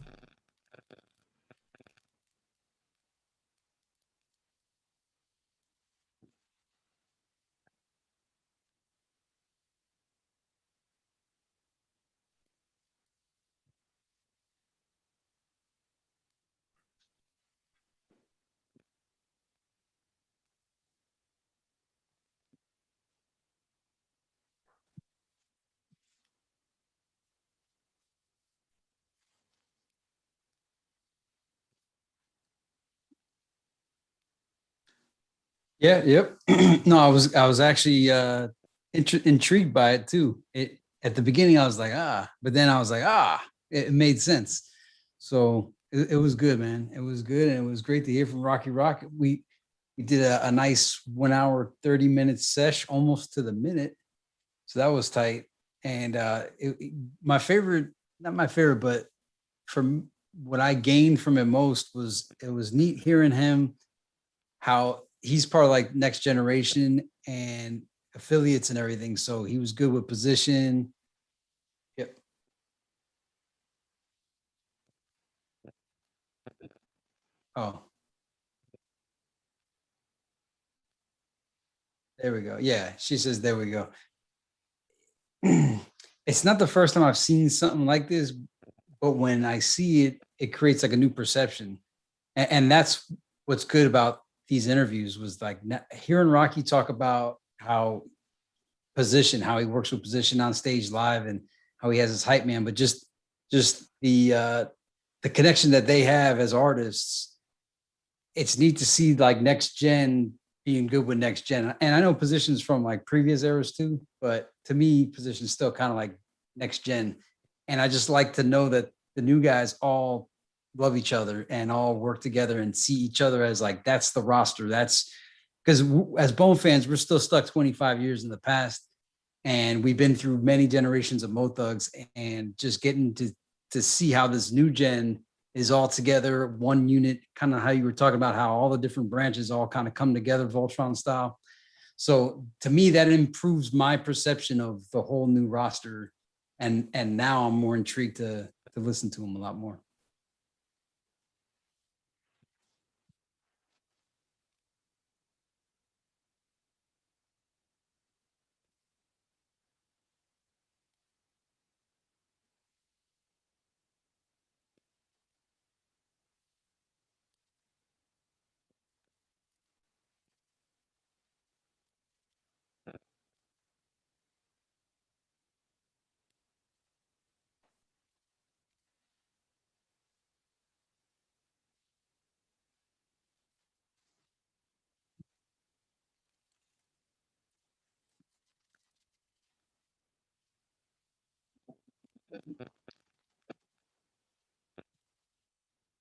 Yeah, yep. No, I was actually intrigued by it too. It at the beginning I was like, but then I was like, it made sense. So it was good, man. It was good, and it was great to hear from Rocky Rock. We did a nice 1 hour, 30 minute sesh, almost to the minute. So that was tight. And my favorite, not my favorite, but from what I gained from it most was it was neat hearing him how he's part of like next generation and affiliates and everything. So he was good with position. Yep. Oh, there we go. Yeah, she says there we go. It's not the first time I've seen something like this, but when I see it, it creates like a new perception, and that's what's good about these interviews was like hearing Rocky talk about how position, how he works with position on stage live, and how he has his hype man, but just the connection that they have as artists. It's neat to see like next gen being good with next gen. And I know positions from like previous eras too, but to me, positions still kind of like next gen. And I just like to know that the new guys all love each other and all work together and see each other as like that's the roster. That's because as Bone fans, we're still stuck 25 years in the past, and we've been through many generations of Mo Thugs, and just getting to see how this new gen is all together, one unit, kind of how you were talking about how all the different branches all kind of come together, Voltron style. So to me, that improves my perception of the whole new roster, and now I'm more intrigued to listen to them a lot more.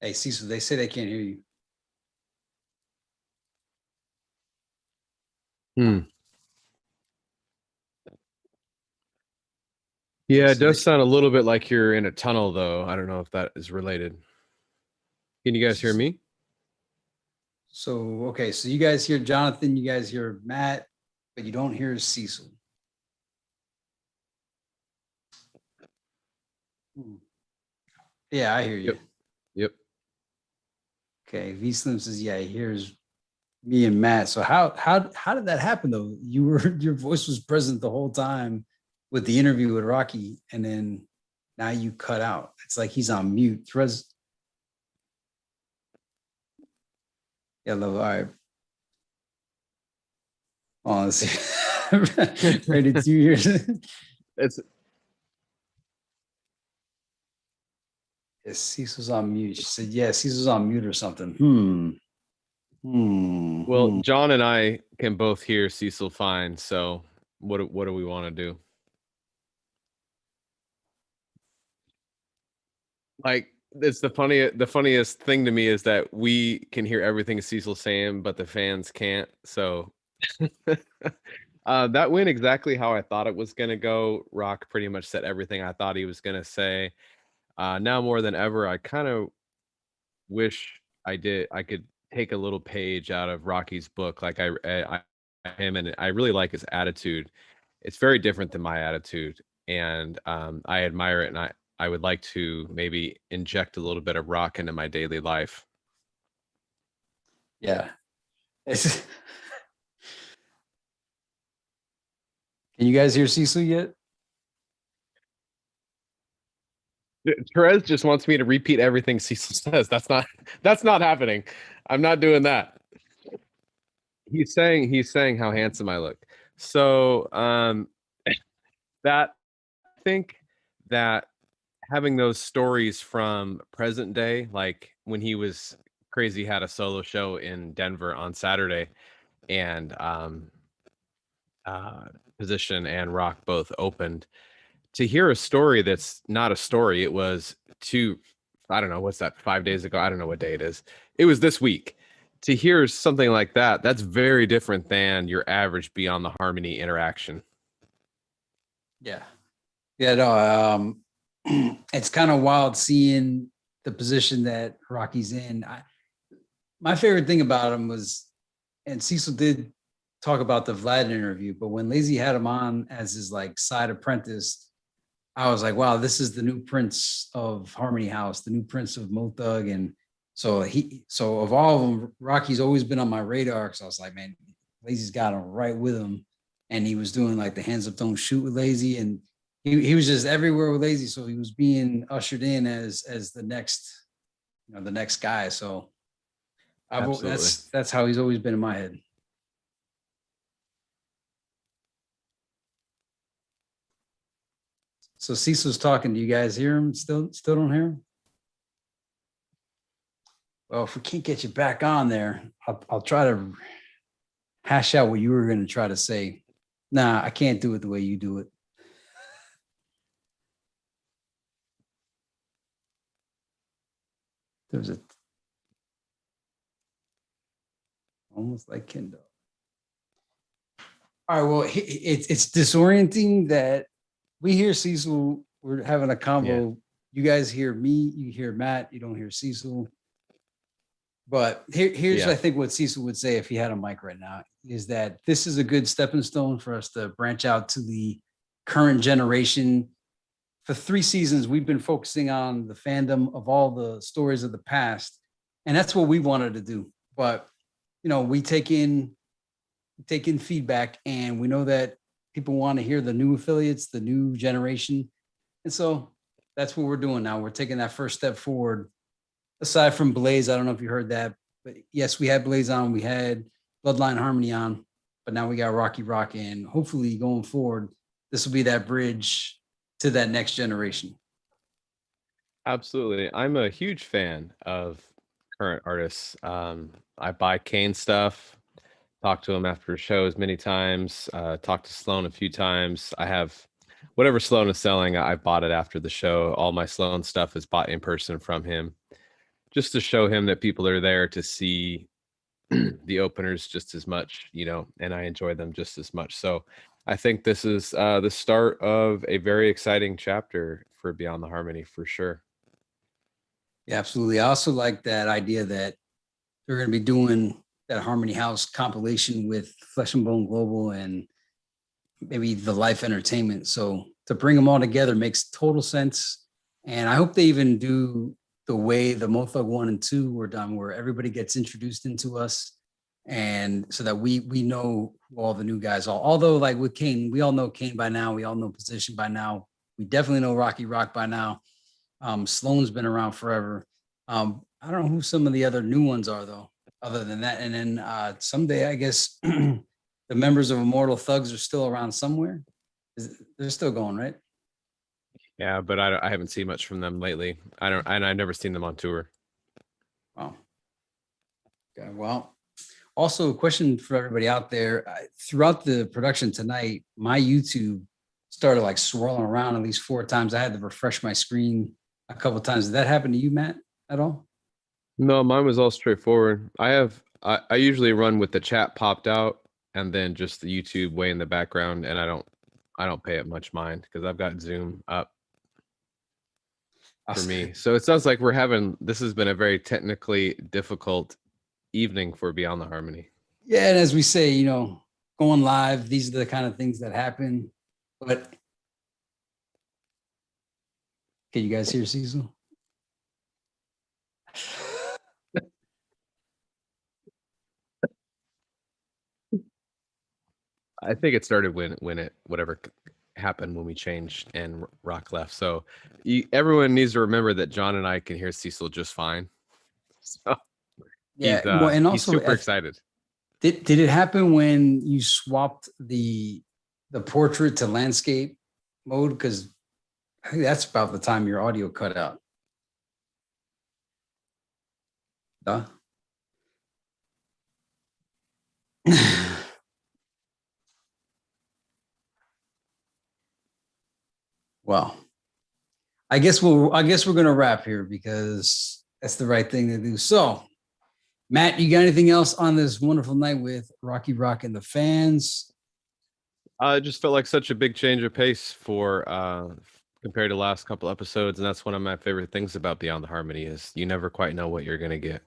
Hey, Cecil, they say they can't hear you. Hmm. Yeah, it So does sound a little bit like you're in a tunnel, though. I don't know if that is related. Can you guys hear me? so okay, so you guys hear Jonathan, you guys hear Matt, but you don't hear Cecil. Hmm. Yeah, I hear you. Yep. Yep. Okay, V Slim says, yeah, he hears me and Matt. So how did that happen though? You were your voice was present the whole time with the interview with Rocky, and then now you cut out. It's like he's on mute. Threads. Yeah, love. All right. Oh, let's see. Rated 2 years. It's Yes, Cecil's on mute. She said, yeah, Cecil's on mute or something. well, John and I can both hear Cecil fine. So what do we want to do? Like it's the funniest thing to me is that we can hear everything Cecil's saying, but the fans can't. So that went exactly how I thought it was gonna go. Rock pretty much said everything I thought he was gonna say. Now more than ever, I kind of wish I could take a little page out of Rocky's book. Like him, and I really like his attitude. It's very different than my attitude, and I admire it. And I would like to maybe inject a little bit of rock into my daily life. Yeah. It's, can you guys hear Cecil yet? Therese just wants me to repeat everything Cecil says. That's not happening. I'm not doing that. He's saying how handsome I look. So that I think that having those stories from present day, like when he was crazy had a solo show in Denver on Saturday, and Position and Rock both opened. To hear a story that's not a story, it was I don't know, what's that, 5 days ago? I don't know what day it is. It was this week. To hear something like that, that's very different than your average Beyond the Harmony interaction. Yeah. Yeah, no, it's kind of wild seeing the position that Rocky's in. My favorite thing about him was, and Cecil did talk about the Vlad interview, but when Lazy had him on as his like side apprentice, I was like, wow, this is the new prince of Harmony House, the new prince of Mo Thug. And so of all of them, Rocky's always been on my radar. Cause I was like, man, Lazy's got him right with him. And he was doing like the hands up, don't shoot with Lazy. And he was just everywhere with Lazy. So he was being ushered in as the next, the next guy. So that's how he's always been in my head. So Cecil's talking. Do you guys hear him? Still don't hear him? Well, if we can't get you back on there, I'll try to hash out what you were going to try to say. Nah, I can't do it the way you do it. There's almost like Kindle. All right. Well, it's disorienting that we hear Cecil. We're having a convo. Yeah. You guys hear me. You hear Matt. You don't hear Cecil. But here's I think what Cecil would say if he had a mic right now is that this is a good stepping stone for us to branch out to the current generation. For 3 seasons, we've been focusing on the fandom of all the stories of the past, and that's what we wanted to do. But we take in feedback, and we know that people want to hear the new affiliates, the new generation, and so that's what we're doing now. We're taking that first step forward. Aside from Blaze, I don't know if you heard that, but yes, we had Blaze on, we had Bloodline Harmony on, but now we got Rocky Rock, and hopefully going forward, this will be that bridge to that next generation. Absolutely. I'm a huge fan of current artists. I buy Kane stuff, talk to him after shows many times, talked to Sloan a few times. I have whatever Sloan is selling, I bought it after the show. All my Sloan stuff is bought in person from him, just to show him that people are there to see the openers just as much, and I enjoy them just as much. So I think this is the start of a very exciting chapter for Beyond the Harmony, for sure. Yeah, absolutely. I also like that idea that they're going to be doing that Harmony House compilation with Flesh and Bone Global and maybe the Life Entertainment. So to bring them all together makes total sense. And I hope they even do the way the Mo Thug 1 and 2 were done, where everybody gets introduced into us, and so that we know who all the new guys are. Although, like with Kane, we all know Kane by now. We all know Position by now. We definitely know Rocky Rock by now. Sloan's been around forever. I don't know who some of the other new ones are, though, other than that. And then someday, I guess, the members of Immortal Thugs are still around somewhere. They're still going, right? Yeah, but I haven't seen much from them lately. I've never seen them on tour. Wow. Okay, well, also a question for everybody out there. Throughout the production tonight, my YouTube started like swirling around at least 4 times. I had to refresh my screen a couple of times. Did that happen to you, Matt, at all? No, mine was all straightforward. I usually run with the chat popped out and then just the YouTube way in the background, and I don't pay it much mind because I've got Zoom up for me. So it sounds like this has been a very technically difficult evening for Beyond the Harmony. Yeah, and as we say, going live, these are the kind of things that happen. But can you guys hear Cecil? I think it started when whatever happened when we changed and Rock left. So everyone needs to remember that John and I can hear Cecil just fine. So yeah, and also he's super excited. Did it happen when you swapped the portrait to landscape mode? Because I think that's about the time your audio cut out. Well, I guess we're gonna wrap here because that's the right thing to do. So, Matt, you got anything else on this wonderful night with Rocky Rock and the fans? It just felt like such a big change of pace for compared to last couple episodes, and that's one of my favorite things about Beyond the Harmony is you never quite know what you're gonna get.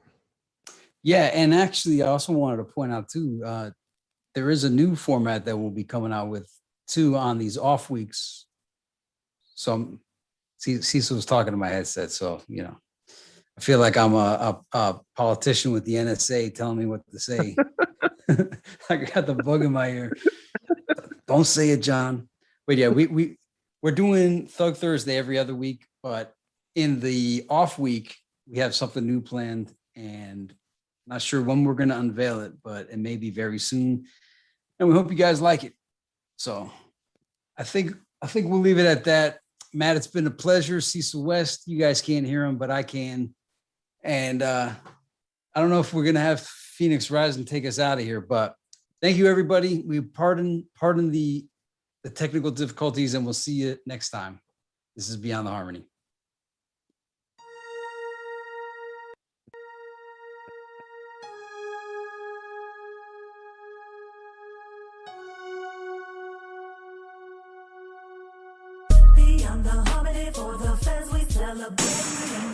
Yeah, and actually, I also wanted to point out too, there is a new format that we'll be coming out with too on these off weeks. So, Cecil was talking to my headset, so I feel like I'm a politician with the NSA telling me what to say. I got the bug in my ear. Don't say it, John. But yeah, we're doing Thug Thursday every other week, but in the off week, we have something new planned, and not sure when we're going to unveil it, but it may be very soon. And we hope you guys like it. So I think we'll leave it at that. Matt, it's been a pleasure. Cecil West, you guys can't hear him, but I can. And I don't know if we're going to have Feenics Ryzin take us out of here, but thank you, everybody. We pardon the technical difficulties, and we'll see you next time. This is Beyond the Harmony. Beyond the harmony for the fans we celebrate.